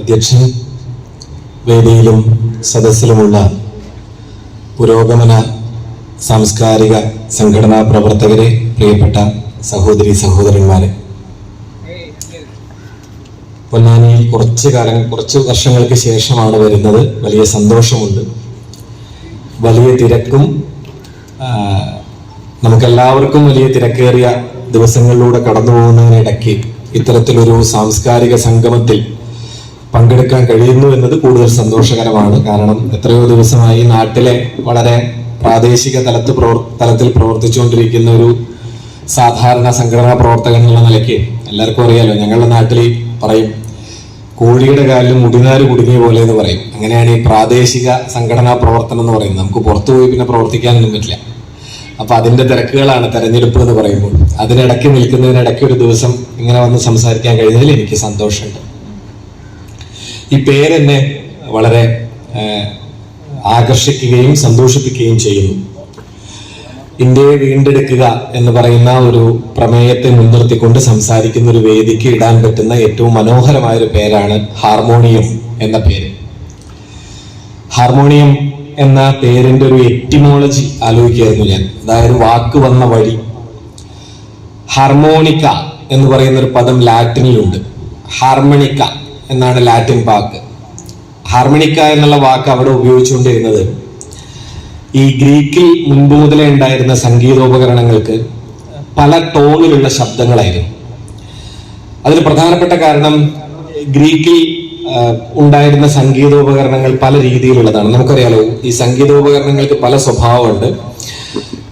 അധ്യക്ഷൻ, വേദിയിലും സദസ്സിലുമുള്ള പുരോഗമന സാംസ്കാരിക സംഘടനാ പ്രവർത്തകരെ, പ്രിയപ്പെട്ട സഹോദരി സഹോദരന്മാരെ, പൊന്നാനിയിൽ കുറച്ച് വർഷങ്ങൾക്ക് ശേഷമാണ് വരുന്നത്. വലിയ സന്തോഷമുണ്ട്. വലിയ തിരക്കും നമുക്കെല്ലാവർക്കും വലിയ തിരക്കേറിയ ദിവസങ്ങളിലൂടെ കടന്നു പോകുന്നതിനിടയ്ക്ക് ഇത്തരത്തിലൊരു സാംസ്കാരിക സംഗമത്തിൽ പങ്കെടുക്കാൻ കഴിയുന്നു എന്നത് കൂടുതൽ സന്തോഷകരമാണ്. കാരണം എത്രയോ ദിവസമായി നാട്ടിലെ വളരെ പ്രാദേശിക തലത്തിൽ പ്രവർത്തിച്ചുകൊണ്ടിരിക്കുന്ന ഒരു സാധാരണ സംഘടനാ പ്രവർത്തകൻ എന്നുള്ള നിലയ്ക്ക് എല്ലാവർക്കും അറിയാലോ, ഞങ്ങളുടെ നാട്ടിൽ പറയും കോഴിയുടെ കാലിൽ മുടിനാര് കുടുങ്ങിയ പോലെ എന്ന് പറയും. അങ്ങനെയാണ് ഈ പ്രാദേശിക സംഘടനാ പ്രവർത്തനം എന്ന് പറയുന്നത്. നമുക്ക് പുറത്തുപോയി പിന്നെ പ്രവർത്തിക്കാനൊന്നും പറ്റില്ല. അപ്പൊ അതിന്റെ തിരക്കുകളാണ് തെരഞ്ഞെടുപ്പ് എന്ന് പറയുമ്പോൾ. അതിനിടയ്ക്ക് നിൽക്കുന്നതിനിടയ്ക്ക് ഒരു ദിവസം ഇങ്ങനെ വന്ന് സംസാരിക്കാൻ കഴിഞ്ഞതിൽ എനിക്ക് സന്തോഷമുണ്ട്. ഈ പേരെന്നെ വളരെ ആകർഷിക്കുകയും സന്തോഷിപ്പിക്കുകയും ചെയ്യുന്നു. ഇന്ത്യയെ വീണ്ടെടുക്കുക എന്ന് പറയുന്ന ഒരു പ്രമേയത്തെ മുൻനിർത്തിക്കൊണ്ട് സംസാരിക്കുന്ന ഒരു വേദിക്ക് ഇടാൻ പറ്റുന്ന ഏറ്റവും മനോഹരമായ ഒരു പേരാണ് ഹാർമോണിയം എന്ന പേര്. ഹാർമോണിയം എന്ന പേരിന്റെ ഒരു എറ്റിമോളജി ആലോചിക്കുകയായിരുന്നു ഞാൻ. അതായത് വാക്ക് വന്ന വഴി. ഹാർമോണിക്ക എന്ന് പറയുന്ന ഒരു പദം ലാറ്റിനിലുണ്ട്. ഹാർമണിക്ക എന്നാണ് ലാറ്റിൻ വാക്ക്. ഹാർമണിക്ക എന്നുള്ള വാക്ക് അവിടെ ഉപയോഗിച്ചുകൊണ്ടിരുന്നത് ഈ ഗ്രീക്കിൽ മുൻപ് മുതലേ ഉണ്ടായിരുന്ന സംഗീതോപകരണങ്ങൾക്ക് പല ടോണിലുള്ള ശബ്ദങ്ങളായിരുന്നു. അതിന് പ്രധാനപ്പെട്ട കാരണം ഗ്രീക്കിൽ ഉണ്ടായിരുന്ന സംഗീതോപകരണങ്ങൾ പല രീതിയിലുള്ളതാണ്. നമുക്കറിയാലോ, ഈ സംഗീതോപകരണങ്ങൾക്ക് പല സ്വഭാവമുണ്ട്.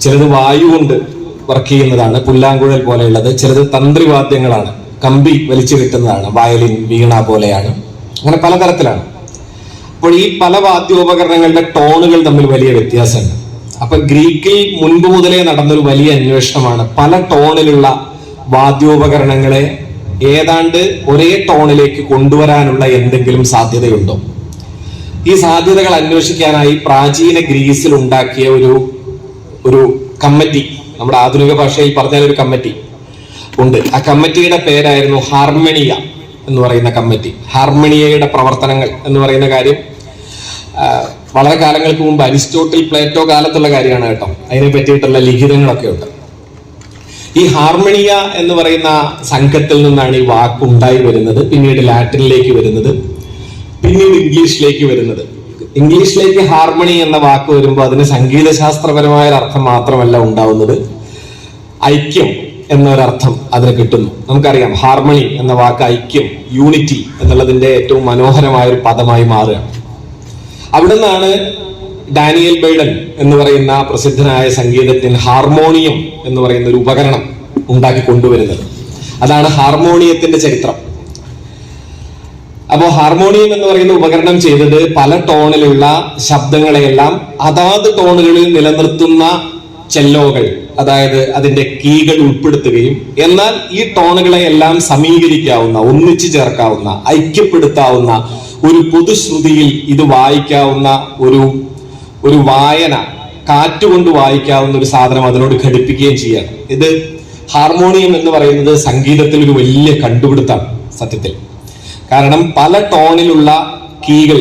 ചിലത് വായു കൊണ്ട് വർക്ക് ചെയ്യുന്നതാണ്, പുല്ലാങ്കുഴൽ പോലെയുള്ളത്. ചിലത് തന്ത്രിവാദ്യങ്ങളാണ്, കമ്പി വലിച്ചു കിട്ടുന്നതാണ്, വയലിൻ, വീണ പോലെയാണ്. അങ്ങനെ പലതരത്തിലാണ്. അപ്പോൾ ഈ പല വാദ്യോപകരണങ്ങളുടെ ടോണുകൾ തമ്മിൽ വലിയ വ്യത്യാസമുണ്ട്. അപ്പൊ ഗ്രീക്കിൽ മുൻപ് മുതലേ നടന്നൊരു വലിയ അന്വേഷണമാണ് പല ടോണിലുള്ള വാദ്യോപകരണങ്ങളെ ഏതാണ്ട് ഒരേ ടോണിലേക്ക് കൊണ്ടുവരാനുള്ള എന്തെങ്കിലും സാധ്യതയുണ്ടോ. ഈ സാധ്യതകൾ അന്വേഷിക്കാനായി പ്രാചീന ഗ്രീസിൽ ഉണ്ടാക്കിയ ഒരു കമ്മിറ്റി, നമ്മുടെ ആധുനിക ഭാഷയിൽ പറഞ്ഞാൽ ഒരു കമ്മിറ്റി ഉണ്ട്. ആ കമ്മിറ്റിയുടെ പേരായിരുന്നു ഹാർമണിയ എന്ന് പറയുന്ന കമ്മിറ്റി. ഹാർമണിയയുടെ പ്രവർത്തനങ്ങൾ എന്ന് പറയുന്ന കാര്യം വളരെ കാലങ്ങൾക്ക് മുമ്പ് അരിസ്റ്റോട്ടിൽ, പ്ലേറ്റോ കാലത്തുള്ള കാര്യമാണ് കേട്ടോ. അതിനെ പറ്റിയിട്ടുള്ള ലിഖിതങ്ങളൊക്കെ ഉണ്ട്. ഈ ഹാർമണിയ എന്ന് പറയുന്ന സംഘത്തിൽ നിന്നാണ് ഈ വാക്ക് ഉണ്ടായി വരുന്നത്. പിന്നീട് ലാറ്റിനിലേക്ക് വരുന്നത്, പിന്നീട് ഇംഗ്ലീഷിലേക്ക് വരുന്നത്. ഇംഗ്ലീഷിലേക്ക് ഹാർമണി എന്ന വാക്ക് വരുമ്പോൾ അതിന് സംഗീതശാസ്ത്രപരമായ അർത്ഥം മാത്രമല്ല ഉണ്ടാവുന്നത്, ഐക്യം എന്നൊരർത്ഥം അതിന് കിട്ടുന്നു. നമുക്കറിയാം, ഹാർമണി എന്ന വാക്ക് ഐക്യം, യൂണിറ്റി എന്നുള്ളതിന്റെ ഏറ്റവും മനോഹരമായ ഒരു പദമായി മാറുകയാണ്. അവിടെ നിന്നാണ് ഡാനിയൽ ബൈഡൻ എന്ന് പറയുന്ന പ്രസിദ്ധനായ സംഗീതജ്ഞൻ ഹാർമോണിയം എന്ന് പറയുന്ന ഒരു ഉപകരണം ഉണ്ടാക്കി കൊണ്ടുവരുന്നത്. അതാണ് ഹാർമോണിയത്തിന്റെ ചരിത്രം. അപ്പോൾ ഹാർമോണിയം എന്ന് പറയുന്ന ഉപകരണം ചെയ്തത് പല ടോണിലുള്ള ശബ്ദങ്ങളെയെല്ലാം അതാത് ടോണുകളിൽ നിലനിർത്തുന്ന ചെല്ലോകൾ, അതായത് അതിന്റെ കീകൾ ഉൾപ്പെടുത്തുകയും എന്നാൽ ഈ ടോണുകളെ എല്ലാം സമീകരിക്കാവുന്ന, ഒന്നിച്ചു ചേർക്കാവുന്ന, ഐക്യപ്പെടുത്താവുന്ന ഒരു പൊതുശ്രുതിയിൽ ഇത് വായിക്കാവുന്ന ഒരു വായന, കാറ്റുകൊണ്ട് വായിക്കാവുന്ന ഒരു സാധനം അതിനോട് ഘടിപ്പിക്കുകയും ചെയ്യാണ്. ഇത് ഹാർമോണിയം എന്ന് പറയുന്നത് സംഗീതത്തിൽ ഒരു വലിയ കണ്ടുപിടുത്തമാണ് സത്യത്തിൽ. കാരണം പല ടോണിലുള്ള കീകൾ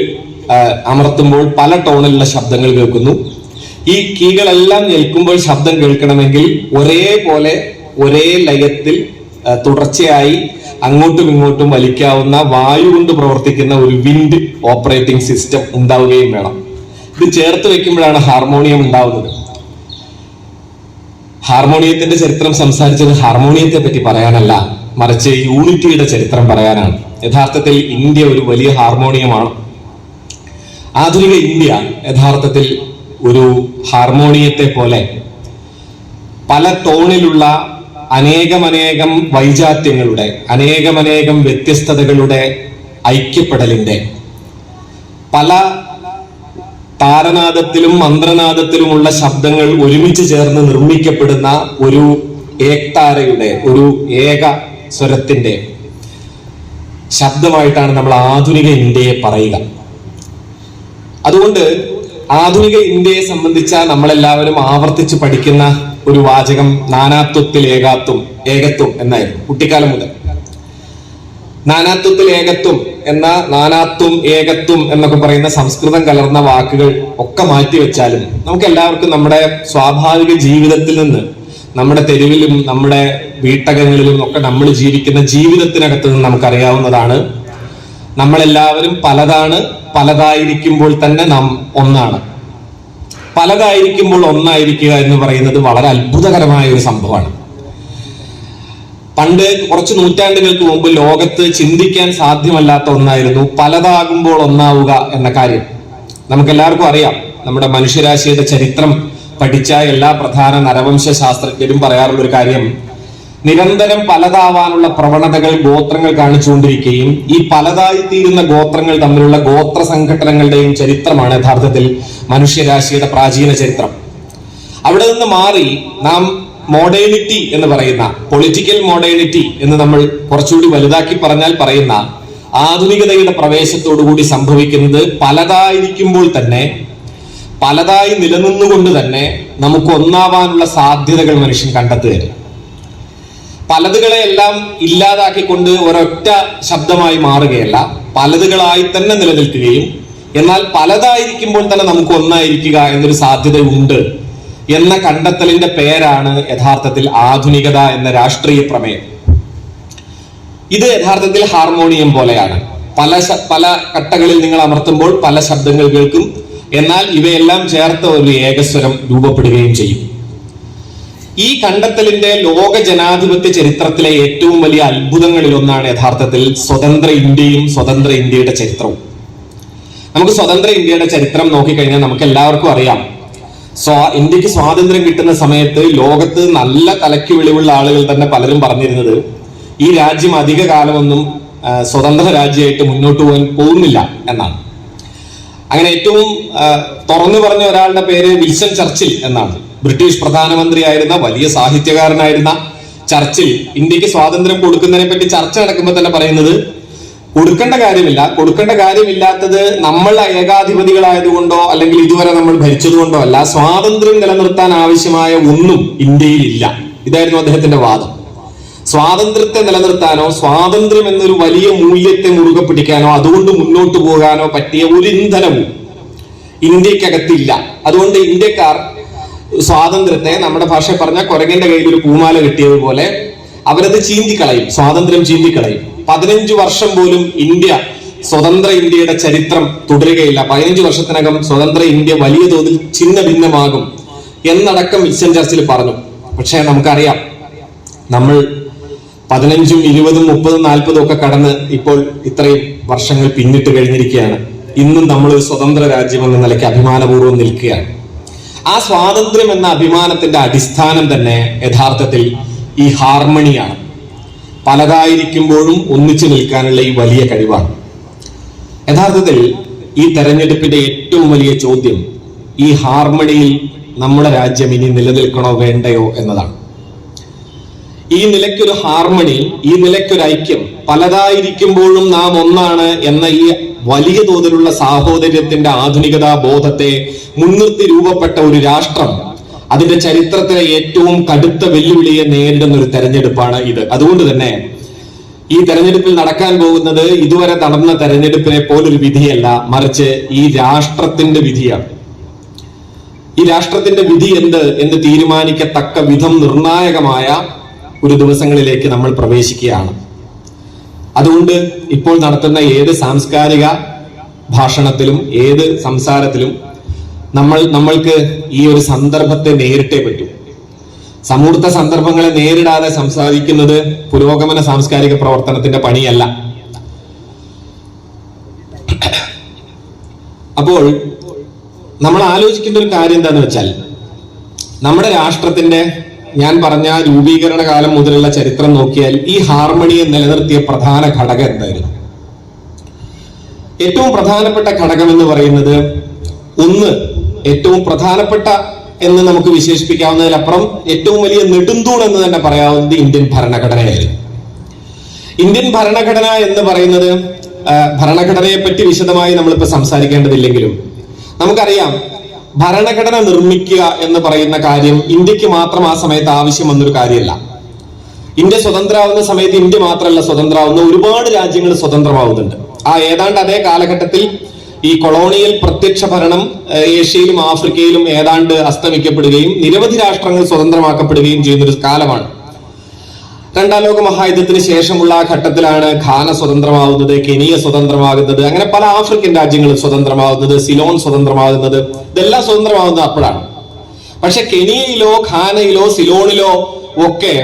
അമർത്തുമ്പോൾ പല ടോണിലുള്ള ശബ്ദങ്ങൾ കേൾക്കുന്നു. ഈ കീകളെല്ലാം നിൽക്കുമ്പോൾ ശബ്ദം കേൾക്കണമെങ്കിൽ ഒരേപോലെ ഒരേ ലയത്തിൽ തുടർച്ചയായി അങ്ങോട്ടും ഇങ്ങോട്ടും വലിക്കാവുന്ന വായു കൊണ്ട് പ്രവർത്തിക്കുന്ന ഒരു വിൻഡ് ഓപ്പറേറ്റിംഗ് സിസ്റ്റം ഉണ്ടാവുകയും വേണം. ഇത് ചേർത്ത് വെക്കുമ്പോഴാണ് ഹാർമോണിയം ഉണ്ടാവുന്നത്. ഹാർമോണിയത്തിന്റെ ചരിത്രം സംസാരിച്ചത് ഹാർമോണിയത്തെ പറ്റി പറയാനല്ല, മറിച്ച് യൂണിറ്റിയുടെ ചരിത്രം പറയാനാണ്. യഥാർത്ഥത്തിൽ ഇന്ത്യ ഒരു വലിയ ഹാർമോണിയമാണ്. ആധുനിക ഇന്ത്യ യഥാർത്ഥത്തിൽ ഒരു ഹാർമോണിയത്തെ പോലെ പല ടോണിലുള്ള അനേകം വൈജാത്യങ്ങളുടെ, അനേകം വ്യത്യസ്തതകളുടെ ഐക്യപ്പെടലിന്റെ, പല താരനാദത്തിലും മന്ത്രനാദത്തിലുമുള്ള ശബ്ദങ്ങൾ ഒരുമിച്ച് ചേർന്ന് നിർമ്മിക്കപ്പെടുന്ന ഒരു ഏക്താരയുടെ, ഒരു ഏക സ്വരത്തിന്റെ ശബ്ദമായിട്ടാണ് നമ്മൾ ആധുനിക ഇന്ത്യയെ പറയുക. അതുകൊണ്ട് ആധുനിക ഇന്ത്യയെ സംബന്ധിച്ച നമ്മളെല്ലാവരും ആവർത്തിച്ച് പഠിക്കുന്ന ഒരു വാചകം നാനാത്വത്തിൽ ഏകത്വം എന്നായിരുന്നു കുട്ടിക്കാലം മുതൽ. നാനാത്വത്തിൽ ഏകത്വം എന്ന നാനാത്വം ഏകത്വം എന്നൊക്കെ പറയുന്ന സംസ്കൃതം കലർന്ന വാക്കുകൾ ഒക്കെ മാറ്റിവെച്ചാലും നമുക്ക് എല്ലാവർക്കും നമ്മുടെ സ്വാഭാവിക ജീവിതത്തിൽ നിന്ന്, നമ്മുടെ തെരുവിലും നമ്മുടെ വീട്ടകങ്ങളിലും ഒക്കെ നമ്മൾ ജീവിക്കുന്ന ജീവിതത്തിനകത്ത് നിന്ന് നമുക്കറിയാവുന്നതാണ്, നമ്മളെല്ലാവരും പലതാണ്, പലതായിരിക്കുമ്പോൾ തന്നെ നാം ഒന്നാണ്. പലതായിരിക്കുമ്പോൾ ഒന്നായിരിക്കുക എന്ന് പറയുന്നത് വളരെ അത്ഭുതകരമായ ഒരു സംഭവമാണ്. പണ്ട് കുറച്ച് നൂറ്റാണ്ടുകൾക്ക് മുമ്പ് ലോകത്ത് ചിന്തിക്കാൻ സാധ്യമല്ലാത്ത ഒന്നായിരുന്നു പലതാകുമ്പോൾ ഒന്നാവുക എന്ന കാര്യം. നമുക്കെല്ലാവർക്കും അറിയാം, നമ്മുടെ മനുഷ്യരാശിയുടെ ചരിത്രം പഠിച്ച എല്ലാ പ്രധാന നരവംശ ശാസ്ത്രജ്ഞരും പറയാറുള്ള ഒരു കാര്യം, നിരന്തരം പലതാവാനുള്ള പ്രവണതകൾ ഗോത്രങ്ങൾ കാണിച്ചുകൊണ്ടിരിക്കുകയും ഈ പലതായി തീരുന്ന ഗോത്രങ്ങൾ തമ്മിലുള്ള ഗോത്ര സംഘടനകളുടെയും ചരിത്രമാണ് യഥാർത്ഥത്തിൽ മനുഷ്യരാശിയുടെ പ്രാചീന ചരിത്രം. അവിടെ നിന്ന് മാറി നാം മോഡേണിറ്റി എന്ന് പറയുന്ന, പൊളിറ്റിക്കൽ മോഡേണിറ്റി എന്ന് നമ്മൾ കുറച്ചുകൂടി വലുതാക്കി പറഞ്ഞാൽ പറയുന്ന ആധുനികതയുടെ പ്രവേശത്തോടുകൂടി സംഭവിക്കുന്നത് പലതായിരിക്കുമ്പോൾ തന്നെ, പലതായി നിലനിന്നുകൊണ്ട് തന്നെ നമുക്ക് ഒന്നാവാനുള്ള സാധ്യതകൾ മനുഷ്യൻ കണ്ടെത്തുകയാണ്. പലതുകളെ എല്ലാം ഇല്ലാതാക്കിക്കൊണ്ട് ഒരൊറ്റ ശബ്ദമായി മാറുകയല്ല, പലതുകളായി തന്നെ നിലനിൽക്കുകയും എന്നാൽ പലതായിരിക്കുമ്പോൾ തന്നെ നമുക്ക് ഒന്നായിരിക്കുക എന്നൊരു സാധ്യതയുണ്ട് എന്ന കണ്ടെത്തലിന്റെ പേരാണ് യഥാർത്ഥത്തിൽ ആധുനികത എന്ന രാഷ്ട്രീയ പ്രമേയം. ഇത് യഥാർത്ഥത്തിൽ ഹാർമോണിയം പോലെയാണ്. പല കട്ടകളിൽ നിങ്ങൾ അമർത്തുമ്പോൾ പല ശബ്ദങ്ങൾ കേൾക്കും, എന്നാൽ ഇവയെല്ലാം ചേർത്ത് ഒരു ഏകസ്വരം രൂപപ്പെടുകയും ചെയ്യും. ഈ കണ്ടെത്തലിന്റെ ലോക ജനാധിപത്യ ചരിത്രത്തിലെ ഏറ്റവും വലിയ അത്ഭുതങ്ങളിൽ ഒന്നാണ് യഥാർത്ഥത്തിൽ സ്വതന്ത്ര ഇന്ത്യയും സ്വതന്ത്ര ഇന്ത്യയുടെ ചരിത്രവും. നമുക്ക് സ്വതന്ത്ര ഇന്ത്യയുടെ ചരിത്രം നോക്കിക്കഴിഞ്ഞാൽ നമുക്ക് എല്ലാവർക്കും അറിയാം, ഇന്ത്യക്ക് സ്വാതന്ത്ര്യം കിട്ടുന്ന സമയത്ത് ലോകത്ത് നല്ല തലയ്ക്ക് വെളിവുള്ള ആളുകൾ തന്നെ പലരും പറഞ്ഞിരുന്നത് ഈ രാജ്യം അധിക കാലമൊന്നും സ്വതന്ത്ര രാജ്യമായിട്ട് മുന്നോട്ട് പോകാൻ പോകുന്നില്ല എന്നാണ്. അങ്ങനെ ഏറ്റവും തുറന്നു പറഞ്ഞ ഒരാളുടെ പേര് വിൽസൺ ചർച്ചിൽ എന്നാണ്. ബ്രിട്ടീഷ് പ്രധാനമന്ത്രിയായിരുന്ന വലിയ സാഹിത്യകാരനായിരുന്ന ചർച്ചിൽ ഇന്ത്യക്ക് സ്വാതന്ത്ര്യം കൊടുക്കുന്നതിനെ പറ്റി ചർച്ച നടക്കുമ്പോൾ തന്നെ പറയുന്നത്, കൊടുക്കേണ്ട കാര്യമില്ലാത്തത് നമ്മൾ ഏകാധിപതികളായതുകൊണ്ടോ അല്ലെങ്കിൽ ഇതുവരെ നമ്മൾ ഭരിച്ചതുകൊണ്ടോ അല്ല, സ്വാതന്ത്ര്യം നിലനിർത്താൻ ആവശ്യമായ ഒന്നും ഇന്ത്യയിലില്ല. ഇതായിരുന്നു അദ്ദേഹത്തിന്റെ വാദം. സ്വാതന്ത്ര്യത്തെ നിലനിർത്താനോ സ്വാതന്ത്ര്യം എന്നൊരു വലിയ മൂല്യത്തെ മുറുകെ പിടിക്കാനോ അതുകൊണ്ട് മുന്നോട്ട് പോകാനോ പറ്റിയ ഒരു ഇന്ധനവും ഇന്ത്യക്കകത്തില്ല. അതുകൊണ്ട് ഇന്ത്യക്കാർ സ്വാതന്ത്ര്യത്തെ, നമ്മുടെ ഭാഷ പറഞ്ഞ കുരങ്ങന്റെ കയ്യിൽ ഒരു പൂമാല കിട്ടിയതുപോലെ അവരത് ചീന്തിക്കളയും, സ്വാതന്ത്ര്യം ചീന്തിക്കളയും. 15 വർഷം പോലും ഇന്ത്യ, സ്വതന്ത്ര ഇന്ത്യയുടെ ചരിത്രം തുടരുകയില്ല. 15 വർഷത്തിനകം സ്വതന്ത്ര ഇന്ത്യ വലിയ തോതിൽ ഛിന്ന ഭിന്നമാകും എന്നടക്കം വിൽസൺ ചർച്ചിൽ പറഞ്ഞു. പക്ഷേ നമുക്കറിയാം, നമ്മൾ 15, 20, 30, 40 ഒക്കെ കടന്ന് ഇപ്പോൾ ഇത്രയും വർഷങ്ങൾ പിന്നിട്ട് കഴിഞ്ഞിരിക്കുകയാണ്. ഇന്നും നമ്മൾ ഒരു സ്വതന്ത്ര രാജ്യം എന്ന നിലയ്ക്ക് അഭിമാനപൂർവ്വം നിൽക്കുകയാണ്. ആ സ്വാതന്ത്ര്യം എന്ന അഭിമാനത്തിന്റെ അടിസ്ഥാനം തന്നെ യഥാർത്ഥത്തിൽ ഈ ഹാർമണിയാണ്. പലതായിരിക്കുമ്പോഴും ഒന്നിച്ചു നിൽക്കാനുള്ള ഈ വലിയ കഴിവാണ്. യഥാർത്ഥത്തിൽ ഈ തെരഞ്ഞെടുപ്പിന്റെ ഏറ്റവും വലിയ ചോദ്യം ഈ ഹാർമണിയിൽ നമ്മുടെ രാജ്യം ഇനി നിലനിൽക്കണോ വേണ്ടയോ എന്നതാണ്. ഈ നിലയ്ക്കൊരു ഹാർമണി, ഈ നിലയ്ക്കൊരു ഐക്യം, പലതായിരിക്കുമ്പോഴും നാം ഒന്നാണ് എന്ന ഈ വലിയ തോതിലുള്ള സാഹോദര്യത്തിന്റെ ആധുനികതാ ബോധത്തെ മുൻനിർത്തി രൂപപ്പെട്ട ഒരു രാഷ്ട്രം അതിന്റെ ചരിത്രത്തിലെ ഏറ്റവും കടുത്ത വെല്ലുവിളിയെ നേരിടുന്ന ഒരു തെരഞ്ഞെടുപ്പാണ് ഇത്. അതുകൊണ്ട് തന്നെ ഈ തെരഞ്ഞെടുപ്പിൽ നടക്കാൻ പോകുന്നത് ഇതുവരെ നടന്ന തെരഞ്ഞെടുപ്പിനെ പോലൊരു വിധിയല്ല, മറിച്ച് ഈ രാഷ്ട്രത്തിന്റെ വിധിയാണ്. ഈ രാഷ്ട്രത്തിന്റെ വിധി എന്ന് തീരുമാനിക്കത്തക്ക വിധം നിർണായകമായ ഒരു ദിവസങ്ങളിലേക്ക് നമ്മൾ പ്രവേശിക്കുകയാണ്. അതുകൊണ്ട് ഇപ്പോൾ നടത്തുന്ന ഏത് സാംസ്കാരിക ഭാഷണത്തിലും ഏത് സംസാരത്തിലും നമ്മൾക്ക് ഈ ഒരു സന്ദർഭത്തെ നേരിട്ടേ പറ്റൂ. സമൂർത്ത സന്ദർഭങ്ങളെ നേരിടാതെ സംസാരിക്കുന്നത് പുരോഗമന സാംസ്കാരിക പ്രവർത്തനത്തിന്റെ പണിയല്ല. അപ്പോൾ നമ്മൾ ആലോചിക്കേണ്ട ഒരു കാര്യം എന്താണെന്ന് വെച്ചാൽ, നമ്മുടെ രാഷ്ട്രത്തിന്റെ, ഞാൻ പറഞ്ഞ രൂപീകരണ കാലം മുതലുള്ള ചരിത്രം നോക്കിയാൽ ഈ ഹാർമണിയെ നിലനിർത്തിയ പ്രധാന ഘടകം എന്തായിരുന്നു? ഏറ്റവും പ്രധാനപ്പെട്ട ഘടകം എന്ന് പറയുന്നത്, ഏറ്റവും പ്രധാനപ്പെട്ട എന്ന് നമുക്ക് വിശേഷിപ്പിക്കാവുന്നതിലപ്പുറം ഏറ്റവും വലിയ നെടുന്തൂൺ എന്ന് തന്നെ പറയാവുന്നത് ഇന്ത്യൻ ഭരണഘടനയായിരുന്നു. ഇന്ത്യൻ ഭരണഘടന എന്ന് പറയുന്നത്, ഭരണഘടനയെ പറ്റി വിശദമായി നമ്മളിപ്പോ സംസാരിക്കേണ്ടതില്ലെങ്കിലും നമുക്കറിയാം, ഭരണഘടന നിർമ്മിക്കുക എന്ന് പറയുന്ന കാര്യം ഇന്ത്യക്ക് മാത്രം ആ സമയത്ത് ആവശ്യം വന്നൊരു കാര്യമല്ല. ഇന്ത്യ സ്വതന്ത്രമാവുന്ന സമയത്ത് ഇന്ത്യ മാത്രമല്ല സ്വതന്ത്രമാവുന്ന, ഒരുപാട് രാജ്യങ്ങൾ സ്വതന്ത്രമാവുന്നുണ്ട്. ആ ഏതാണ്ട് അതേ കാലഘട്ടത്തിൽ ഈ കൊളോണിയൽ പ്രത്യക്ഷ ഭരണം ഏഷ്യയിലും ആഫ്രിക്കയിലും ഏതാണ്ട് അസ്തമിക്കപ്പെടുകയും നിരവധി രാഷ്ട്രങ്ങൾ സ്വതന്ത്രമാക്കപ്പെടുകയും ചെയ്യുന്നൊരു കാലമാണ്. രണ്ടാം ലോക മഹായുദ്ധത്തിന് ശേഷമുള്ള ആ ഘട്ടത്തിലാണ് ഘാന സ്വതന്ത്രമാവുന്നത്, കെനിയ സ്വതന്ത്രമാകുന്നത്, അങ്ങനെ പല ആഫ്രിക്കൻ രാജ്യങ്ങളും സ്വതന്ത്രമാവുന്നത്, സിലോൺ സ്വതന്ത്രമാകുന്നത്, ഇതെല്ലാം സ്വതന്ത്രമാവുന്നത് അപ്പോഴാണ്. പക്ഷെ കെനിയയിലോ ഘാനയിലോ സിലോണിലോ ഒക്കെ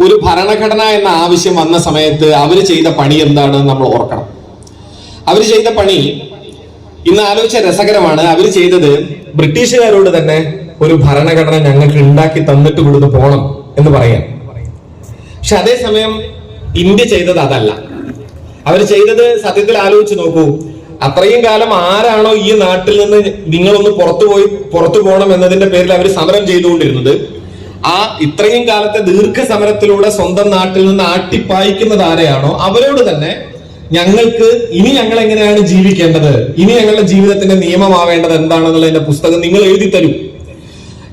ഒരു ഭരണഘടന എന്ന ആവശ്യം വന്ന സമയത്ത് അവര് ചെയ്ത പണി എന്താണെന്ന് നമ്മൾ ഓർക്കണം. അവര് ചെയ്ത പണി ഇന്ന് ആലോചിച്ച രസകരമാണ്. അവര് ചെയ്തത് ബ്രിട്ടീഷുകാരോട് തന്നെ ഒരു ഭരണഘടന ഞങ്ങൾക്ക് ഉണ്ടാക്കി തന്നിട്ട് ഇവിടുന്ന് പോണം എന്ന് പറയാം. പക്ഷെ അതേസമയം ഇന്ത്യ ചെയ്തത് അതല്ല. അവർ ചെയ്തത് സത്യത്തിൽ ആലോചിച്ച് നോക്കൂ, അത്രയും കാലം ആരാണോ ഈ നാട്ടിൽ നിന്ന് നിങ്ങളൊന്ന് പുറത്തു പോകണം എന്നതിന്റെ പേരിൽ അവർ സമരം ചെയ്തുകൊണ്ടിരുന്നത്, ആ ഇത്രയും കാലത്തെ ദീർഘസമരത്തിലൂടെ സ്വന്തം നാട്ടിൽ നിന്ന് ആട്ടിപ്പായിക്കുന്നത് ആരെയാണോ അവരോട് തന്നെ ഞങ്ങൾക്ക് ഇനി ഞങ്ങൾ എങ്ങനെയാണ് ജീവിക്കേണ്ടത്, ഇനി ഞങ്ങളുടെ ജീവിതത്തിന്റെ നിയമമാവേണ്ടത് എന്താണെന്നുള്ളതിന്റെ പുസ്തകം നിങ്ങൾ എഴുതി തരൂ,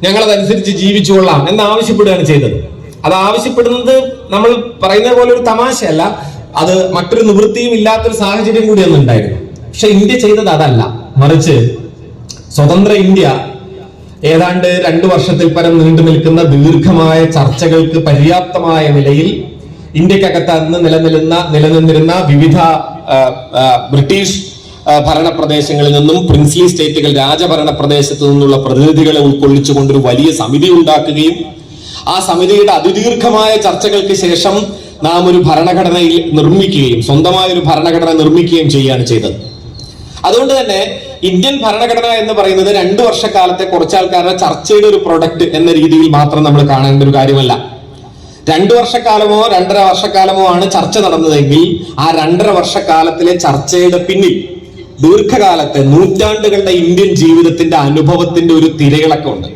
ഞങ്ങളതനുസരിച്ച് ജീവിച്ചുകൊള്ളാം എന്നാവശ്യപ്പെടുകയാണ് ചെയ്തത്. അത് ആവശ്യപ്പെടുന്നത് നമ്മൾ പറയുന്ന പോലെ ഒരു തമാശയല്ല, അത് മറ്റൊരു നിവൃത്തിയും ഇല്ലാത്തൊരു സാഹചര്യം കൂടി ഒന്നുണ്ടായിരുന്നു. പക്ഷെ ഇന്ത്യ ചെയ്തത് അതല്ല, മറിച്ച് സ്വതന്ത്ര ഇന്ത്യ ഏതാണ്ട് 2 വർഷത്തിൽ പരം നീണ്ടു നിൽക്കുന്ന ദീർഘമായ ചർച്ചകൾക്ക് പര്യാപ്തമായ നിലയിൽ ഇന്ത്യക്കകത്ത് അന്ന് നിലനിന്നിരുന്ന വിവിധ ബ്രിട്ടീഷ് ഭരണപ്രദേശങ്ങളിൽ നിന്നും പ്രിൻസ്ലി സ്റ്റേറ്റുകൾ രാജഭരണ പ്രദേശത്ത് നിന്നുള്ള പ്രതിനിധികളെ ഉൾക്കൊള്ളിച്ചുകൊണ്ടൊരു വലിയ സമിതി ഉണ്ടാക്കുകയും ആ സമിതിയുടെ അതിദീർഘമായ ചർച്ചകൾക്ക് ശേഷം നാം ഒരു ഭരണഘടനയിൽ നിർമ്മിക്കുകയും സ്വന്തമായ ഒരു ഭരണഘടന നിർമ്മിക്കുകയും ചെയ്യുകയാണ് ചെയ്തത്. അതുകൊണ്ട് തന്നെ ഇന്ത്യൻ ഭരണഘടന എന്ന് പറയുന്നത് 2 വർഷക്കാലത്തെ കുറച്ചാൾക്കാരുടെ ചർച്ചയുടെ ഒരു പ്രൊഡക്റ്റ് എന്ന രീതിയിൽ മാത്രം നമ്മൾ കാണേണ്ട ഒരു കാര്യമല്ല. 2 വർഷക്കാലമോ 2.5 വർഷക്കാലമോ ആണ് ചർച്ച നടന്നതെങ്കിൽ ആ 2.5 വർഷക്കാലത്തിലെ ചർച്ചയുടെ പിന്നിൽ ദീർഘകാലത്തെ നൂറ്റാണ്ടുകളുടെ ഇന്ത്യൻ ജീവിതത്തിന്റെ അനുഭവത്തിന്റെ ഒരു തിരയിളക്കമുണ്ട്.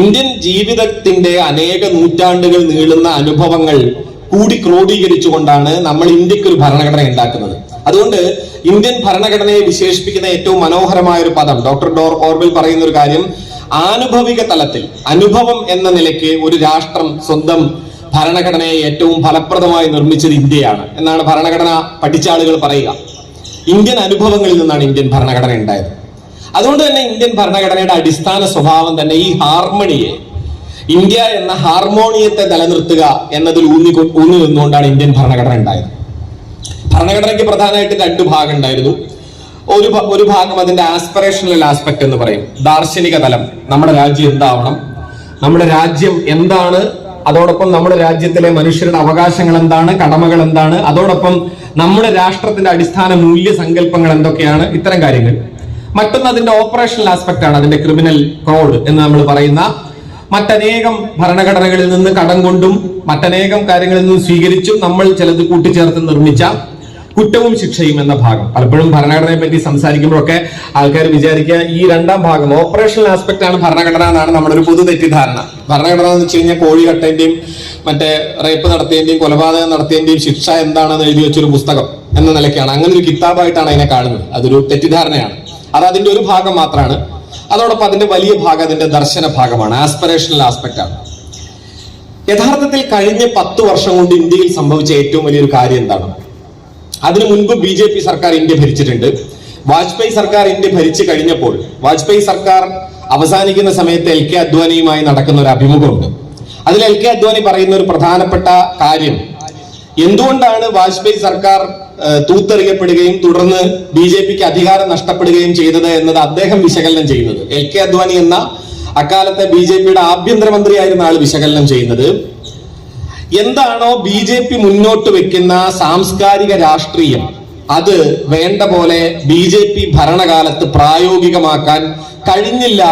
ഇന്ത്യൻ ജീവിതത്തിന്റെ അനേക നൂറ്റാണ്ടുകൾ നീളുന്ന അനുഭവങ്ങൾ കൂടി ക്രോഡീകരിച്ചുകൊണ്ടാണ് നമ്മൾ ഇന്ത്യക്ക് ഒരു ഭരണഘടന ഉണ്ടാക്കുന്നത്. അതുകൊണ്ട് ഇന്ത്യൻ ഭരണഘടനയെ വിശേഷിപ്പിക്കുന്ന ഏറ്റവും മനോഹരമായ ഒരു പദം ഡോക്ടർ ഓർവെൽ പറയുന്ന ഒരു കാര്യം, ആനുഭവിക തലത്തിൽ അനുഭവം എന്ന നിലയ്ക്ക് ഒരു രാഷ്ട്രം സ്വന്തം ഭരണഘടനയെ ഏറ്റവും ഫലപ്രദമായി നിർമ്മിച്ചത് ഇന്ത്യയാണ് എന്നാണ് ഭരണഘടന പഠിച്ച ആളുകൾ പറയുക. ഇന്ത്യൻ അനുഭവങ്ങളിൽ നിന്നാണ് ഇന്ത്യൻ ഭരണഘടന ഉണ്ടായത്. അതുകൊണ്ട് തന്നെ ഇന്ത്യൻ ഭരണഘടനയുടെ അടിസ്ഥാന സ്വഭാവം തന്നെ ഈ ഹാർമണിയെ, ഇന്ത്യ എന്ന ഹാർമോണിയത്തെ നിലനിർത്തുക എന്നതിൽ ഊന്നി നിന്നുകൊണ്ടാണ് ഇന്ത്യൻ ഭരണഘടന ഉണ്ടായത്. ഭരണഘടനയ്ക്ക് പ്രധാനമായിട്ട് 2 ഭാഗം ഉണ്ടായിരുന്നു. ഒരു ഭാഗം അതിന്റെ ആസ്പിറേഷണൽ ആസ്പെക്ട് എന്ന് പറയും, ദാർശനിക തലം, നമ്മുടെ രാജ്യം എന്താവണം, നമ്മുടെ രാജ്യം എന്താണ്, അതോടൊപ്പം നമ്മുടെ രാജ്യത്തിലെ മനുഷ്യരുടെ അവകാശങ്ങൾ എന്താണ്, കടമകൾ എന്താണ്, അതോടൊപ്പം നമ്മുടെ രാഷ്ട്രത്തിന്റെ അടിസ്ഥാന മൂല്യസങ്കല്പങ്ങൾ എന്തൊക്കെയാണ്, ഇത്തരം കാര്യങ്ങൾ. മറ്റൊന്ന് അതിന്റെ ഓപ്പറേഷണൽ ആസ്പെക്ട് ആണ്, അതിന്റെ ക്രിമിനൽ കോഡ് എന്ന് നമ്മൾ പറയുന്ന മറ്റനേകം ഭരണഘടനകളിൽ നിന്ന് കടം കൊണ്ടും മറ്റനേകം കാര്യങ്ങളിൽ നിന്നും സ്വീകരിച്ചും നമ്മൾ ചിലത് കൂട്ടിച്ചേർത്ത് നിർമ്മിച്ച കുറ്റവും ശിക്ഷയും എന്ന ഭാഗം. പലപ്പോഴും ഭരണഘടനയെ പറ്റി സംസാരിക്കുമ്പോഴൊക്കെ ആൾക്കാർ വിചാരിക്കുക ഈ 2ാം ഭാഗം ഓപ്പറേഷണൽ ആസ്പെക്ട് ആണ് ഭരണഘടന എന്നാണ് നമ്മുടെ ഒരു പൊതു തെറ്റിദ്ധാരണ. ഭരണഘടന എന്ന് വെച്ച് കഴിഞ്ഞാൽ കോഴി കട്ടേന്റെയും മറ്റേ റേപ്പ് നടത്തിയതിന്റെയും കൊലപാതകം നടത്തിയതിന്റെയും ശിക്ഷ എന്താണെന്ന് എഴുതി വെച്ചൊരു പുസ്തകം എന്ന നിലയ്ക്കാണ്, അങ്ങനെ ഒരു കിതാബായിട്ടാണ് അതിനെ കാണുന്നത്. അതൊരു തെറ്റിദ്ധാരണയാണ്. അത് അതിന്റെ ഒരു ഭാഗം മാത്രമാണ്. അതോടൊപ്പം അതിന്റെ വലിയ ഭാഗം അതിന്റെ ദർശന ഭാഗമാണ്, ആസ്പിറേഷണൽ ആസ്പെക്ട് ആണ്. യഥാർത്ഥത്തിൽ കഴിഞ്ഞ 10 വർഷം കൊണ്ട് ഇന്ത്യയിൽ സംഭവിച്ച ഏറ്റവും വലിയൊരു കാര്യം എന്താണ്? അതിനു മുൻപ് BJP സർക്കാർ ഇന്ത്യ ഭരിച്ചിട്ടുണ്ട്. വാജ്പേയി സർക്കാർ ഇന്ത്യ ഭരിച്ചു കഴിഞ്ഞപ്പോൾ വാജ്പേയി സർക്കാർ അവസാനിക്കുന്ന സമയത്ത് LK അദ്വാനിയുമായി നടക്കുന്ന ഒരു അഭിമുഖമുണ്ട്. അതിൽ LK അദ്വാനി പറയുന്ന ഒരു പ്രധാനപ്പെട്ട കാര്യം, എന്തുകൊണ്ടാണ് വാജ്പേയി സർക്കാർ തൂത്തെറിയപ്പെടുകയും തുടർന്ന് BJPക്ക് അധികാരം നഷ്ടപ്പെടുകയും ചെയ്തത് എന്നത് അദ്ദേഹം വിശകലനം ചെയ്യുന്നത്. LK അദ്വാനി എന്ന അക്കാലത്തെ BJPയുടെ ആഭ്യന്തരമന്ത്രിയായിരുന്ന ആൾ വിശകലനം ചെയ്യുന്നത്, എന്താണോ BJP മുന്നോട്ട് വെക്കുന്ന സാംസ്കാരിക രാഷ്ട്രീയം അത് വേണ്ട പോലെ BJP ഭരണകാലത്ത് പ്രായോഗികമാക്കാൻ കഴിഞ്ഞില്ല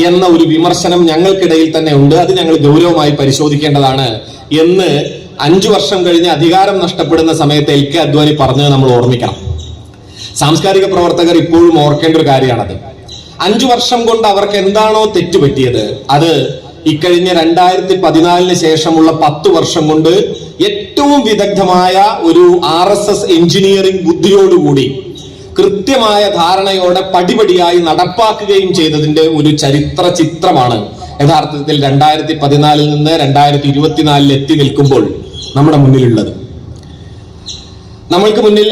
എന്ന ഒരു വിമർശനം ഞങ്ങൾക്കിടയിൽ തന്നെ ഉണ്ട്. അത് ഞങ്ങൾ ഗൗരവമായി പരിശോധിക്കേണ്ടതാണ് എന്ന് 5 വർഷം കഴിഞ്ഞ് അധികാരം നഷ്ടപ്പെടുന്ന സമയത്ത് LK അദ്വാനി പറഞ്ഞത് നമ്മൾ ഓർമ്മിക്കണം. സാംസ്കാരിക പ്രവർത്തകർ ഇപ്പോഴും ഓർക്കേണ്ട ഒരു കാര്യമാണത്. 5 വർഷം കൊണ്ട് അവർക്ക് എന്താണോ തെറ്റുപറ്റിയത് അത് ഇക്കഴിഞ്ഞ 2014 ശേഷമുള്ള 10 വർഷം കൊണ്ട് ഏറ്റവും വിദഗ്ധമായ ഒരു RSS എഞ്ചിനീയറിംഗ് ബുദ്ധിയോടുകൂടി കൃത്യമായ ധാരണയോടെ പടിപടിയായി നടപ്പാക്കുകയും ചെയ്തതിന്റെ ഒരു ചരിത്ര ചിത്രമാണ് യഥാർത്ഥത്തിൽ 2014 നിന്ന് 2024 എത്തി നിൽക്കുമ്പോൾ നമ്മുടെ മുന്നിലുള്ളത്. നമ്മൾക്ക് മുന്നിൽ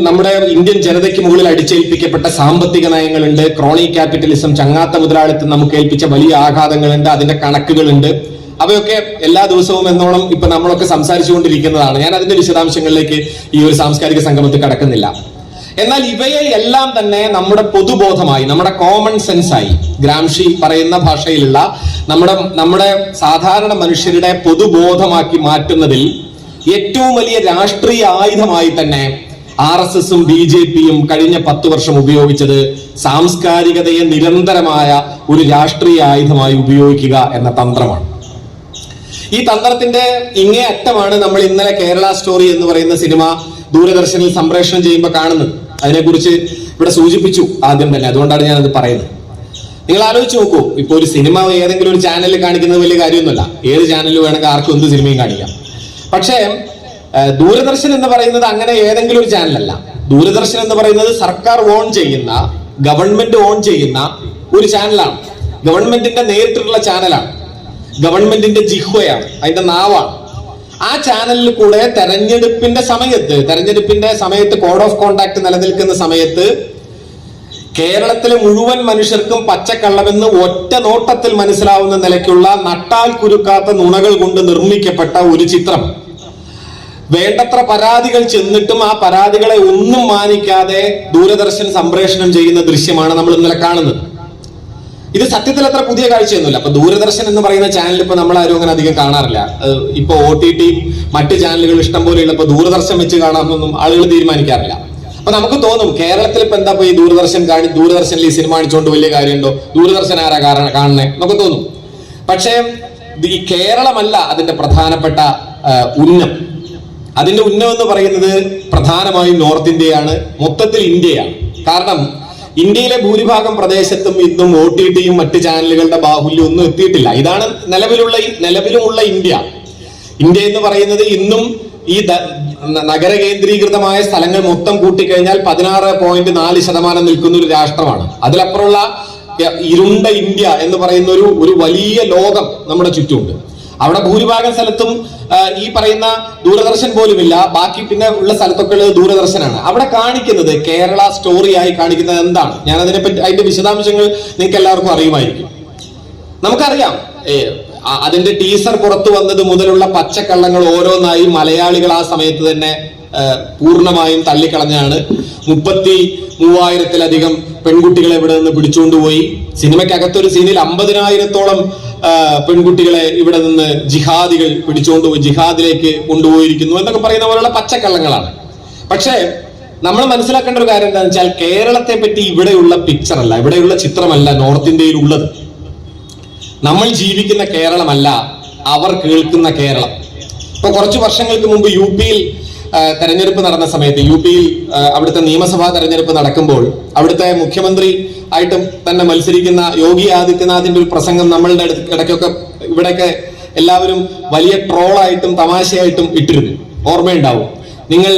നമ്മുടെ ഇന്ത്യൻ ജനതയ്ക്ക് മുകളിൽ അടിച്ചേൽപ്പിക്കപ്പെട്ട സാമ്പത്തിക നയങ്ങളുണ്ട്, ക്രോണി ക്യാപിറ്റലിസം, ചങ്ങാത്ത മുതലാളിത്തം നമുക്ക് ഏൽപ്പിച്ച വലിയ ആഘാതങ്ങളുണ്ട്, അതിന്റെ കണക്കുകളുണ്ട്. അവയൊക്കെ എല്ലാ ദിവസവും എന്നോണം ഇപ്പൊ നമ്മളൊക്കെ സംസാരിച്ചുകൊണ്ടിരിക്കുന്നതാണ്. ഞാൻ അതിന്റെ വിശദാംശങ്ങളിലേക്ക് ഈ ഒരു സാംസ്കാരിക സംഗമത്തിൽ കടക്കുന്നില്ല. എന്നാൽ ഇവയെ എല്ലാം തന്നെ നമ്മുടെ പൊതുബോധമായി, നമ്മുടെ കോമൺ സെൻസായി, ഗ്രാംഷി പറയുന്ന ഭാഷയിലുള്ള നമ്മുടെ സാധാരണ മനുഷ്യരുടെ പൊതുബോധമാക്കി മാറ്റുന്നതിൽ ഏറ്റവും വലിയ രാഷ്ട്രീയ ആയുധമായി തന്നെ RSSും BJPയും കഴിഞ്ഞ 10 വർഷം ഉപയോഗിച്ചത് സാംസ്കാരികതയെ നിരന്തരമായ ഒരു രാഷ്ട്രീയ ആയുധമായി ഉപയോഗിക്കുക എന്ന തന്ത്രമാണ്. ഈ തന്ത്രത്തിന്റെ ഇങ്ങേ അറ്റമാണ് നമ്മൾ ഇന്നലെ കേരള സ്റ്റോറി എന്ന് പറയുന്ന സിനിമ ദൂരദർശനിൽ സംപ്രേഷണം ചെയ്യുമ്പോൾ കാണുന്നത്. അതിനെക്കുറിച്ച് ഇവിടെ സൂചിപ്പിച്ചു ആദ്യം തന്നെ, അതുകൊണ്ടാണ് ഞാനത് പറയുന്നത്. നിങ്ങൾ ആലോചിച്ച് നോക്കൂ, ഇപ്പൊ ഒരു സിനിമ ഏതെങ്കിലും ഒരു ചാനലിൽ കാണിക്കുന്നത് വലിയ കാര്യമൊന്നുമല്ല. ഏത് ചാനലിൽ വേണമെങ്കിൽ ആർക്കും എന്ത് സിനിമയും കാണിക്കാം. പക്ഷേ ദൂരദർശൻ എന്ന് പറയുന്നത് അങ്ങനെ ഏതെങ്കിലും ഒരു ചാനലല്ല. ദൂരദർശൻ എന്ന് പറയുന്നത് സർക്കാർ ഓൺ ചെയ്യുന്ന, ഗവൺമെന്റ് ഓൺ ചെയ്യുന്ന ഒരു ചാനലാണ്. ഗവൺമെന്റിന്റെ നേരിട്ടുള്ള ചാനലാണ്, ഗവൺമെന്റിന്റെ ജിഹ്വയാണ്, അതിന്റെ നാവാണ്. ആ ചാനലിൽ കൂടെ തെരഞ്ഞെടുപ്പിന്റെ സമയത്ത് കോഡ് ഓഫ് കോണ്ടാക്ട് നിലനിൽക്കുന്ന സമയത്ത് കേരളത്തിലെ മുഴുവൻ മനുഷ്യർക്കും പച്ചക്കള്ളമെന്ന് ഒറ്റ നോട്ടത്തിൽ മനസ്സിലാവുന്ന നിലയ്ക്കുള്ള നട്ടാൽ കുരുക്കാത്ത നുണകൾ കൊണ്ട് നിർമ്മിക്കപ്പെട്ട ഒരു ചിത്രം, വേണ്ടത്ര പരാതികൾ ചെന്നിട്ടും ആ പരാതികളെ ഒന്നും മാനിക്കാതെ ദൂരദർശൻ സംപ്രേഷണം ചെയ്യുന്ന ദൃശ്യമാണ് നമ്മൾ ഇന്നലെ കാണുന്നത്. ഇത് സത്യത്തിൽ അത്ര പുതിയ കാഴ്ചയൊന്നുമില്ല. അപ്പൊ ദൂരദർശൻ എന്ന് പറയുന്ന ചാനൽ ഇപ്പൊ നമ്മളാരും അങ്ങനെ അധികം കാണാറില്ല. ഇപ്പൊ OTT മറ്റ് ചാനലുകൾ ഇഷ്ടം പോലെ ഉള്ളപ്പോ ദൂരദർശൻ വെച്ച് കാണാമെന്നൊന്നും ആളുകൾ തീരുമാനിക്കാറില്ല. അപ്പൊ നമുക്ക് തോന്നും കേരളത്തിൽ ഇപ്പൊ എന്താ ഈ ദൂരദർശനിൽ ഈ സിനിമ കാണിച്ചുകൊണ്ട് വലിയ കാര്യമുണ്ടോ, ദൂരദർശൻ ആരാ കാണണേ എന്നൊക്കെ തോന്നും. പക്ഷേ ഈ കേരളമല്ല അതിന്റെ പ്രധാനപ്പെട്ട ഉന്നം. അതിന്റെ ഉന്നം എന്ന് പറയുന്നത് പ്രധാനമായും നോർത്ത് ഇന്ത്യയാണ്, മൊത്തത്തിൽ ഇന്ത്യയാണ്. കാരണം ഇന്ത്യയിലെ ഭൂരിഭാഗം പ്രദേശത്തും ഇന്നും OTTയും മറ്റ് ചാനലുകളുടെ ബാഹുല്യം ഒന്നും എത്തിയിട്ടില്ല. ഇതാണ് നിലവിലുമുള്ള ഇന്ത്യ. ഇന്ത്യ എന്ന് പറയുന്നത് ഇന്നും ഈ നഗര കേന്ദ്രീകൃതമായ സ്ഥലങ്ങൾ മൊത്തം കൂട്ടിക്കഴിഞ്ഞാൽ 16.4% നിൽക്കുന്ന ഒരു രാഷ്ട്രമാണ്. അതിലപ്പുറമുള്ള ഇരുണ്ട ഇന്ത്യ എന്ന് പറയുന്ന ഒരു വലിയ ലോകം നമ്മുടെ ചുറ്റുമുണ്ട്. അവിടെ ഭൂരിഭാഗം സ്ഥലത്തും ഈ പറയുന്ന ദൂരദർശൻ പോലുമില്ല. ബാക്കി പിന്നെ ഉള്ള സ്ഥലത്തൊക്കെ ദൂരദർശനാണ്. അവിടെ കാണിക്കുന്നത് കേരള സ്റ്റോറിയായി കാണിക്കുന്നത് എന്താണ്? ഞാൻ അതിന്റെ വിശദാംശങ്ങൾ നിങ്ങൾക്ക് എല്ലാവർക്കും അറിയുമായിരിക്കും. നമുക്കറിയാം, അതിന്റെ ടീസർ പുറത്തു വന്നത് മുതലുള്ള പച്ചക്കള്ളങ്ങൾ ഓരോന്നായി മലയാളികൾ ആ സമയത്ത് തന്നെ പൂർണ്ണമായും തള്ളിക്കളഞ്ഞാണ്. 33,000-ത്തിലധികം പെൺകുട്ടികളെ ഇവിടെ നിന്ന് പിടിച്ചുകൊണ്ടുപോയി. സിനിമയ്ക്കകത്തൊരു സീനിൽ 50,000-ത്തോളം പെൺകുട്ടികളെ ഇവിടെ നിന്ന് ജിഹാദികൾ പിടിച്ചുകൊണ്ടുപോയി, ജിഹാദിലേക്ക് കൊണ്ടുപോയിരിക്കുന്നു എന്നൊക്കെ പറയുന്ന പോലുള്ള പച്ചക്കള്ളങ്ങളാണ്. പക്ഷേ നമ്മൾ മനസ്സിലാക്കേണ്ട ഒരു കാര്യം എന്താണെന്ന് വെച്ചാൽ കേരളത്തെ പറ്റി ഇവിടെയുള്ള പിക്ചറല്ല, ഇവിടെയുള്ള ചിത്രമല്ല നോർത്ത് ഇന്ത്യയിൽ ഉള്ളത്. നമ്മൾ ജീവിക്കുന്ന കേരളമല്ല അവർ കേൾക്കുന്ന കേരളം. ഇപ്പൊ കുറച്ചു വർഷങ്ങൾക്ക് മുമ്പ് UPയിൽ തെരഞ്ഞെടുപ്പ് നടന്ന സമയത്ത്, UPയിൽ അവിടുത്തെ നിയമസഭാ തെരഞ്ഞെടുപ്പ് നടക്കുമ്പോൾ അവിടുത്തെ മുഖ്യമന്ത്രി ആയിട്ടും തന്നെ മത്സരിക്കുന്ന യോഗി ആദിത്യനാഥിന്റെ ഒരു പ്രസംഗം നമ്മളുടെ ഇടയ്ക്കൊക്കെ ഇവിടെയൊക്കെ എല്ലാവരും വലിയ ട്രോളായിട്ടും തമാശയായിട്ടും ഇട്ടിരുന്നു. ഓർമ്മയുണ്ടാവും, നിങ്ങൾ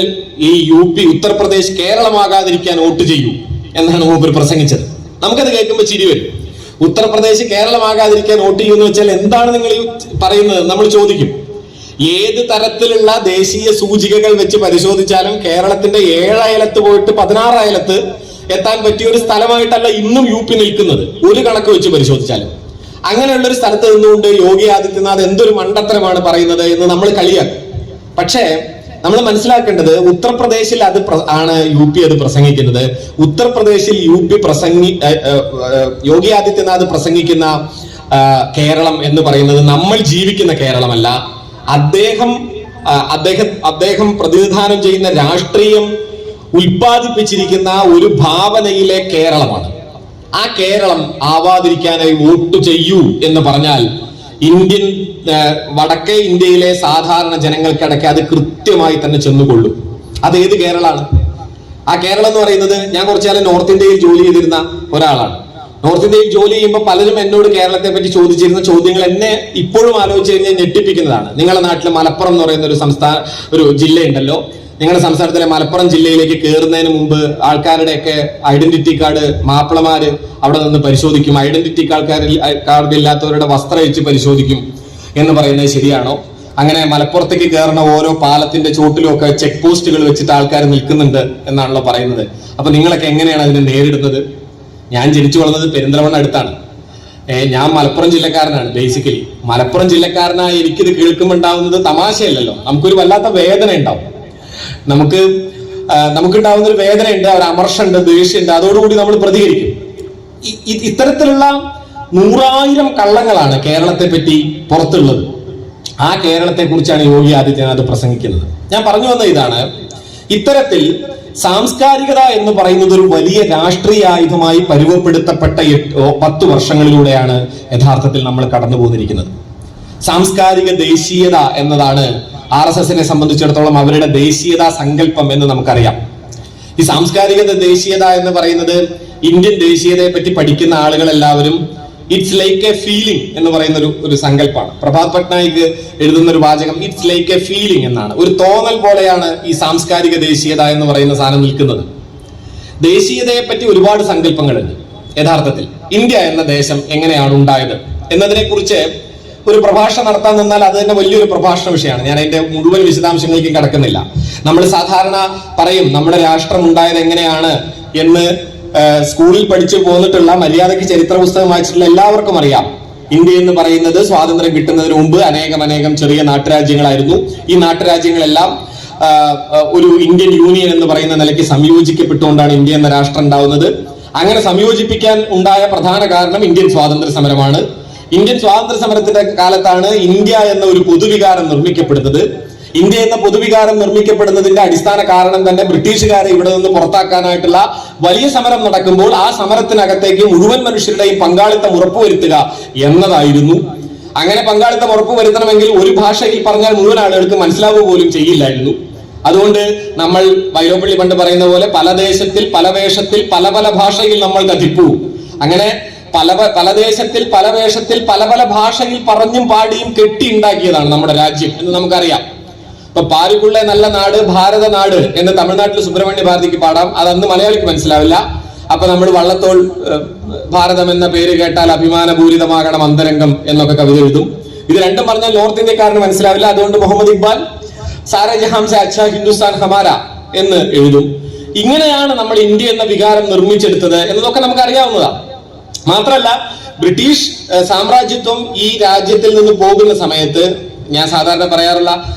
ഈ UP ഉത്തർപ്രദേശ് കേരളമാകാതിരിക്കാൻ വോട്ട് ചെയ്യൂ എന്നാണ് മൂപ്പർ പ്രസംഗിച്ചത്. നമുക്കത് കേൾക്കുമ്പോൾ ചിരി വരും. ഉത്തർപ്രദേശ് കേരളമാകാതിരിക്കാൻ വോട്ട് ചെയ്യുമെന്ന് വെച്ചാൽ എന്താണ് നിങ്ങൾ ഈ പറയുന്നത് നമ്മൾ ചോദിക്കും. ഏത് തരത്തിലുള്ള ദേശീയ സൂചികകൾ വെച്ച് പരിശോധിച്ചാലും കേരളത്തിന്റെ 7 അയലത്ത് പോയിട്ട് 16 അയലത്ത് എത്താൻ പറ്റിയ ഒരു സ്ഥലമായിട്ടല്ല ഇന്നും UP നിൽക്കുന്നത്, ഒരു കണക്ക് വെച്ച് പരിശോധിച്ചാലും. അങ്ങനെയുള്ള ഒരു സ്ഥലത്ത് നിന്നുകൊണ്ട് യോഗി ആദിത്യനാഥ് എന്തൊരു മണ്ടത്തരമാണ് പറയുന്നത് എന്ന് നമ്മൾ കളിയാക്കും. പക്ഷേ നമ്മൾ മനസ്സിലാക്കേണ്ടത് ഉത്തർപ്രദേശിൽ ആണ് UP അത് പ്രസംഗിക്കുന്നത്. ഉത്തർപ്രദേശിൽ യോഗി ആദിത്യനാഥ് പ്രസംഗിക്കുന്ന കേരളം എന്ന് പറയുന്നത് നമ്മൾ ജീവിക്കുന്ന കേരളമല്ല. അദ്ദേഹം പ്രതിനിധാനം ചെയ്യുന്ന രാഷ്ട്രീയം ഉൽപ്പാദിപ്പിച്ചിരിക്കുന്ന ഒരു ഭാവനയിലെ കേരളമാണ്. ആ കേരളം ആവാതിരിക്കാനായി വോട്ട് ചെയ്യൂ എന്ന് പറഞ്ഞാൽ വടക്കേ ഇന്ത്യയിലെ സാധാരണ ജനങ്ങൾക്കിടയ്ക്ക് അത് കൃത്യമായി തന്നെ ചെന്നുകൊള്ളും. അത് ഏത് കേരളമാണ്? ആ കേരളം എന്ന് പറയുന്നത്, ഞാൻ കുറച്ചുകാലം നോർത്ത് ഇന്ത്യയിൽ ജോലി ചെയ്തിരുന്ന ഒരാളാണ്. നോർത്ത് ഇന്ത്യയിൽ ജോലി ചെയ്യുമ്പോൾ പലരും എന്നോട് കേരളത്തെ പറ്റി ചോദിച്ചിരുന്ന ചോദ്യങ്ങൾ എന്നെ ഇപ്പോഴും ആലോചിച്ച് കഴിഞ്ഞാൽ ഞെട്ടിപ്പിക്കുന്നതാണ്. നിങ്ങളുടെ നാട്ടിൽ മലപ്പുറം എന്ന് പറയുന്ന ഒരു ജില്ലയുണ്ടല്ലോ. നിങ്ങളുടെ സംസ്ഥാനത്തിലെ മലപ്പുറം ജില്ലയിലേക്ക് കയറുന്നതിന് മുമ്പ് ആൾക്കാരുടെയൊക്കെ ഐഡന്റിറ്റി കാർഡ് മാപ്പിളമാര് അവിടെ നിന്ന് പരിശോധിക്കും, ഐഡന്റിറ്റി കാർഡ് ഇല്ലാത്തവരുടെ വസ്ത്രം അഴിച്ച് പരിശോധിക്കും എന്ന് പറയുന്നത് ശരിയാണോ? അങ്ങനെ മലപ്പുറത്തേക്ക് കയറുന്ന ഓരോ പാലത്തിന്റെ ചോട്ടിലും ഒക്കെ ചെക്ക് പോസ്റ്റുകൾ വെച്ചിട്ട് ആൾക്കാർ നിൽക്കുന്നുണ്ട് എന്നാണല്ലോ പറയുന്നത്. അപ്പൊ നിങ്ങളൊക്കെ എങ്ങനെയാണ് അതിനെ നേരിടുന്നത്? ഞാൻ ജനിച്ചു വളർന്നത് പെരിന്തൽമണ്ണ അടുത്താണ്. ഞാൻ മലപ്പുറം ജില്ലക്കാരനാണ്. ബേസിക്കലി മലപ്പുറം ജില്ലക്കാരനായ എനിക്കിത് കേൾക്കുമ്പോൾ ഉണ്ടാവുന്നത് തമാശയല്ലല്ലോ, നമുക്കൊരു വല്ലാത്ത വേദന ഉണ്ടാവും. നമുക്കുണ്ടാവുന്ന ഒരു വേദനയുണ്ട്, ഒരു അമർഷമുണ്ട്, ദേഷ്യമുണ്ട്. അതോടുകൂടി നമ്മൾ പ്രതികരിക്കും. ഇത്തരത്തിലുള്ള 100,000 കള്ളങ്ങളാണ് കേരളത്തെ പറ്റി പുറത്തുള്ളത്. ആ കേരളത്തെ കുറിച്ചാണ് യോഗി ആദിത്യനാഥ് പ്രസംഗിക്കുന്നത്. ഞാൻ പറഞ്ഞു വന്ന ഇതാണ്, ഇത്തരത്തിൽ സാംസ്കാരികത എന്ന് പറയുന്നത് ഒരു വലിയ രാഷ്ട്രീയ ആയുധമായി പരുവപ്പെടുത്തപ്പെട്ട 10 വർഷങ്ങളിലൂടെയാണ് യഥാർത്ഥത്തിൽ നമ്മൾ കടന്നു പോന്നിരിക്കുന്നത്. സാംസ്കാരിക ദേശീയത എന്നതാണ് RSSനെ സംബന്ധിച്ചിടത്തോളം അവരുടെ ദേശീയതാ സങ്കല്പം എന്ന് നമുക്കറിയാം. ഈ സാംസ്കാരിക ദേശീയത എന്ന് പറയുന്നത് ഇന്ത്യൻ ദേശീയതയെ പറ്റി പഠിക്കുന്ന ആളുകൾ എല്ലാവരും ഇറ്റ്സ് ലൈക്ക് എ ഫീലിംഗ് എന്ന് പറയുന്ന ഒരു സങ്കല്പമാണ്. പ്രഭാത് പട്നായിക് എഴുതുന്ന ഒരു വാചകം ഇറ്റ്സ് ലൈക്ക് എ ഫീലിംഗ് എന്നാണ്. ഒരു തോന്നൽ പോലെയാണ് ഈ സാംസ്കാരിക ദേശീയത എന്ന് പറയുന്ന സാധനം നിൽക്കുന്നത്. ദേശീയതയെ പറ്റി ഒരുപാട് സങ്കല്പങ്ങളുണ്ട്. യഥാർത്ഥത്തിൽ ഇന്ത്യ എന്ന ദേശം എങ്ങനെയാണ് ഉണ്ടായത് എന്നതിനെ കുറിച്ച് ഒരു പ്രഭാഷണം നടത്താൻ നിന്നാൽ അത് തന്നെ വലിയൊരു പ്രഭാഷണ വിഷയമാണ്. ഞാൻ അതിന്റെ മുഴുവൻ വിശദാംശങ്ങളിലേക്ക് കടക്കുന്നില്ല. നമ്മൾ സാധാരണ പറയും നമ്മുടെ രാഷ്ട്രം ഉണ്ടായത് എങ്ങനെയാണ് എന്ന്. സ്കൂളിൽ പഠിച്ചു പോന്നിട്ടുള്ള മര്യാദയ്ക്ക് ചരിത്ര പുസ്തകം വായിച്ചിട്ടുള്ള എല്ലാവർക്കും അറിയാം. ഇന്ത്യ എന്ന് പറയുന്നത് സ്വാതന്ത്ര്യം കിട്ടുന്നതിന് മുമ്പ് അനേകം ചെറിയ നാട്ടുരാജ്യങ്ങളായിരുന്നു. ഈ നാട്ടുരാജ്യങ്ങളെല്ലാം ഒരു ഇന്ത്യൻ യൂണിയൻ എന്ന് പറയുന്ന നിലയ്ക്ക് സംയോജിക്കപ്പെട്ടുകൊണ്ടാണ് ഇന്ത്യ എന്ന രാഷ്ട്രം ഉണ്ടാവുന്നത്. അങ്ങനെ സംയോജിപ്പിക്കാൻ ഉണ്ടായ പ്രധാന കാരണം ഇന്ത്യൻ സ്വാതന്ത്ര്യ സമരമാണ്. ഇന്ത്യൻ സ്വാതന്ത്ര്യ സമരത്തിന്റെ കാലത്താണ് ഇന്ത്യ എന്ന ഒരു പൊതുവികാരം നിർമ്മിക്കപ്പെടുന്നത്. ഇന്ത്യ എന്ന പൊതുവികാരം നിർമ്മിക്കപ്പെടുന്നതിന്റെ അടിസ്ഥാന കാരണം തന്നെ ബ്രിട്ടീഷുകാരെ ഇവിടെ നിന്ന് പുറത്താക്കാനായിട്ടുള്ള വലിയ സമരം നടക്കുമ്പോൾ ആ സമരത്തിനകത്തേക്ക് മുഴുവൻ മനുഷ്യരുടെയും പങ്കാളിത്തം ഉറപ്പുവരുത്തുക എന്നതായിരുന്നു. അങ്ങനെ പങ്കാളിത്തം ഉറപ്പുവരുത്തണമെങ്കിൽ ഒരു ഭാഷയിൽ പറഞ്ഞാൽ മുഴുവൻ ആളുകൾക്ക് മനസ്സിലാവുക പോലും ചെയ്യില്ലായിരുന്നു. അതുകൊണ്ട് നമ്മൾ വൈലോപ്പള്ളി പണ്ട് പറയുന്ന പോലെ പല ദേശത്തിൽ പല വേഷത്തിൽ പല ഭാഷയിൽ നമ്മൾ കത്തിപ്പൂ. അങ്ങനെ പല ദേശത്തിൽ പല വേഷത്തിൽ പല ഭാഷയിൽ പറഞ്ഞും പാടിയും കെട്ടി ഉണ്ടാക്കിയതാണ് നമ്മുടെ രാജ്യം എന്ന് നമുക്കറിയാം. ഇപ്പൊ പാരുക്കുള്ള നല്ല നാട് ഭാരത നാട് എന്ന് തമിഴ്നാട്ടിൽ സുബ്രഹ്മണ്യ ഭാരതിക്ക് പാടാം. അത് അന്ന് മലയാളിക്ക് മനസ്സിലാവില്ല. അപ്പൊ നമ്മൾ വള്ളത്തോൾ ഭാരതം എന്ന പേര് കേട്ടാൽ അഭിമാനപൂരിതമാകണം അന്തരംഗം എന്നൊക്കെ കവിത എഴുതും. ഇത് രണ്ടും പറഞ്ഞാൽ നോർത്ത് ഇന്ത്യക്കാരന് മനസ്സിലാവില്ല. അതുകൊണ്ട് മുഹമ്മദ് ഇക്ബാൽ സാരെ ജഹാം സെ അച്ഛാ ഹിന്ദുസ്ഥാൻ ഹമാര എന്ന് എഴുതും. ഇങ്ങനെയാണ് നമ്മൾ ഇന്ത്യ എന്ന വികാരം നിർമ്മിച്ചെടുത്തത് എന്നതൊക്കെ നമുക്ക് അറിയാവുന്നതാണ്. മാത്രമല്ല ബ്രിട്ടീഷ് സാമ്രാജ്യത്വം ഈ രാജ്യത്തിൽ നിന്ന് പോകുന്ന സമയത്ത് ഞാൻ സാധാരണ പറയാറുള്ള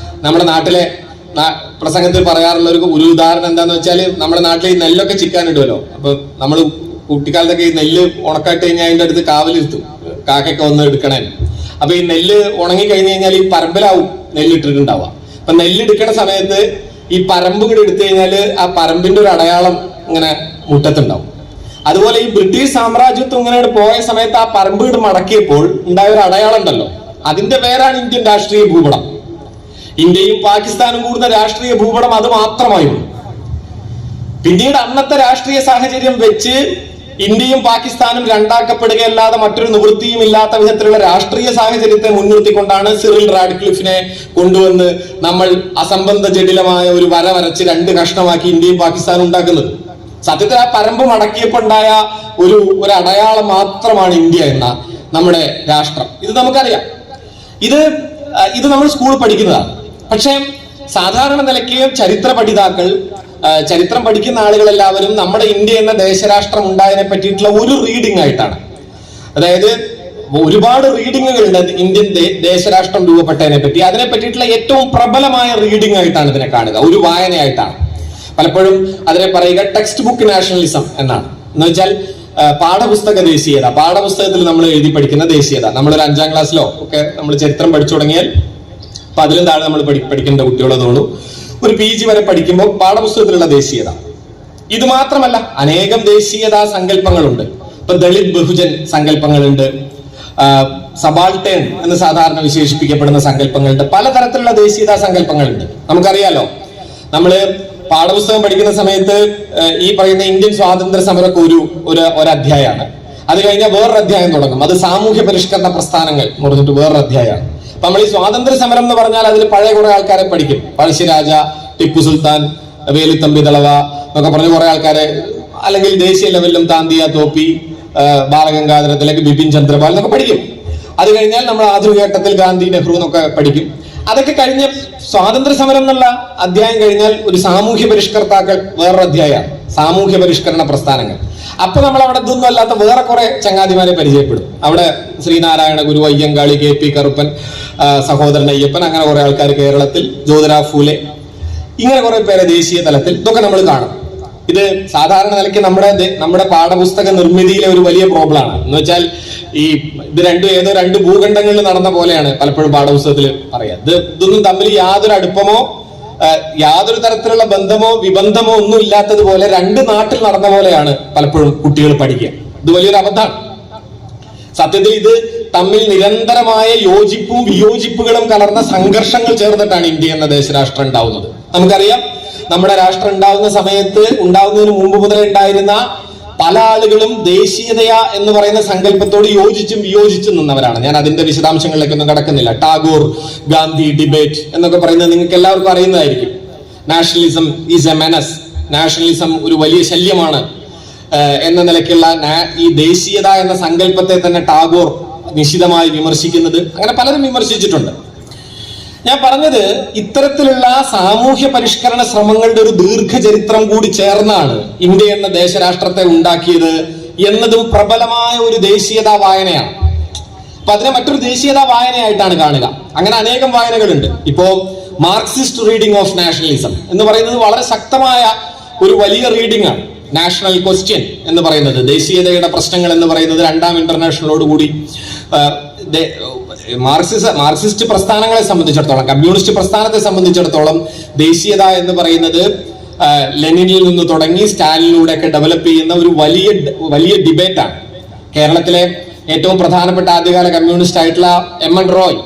നമ്മുടെ നാട്ടിലെ പ്രസംഗത്തിൽ പറയാറുള്ള ഒരു ഉദാഹരണം എന്താന്ന് വെച്ചാൽ നമ്മുടെ നാട്ടിൽ ഈ നെല്ലൊക്കെ ചിക്കാനിടുമല്ലോ. അപ്പൊ നമ്മൾ കുട്ടിക്കാലത്തൊക്കെ ഈ നെല്ല് ഉണക്കാട്ട് കഴിഞ്ഞാൽ അതിന്റെ അടുത്ത് കാവലിരുത്തും, കാക്കൊക്കെ വന്ന് എടുക്കണേ. അപ്പൊ ഈ നെല്ല് ഉണങ്ങി കഴിഞ്ഞ് കഴിഞ്ഞാൽ ഈ പറമ്പിലാവും നെല്ലിട്ടിട്ടുണ്ടാവുക. അപ്പൊ നെല്ലെടുക്കണ സമയത്ത് ഈ പറമ്പ് കൂടെ എടുത്തു കഴിഞ്ഞാൽ ആ പറമ്പിന്റെ ഒരു അടയാളം ഇങ്ങനെ മുറ്റത്തുണ്ടാവും. അതുപോലെ ഈ ബ്രിട്ടീഷ് സാമ്രാജ്യത്വം ഇങ്ങനെ പോയ സമയത്ത് ആ പറമ്പ് വീട് മടക്കിയപ്പോൾ ഉണ്ടായ ഒരു അടയാളം ഉണ്ടല്ലോ, അതിന്റെ പേരാണ് ഇന്ത്യൻ രാഷ്ട്രീയ ഭൂപടം. ഇന്ത്യയും പാകിസ്ഥാനും കൂടുന്ന രാഷ്ട്രീയ ഭൂപടം അത് മാത്രമായിരുന്നു. പിന്നീട് അന്നത്തെ രാഷ്ട്രീയ സാഹചര്യം വെച്ച് ഇന്ത്യയും പാകിസ്ഥാനും രണ്ടാക്കപ്പെടുകയല്ലാതെ മറ്റൊരു നിവൃത്തിയും ഇല്ലാത്ത വിധത്തിലുള്ള രാഷ്ട്രീയ സാഹചര്യത്തെ മുൻനിർത്തിക്കൊണ്ടാണ് സിറിൽ റാഡ്ക്ലിഫിനെ കൊണ്ടുവന്ന് നമ്മൾ അസംബന്ധ ജടിലമായ ഒരു വര വരച്ച് 2 കഷ്ണമാക്കി ഇന്ത്യയും പാകിസ്ഥാനും ഉണ്ടാക്കുന്നത്. സത്യത്തിൽ ആ പരമ്പ് മടക്കിയപ്പോൾ ഉണ്ടായ ഒരു അടയാളം മാത്രമാണ് ഇന്ത്യ എന്ന നമ്മുടെ രാഷ്ട്രം. ഇത് നമുക്കറിയാം. ഇത് നമ്മൾ സ്കൂളിൽ പഠിക്കുന്നതാണ്. പക്ഷെ സാധാരണ നിലയ്ക്ക് ചരിത്ര പഠിതാക്കൾ, ചരിത്രം പഠിക്കുന്ന ആളുകളെല്ലാവരും നമ്മുടെ ഇന്ത്യ എന്ന ദേശരാഷ്ട്രം ഉണ്ടായതിനെ പറ്റിയിട്ടുള്ള ഒരു റീഡിംഗ് ആയിട്ടാണ്, അതായത് ഒരുപാട് റീഡിങ്ങുകളുണ്ട് ഇന്ത്യൻ ദേശരാഷ്ട്രം രൂപപ്പെട്ടതിനെ പറ്റി. അതിനെ പറ്റിയിട്ടുള്ള ഏറ്റവും പ്രബലമായ റീഡിംഗ് ആയിട്ടാണ് ഇതിനെ കാണുക, ഒരു വായനയായിട്ടാണ്. പലപ്പോഴും അതിനെ പറയുക ടെക്സ്റ്റ് ബുക്ക് നാഷണലിസം എന്നാണ്. എന്ന് വെച്ചാൽ പാഠപുസ്തക ദേശീയത, പാഠപുസ്തകത്തിൽ നമ്മൾ എഴുതി പഠിക്കുന്ന ദേശീയത. നമ്മളൊരു 5ാം ക്ലാസ്സിലോ ഒക്കെ നമ്മൾ ചരിത്രം പഠിച്ചു തുടങ്ങിയാൽ 10ലും താഴെ നമ്മൾ പഠിക്കേണ്ട കുട്ടികളതോണു ഒരു PG വരെ പഠിക്കുമ്പോൾ പാഠപുസ്തകത്തിലുള്ള ദേശീയത. ഇത് മാത്രമല്ല, അനേകം ദേശീയതാ സങ്കല്പങ്ങളുണ്ട്. ഇപ്പൊ ദളിത് ബഹുജൻ സങ്കല്പങ്ങളുണ്ട്, സബാൾട്ടേൺ എന്ന് സാധാരണ വിശേഷിപ്പിക്കപ്പെടുന്ന സങ്കല്പങ്ങളുണ്ട്, പലതരത്തിലുള്ള ദേശീയതാ സങ്കല്പങ്ങളുണ്ട്. നമുക്കറിയാലോ, നമ്മള് പാഠപുസ്തകം പഠിക്കുന്ന സമയത്ത് ഈ പറയുന്ന ഇന്ത്യൻ സ്വാതന്ത്ര്യ സമരമൊക്കെ ഒരു അധ്യായമാണ്. അത് കഴിഞ്ഞാൽ വേറൊരു അധ്യായം തുടങ്ങും. അത് സാമൂഹ്യ പരിഷ്കരണ പ്രസ്ഥാനങ്ങൾ എന്ന് പറഞ്ഞിട്ട് വേറൊരു അധ്യായമാണ്. അപ്പൊ നമ്മൾ ഈ സ്വാതന്ത്ര്യ സമരം എന്ന് പറഞ്ഞാൽ അതിൽ പഴയ കുറെ ആൾക്കാരെ പഠിക്കും. പഴശ്ശിരാജ, ടിപ്പു സുൽത്താൻ, വേലുത്തമ്പി ദളവ എന്നൊക്കെ പറഞ്ഞ കുറെ ആൾക്കാരെ, അല്ലെങ്കിൽ ദേശീയ ലെവലിലും താന്തിയ തോപ്പി, ബാലഗംഗാധര തിലക്, ബിപിൻ ചന്ദ്രപാൽ എന്നൊക്കെ പഠിക്കും. അത് കഴിഞ്ഞാൽ നമ്മൾ ആധുനിക ഘട്ടത്തിൽ ഗാന്ധി, നെഹ്റു എന്നൊക്കെ പഠിക്കും. അതൊക്കെ കഴിഞ്ഞ സ്വാതന്ത്ര്യ സമരം എന്നുള്ള അധ്യായം കഴിഞ്ഞാൽ ഒരു സാമൂഹ്യ പരിഷ്കർത്താക്കൾ വേറൊരു അധ്യായമാണ്, സാമൂഹ്യ പരിഷ്കരണ പ്രസ്ഥാനങ്ങൾ. അപ്പൊ നമ്മൾ അവിടെ ഇതൊന്നും അല്ലാത്ത വേറെ കുറെ ചങ്ങാതിമാരെ പരിചയപ്പെടും. അവിടെ ശ്രീനാരായണ ഗുരു, അയ്യങ്കാളി, KP കറുപ്പൻ, സഹോദരൻ അയ്യപ്പൻ, അങ്ങനെ കുറെ ആൾക്കാർ കേരളത്തിൽ, ജ്യോതിറാവ് ഫൂലെ, ഇങ്ങനെ കുറെ പേരെ ദേശീയ തലത്തിൽ ഇതൊക്കെ നമ്മൾ കാണും. ഇത് സാധാരണ നിലയ്ക്ക് നമ്മുടെ പാഠപുസ്തക നിർമ്മിതിയിലെ ഒരു വലിയ പ്രോബ്ലമാണ്. എന്ന് വെച്ചാൽ ഇത് ഏതോ രണ്ട് ഭൂഖണ്ഡങ്ങളിൽ നടന്ന പോലെയാണ് പലപ്പോഴും പാഠപുസ്തകത്തിൽ പറയാം. ഇതൊന്നും തമ്മിൽ യാതൊരു അടുപ്പമോ യാതൊരു തരത്തിലുള്ള ബന്ധമോ വിബന്ധമോ ഒന്നും ഇല്ലാത്തതുപോലെ രണ്ട് നാട്ടിൽ നടന്ന പോലെയാണ് പലപ്പോഴും കുട്ടികൾ പഠിക്കുക. ഇത് വലിയൊരു അബദ്ധമാണ്. സത്യത്തിൽ ഇത് തമ്മിൽ നിരന്തരമായ യോജിപ്പും വിയോജിപ്പുകളും കലർന്ന സംഘർഷങ്ങൾ ചേർന്നിട്ടാണ് ഇന്ത്യ എന്ന ദേശരാഷ്ട്രം ഉണ്ടാവുന്നത്. നമുക്കറിയാം, നമ്മുടെ രാഷ്ട്രം ഉണ്ടാവുന്നതിന് മുമ്പ് മുതലേ ഉണ്ടായിരുന്ന പല ആളുകളും ദേശീയതയ എന്ന് പറയുന്ന സങ്കല്പത്തോട് യോജിച്ചും വിയോജിച്ചും നിന്നവരാണ്. ഞാൻ അതിന്റെ വിശദാംശങ്ങളിലേക്കൊന്നും കടക്കുന്നില്ല. ടാഗോർ ഗാന്ധി ഡിബേറ്റ് എന്നൊക്കെ പറയുന്നത് നിങ്ങൾക്ക് എല്ലാവർക്കും അറിയുന്നതായിരിക്കും. Nationalism is a menace, nationalism ഒരു വലിയ ശല്യമാണ് എന്ന നിലയ്ക്കുള്ള ഈ ദേശീയത എന്ന സങ്കല്പത്തെ തന്നെ ടാഗോർ നിശിതമായി വിമർശിക്കുന്നത്, അങ്ങനെ പലരും വിമർശിച്ചിട്ടുണ്ട്. ഞാൻ പറഞ്ഞത്, ഇത്തരത്തിലുള്ള സാമൂഹ്യ പരിഷ്കരണ ശ്രമങ്ങളുടെ ഒരു ദീർഘചരിത്രം കൂടി ചേർന്നാണ് ഇന്ത്യ എന്ന ദേശരാഷ്ട്രത്തെ ഉണ്ടാക്കിയത് എന്നതും പ്രബലമായ ഒരു ദേശീയതാ വായനയാണ്. അപ്പൊ അതിനെ മറ്റൊരു ദേശീയതാ വായനയായിട്ടാണ് കാണുക. അങ്ങനെ അനേകം വായനകളുണ്ട്. ഇപ്പോ മാർക്സിസ്റ്റ് റീഡിംഗ് ഓഫ് നാഷണലിസം എന്ന് പറയുന്നത് വളരെ ശക്തമായ ഒരു വലിയ റീഡിംഗ് ആണ്. നാഷണൽ ക്വസ്റ്റ്യൻ എന്ന് പറയുന്നത്, ദേശീയതയുടെ പ്രശ്നങ്ങൾ എന്ന് പറയുന്നത് രണ്ടാം ഇന്റർനാഷണലോട് കൂടി മാർക്സിസ്റ്റ് പ്രസ്ഥാനങ്ങളെ സംബന്ധിച്ചിടത്തോളം, കമ്മ്യൂണിസ്റ്റ് പ്രസ്ഥാനത്തെ സംബന്ധിച്ചിടത്തോളം ദേശീയത എന്ന് പറയുന്നത് ലെനിനിൽ നിന്ന് തുടങ്ങി സ്റ്റാലിനിലൂടെ ഒക്കെ ഡെവലപ്പ് ചെയ്യുന്ന ഒരു വലിയ ഡിബേറ്റാണ്. കേരളത്തിലെ ഏറ്റവും പ്രധാനപ്പെട്ട ആദ്യകാല കമ്മ്യൂണിസ്റ്റ് ആയിട്ടുള്ള MN റോയ്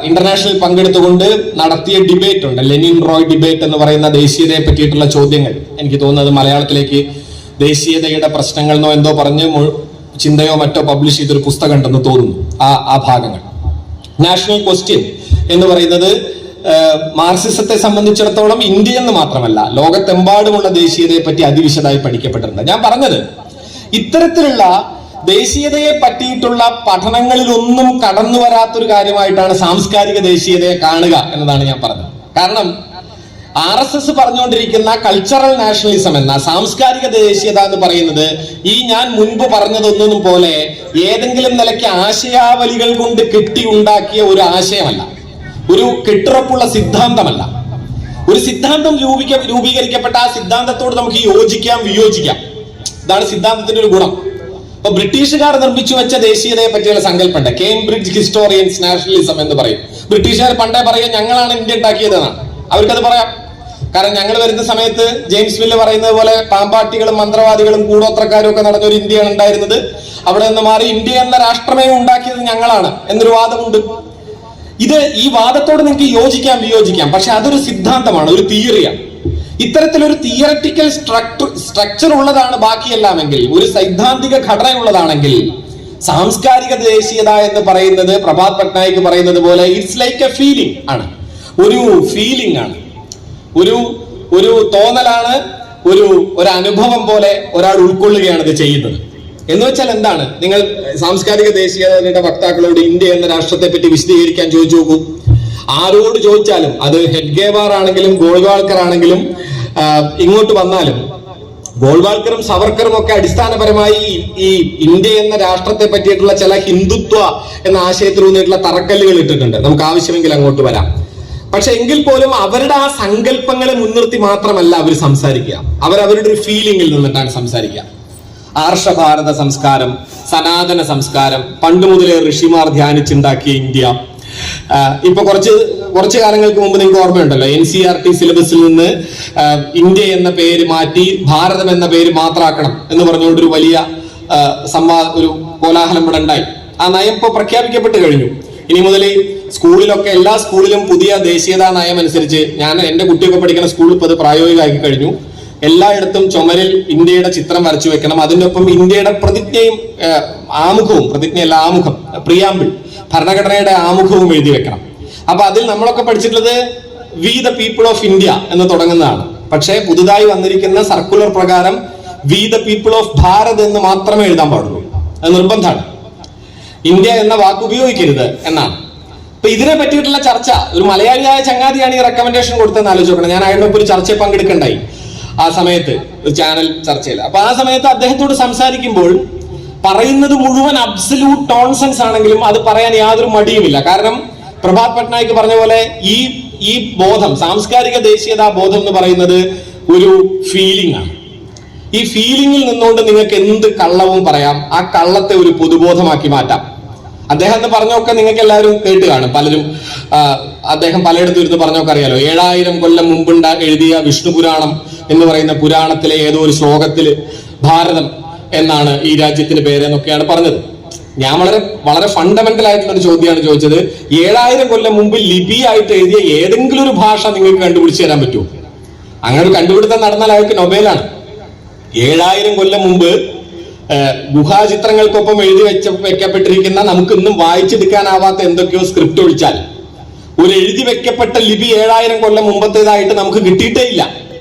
ഇന്റർനാഷണൽ പങ്കെടുത്തുകൊണ്ട് നടത്തിയ ഡിബേറ്റ് ഉണ്ട്, ലെനിൻ റോയ് ഡിബേറ്റ് എന്ന് പറയുന്ന ദേശീയതയെ പറ്റിയിട്ടുള്ള ചോദ്യങ്ങൾ. എനിക്ക് തോന്നുന്നത് മലയാളത്തിലേക്ക് ദേശീയതയുടെ പ്രശ്നങ്ങൾ എന്നോ എന്തോ പറഞ്ഞ് ചിന്തയോ മറ്റോ പബ്ലിഷ് ചെയ്തൊരു പുസ്തകം ഉണ്ടെന്ന് തോന്നുന്നു. ആ ഭാഗങ്ങൾ. നാഷണൽ ക്വസ്റ്റ്യൻ എന്ന് പറയുന്നത് മാർക്സിസത്തെ സംബന്ധിച്ചിടത്തോളം ഇന്ത്യ എന്ന് മാത്രമല്ല ലോകത്തെമ്പാടുമുള്ള ദേശീയതയെ പറ്റി അതിവിശദമായി പഠിക്കപ്പെട്ടിട്ടുണ്ട്. ഞാൻ പറഞ്ഞത്, ഇത്തരത്തിലുള്ള ദേശീയതയെ പറ്റിയിട്ടുള്ള പഠനങ്ങളിലൊന്നും കടന്നു വരാത്തൊരു കാര്യമായിട്ടാണ് സാംസ്കാരിക ദേശീയതയെ കാണുക എന്നതാണ് ഞാൻ പറഞ്ഞത്. കാരണം RSS പറഞ്ഞുകൊണ്ടിരിക്കുന്ന കൾച്ചറൽ നാഷണലിസം എന്ന സാംസ്കാരിക ദേശീയത എന്ന് പറയുന്നത് ഞാൻ മുൻപ് പറഞ്ഞതൊന്നും പോലെ ഏതെങ്കിലും നിലയ്ക്ക് ആശയാവലികൾ കൊണ്ട് കെട്ടിയുണ്ടാക്കിയ ഒരു ആശയമല്ല, ഒരു കെട്ടുറപ്പുള്ള സിദ്ധാന്തമല്ല. ഒരു സിദ്ധാന്തം രൂപീകരിക്കപ്പെട്ട ആ സിദ്ധാന്തത്തോട് നമുക്ക് യോജിക്കാം, വിയോജിക്കാം. ഇതാണ് സിദ്ധാന്തത്തിന്റെ ഒരു ഗുണം. ഇപ്പൊ ബ്രിട്ടീഷുകാർ നിർമ്മിച്ചു വെച്ച ദേശീയതയെ പറ്റിയുള്ള സങ്കല്പമുണ്ട്, കേംബ്രിഡ്ജ് ഹിസ്റ്റോറിയൻസ് നാഷണലിസം എന്ന് പറയും. ബ്രിട്ടീഷുകാർ പണ്ടേ പറയുക ഞങ്ങളാണ് ഇന്ത്യ ഉണ്ടാക്കിയതെന്നാണ്. അവർക്കത് പറയാം. കാരണം ഞങ്ങൾ വരുന്ന സമയത്ത് ജെയിംസ് മില്ല് പറയുന്നത് പോലെ പാമ്പാട്ടികളും മന്ത്രവാദികളും കൂടോത്രക്കാരും ഒക്കെ നടന്നൊരു ഇന്ത്യയാണ് ഉണ്ടായിരുന്നത്. അവിടെ നിന്ന് മാറി ഇന്ത്യ എന്ന രാഷ്ട്രമേ ഉണ്ടാക്കിയത് ഞങ്ങളാണ് എന്നൊരു വാദമുണ്ട്. ഈ വാദത്തോട് നിങ്ങൾക്ക് യോജിക്കാം, വിയോജിക്കാം. പക്ഷെ അതൊരു സിദ്ധാന്തമാണ്, ഒരു തിയറിയാണ്. ഇത്തരത്തിലൊരു തിയററ്റിക്കൽ സ്ട്രക്ചർ ഉള്ളതാണ് ബാക്കിയെല്ലാമെങ്കിൽ, ഒരു സൈദ്ധാന്തിക ഘടനയുള്ളതാണെങ്കിൽ, സാംസ്കാരിക ദേശീയത എന്ന് പറയുന്നത് പ്രഭാത് പട്നായിക് പറയുന്നത് പോലെ ഇറ്റ്സ് ലൈക്ക് എ ഫീലിംഗ് ആണ്, ഒരു ഫീലിംഗ് ആണ്, ഒരു തോന്നലാണ്, ഒരു അനുഭവം പോലെ ഒരാൾ ഉൾക്കൊള്ളുകയാണ് ഇത് ചെയ്യുന്നത്. എന്ന് വെച്ചാൽ എന്താണ്? നിങ്ങൾ സാംസ്കാരിക ദേശീയതയുടെ വക്താക്കളോട് ഇന്ത്യ എന്ന രാഷ്ട്രത്തെ പറ്റി വിശദീകരിക്കാൻ ചോദിച്ചു നോക്കൂ. ആരോട് ചോദിച്ചാലും, അത് ഹെഡ്ഗേവാർ ആണെങ്കിലും ഗോൾവാൾക്കർ ആണെങ്കിലും ഇങ്ങോട്ട് വന്നാലും, ഗോൾവാൾക്കറും സവർക്കറും ഒക്കെ അടിസ്ഥാനപരമായി ഈ ഇന്ത്യ എന്ന രാഷ്ട്രത്തെ പറ്റിയിട്ടുള്ള ചില ഹിന്ദുത്വ എന്ന ആശയത്തിലൂന്നിയിട്ടുള്ള തറക്കല്ലുകൾ ഇട്ടിട്ടുണ്ട്. നമുക്ക് ആവശ്യമെങ്കിൽ അങ്ങോട്ട് വരാം. പക്ഷെ എങ്കിൽ പോലും അവരുടെ ആ സങ്കല്പങ്ങളെ മുൻനിർത്തി മാത്രമല്ല അവർ സംസാരിക്കുക. അവരുടെ ഒരു ഫീലിംഗിൽ നിന്നിട്ടാണ് സംസാരിക്കുക. ആർഷഭാരത സംസ്കാരം, സനാതന സംസ്കാരം, പണ്ട് മുതലേ ഋഷിമാർ ധ്യാനിച്ചുണ്ടാക്കിയ ഇന്ത്യ. ഇപ്പൊ കുറച്ച് കാലങ്ങൾക്ക് മുമ്പ് നിങ്ങൾക്ക് ഓർമ്മയുണ്ടല്ലോ, NCERT സിലബസിൽ നിന്ന് ഇന്ത്യ എന്ന പേര് മാറ്റി ഭാരതം എന്ന പേര് മാത്രമാക്കണം എന്ന് പറഞ്ഞുകൊണ്ടൊരു വലിയ ഒരു കോലാഹലം ഇവിടെ ഉണ്ടായി. ആ നയം ഇപ്പോൾ പ്രഖ്യാപിക്കപ്പെട്ട് കഴിഞ്ഞു. ഇനി മുതൽ സ്കൂളിലൊക്കെ, എല്ലാ സ്കൂളിലും പുതിയ ദേശീയതാ നയം അനുസരിച്ച്, എന്റെ കുട്ടിയൊക്കെ പഠിക്കുന്ന സ്കൂളിൽ ഇപ്പോൾ അത് പ്രായോഗികമാക്കി കഴിഞ്ഞു. എല്ലായിടത്തും ചുമരിൽ ഇന്ത്യയുടെ ചിത്രം വരച്ചു വെക്കണം. അതിനൊപ്പം ഇന്ത്യയുടെ പ്രതിജ്ഞയും ആമുഖവും, പ്രതിജ്ഞയല്ല ആമുഖം, പ്രിയാമ്പിൾ, ഭരണഘടനയുടെ ആമുഖവും എഴുതി വെക്കണം. അപ്പൊ അതിൽ നമ്മളൊക്കെ പഠിച്ചിട്ടുള്ളത് we the people of India എന്ന് തുടങ്ങുന്നതാണ്. പക്ഷേ പുതുതായി വന്നിരിക്കുന്ന സർക്കുലർ പ്രകാരം we the people of Bharat എന്ന് മാത്രമേ എഴുതാൻ പാടുള്ളൂ. അത് നിർബന്ധമാണ്. ഇന്ത്യ എന്ന വാക്ക് ഉപയോഗിക്കരുത് എന്നാണ്. അപ്പൊ ഇതിനെ പറ്റിയിട്ടുള്ള ചർച്ച, ഒരു മലയാളിയായ ചങ്ങാതിയാണ് ഈ റെക്കമെൻഡേഷൻ കൊടുത്തതെന്ന് ആലോചിച്ച് നോക്കണം. ഞാൻ അയാളൊപ്പം ഒരു ചർച്ചയിൽ പങ്കെടുക്കണ്ടായി ആ സമയത്ത്, ഒരു ചാനൽ ചർച്ചയിൽ. അപ്പൊ ആ സമയത്ത് അദ്ദേഹത്തോട് സംസാരിക്കുമ്പോൾ പറയുന്നത് മുഴുവൻ അബ്സല്യൂട്ട് നോൺസെൻസ് ആണെങ്കിലും അത് പറയാൻ യാതൊരു മടിയുമില്ല. കാരണം പ്രഭാത് പട്നായിക് പറഞ്ഞ പോലെ ഈ ബോധം, സാംസ്കാരിക ദേശീയതാ ബോധം എന്ന് പറയുന്നത് ഒരു ഫീലിംഗ് ആണ്. ഈ ഫീലിംഗിൽ നിന്നുകൊണ്ട് നിങ്ങൾക്ക് എന്ത് കള്ളവും പറയാം, ആ കള്ളത്തെ ഒരു പൊതുബോധമാക്കി മാറ്റാം. അദ്ദേഹം എന്ന് പറഞ്ഞൊക്കെ നിങ്ങൾക്ക് എല്ലാവരും കേട്ട് കാണും. പലരും അദ്ദേഹം പലയിടത്തും ഇരുന്ന് പറഞ്ഞൊക്കെ അറിയാലോ. 7000 കൊല്ലം മുമ്പ് എഴുതിയ വിഷ്ണു പുരാണം എന്ന് പറയുന്ന പുരാണത്തിലെ ഏതോ ഒരു ശ്ലോകത്തില് ഭാരതം എന്നാണ് ഈ രാജ്യത്തിന്റെ പേര് എന്നൊക്കെയാണ് പറഞ്ഞത്. ഞാൻ വളരെ ഫണ്ടമെന്റൽ ആയിട്ടുള്ള ഒരു ചോദ്യമാണ് ചോദിച്ചത്. 7000 കൊല്ലം മുമ്പ് ലിപിയായിട്ട് എഴുതിയ ഏതെങ്കിലും ഒരു ഭാഷ നിങ്ങൾക്ക് കണ്ടുപിടിച്ച് തരാൻ പറ്റുമോ? അങ്ങനെ ഒരു കണ്ടുപിടുത്തം നടന്നാൽ അയാൾക്ക് നൊബേലാണ്. 7000 കൊല്ലം മുമ്പ് ഗുഹാചിത്രങ്ങൾക്കൊപ്പം എഴുതി വെക്കപ്പെട്ടിരിക്കുന്ന, നമുക്ക് ഇന്നും വായിച്ചെടുക്കാനാവാത്ത എന്തൊക്കെയോ സ്ക്രിപ്റ്റ് ഒഴിച്ചാൽ ഒരു എഴുതി വെക്കപ്പെട്ട ലിപി 7000 കൊല്ലം മുമ്പത്തേതായിട്ട് നമുക്ക് കിട്ടിയിട്ടേ ഇല്ല.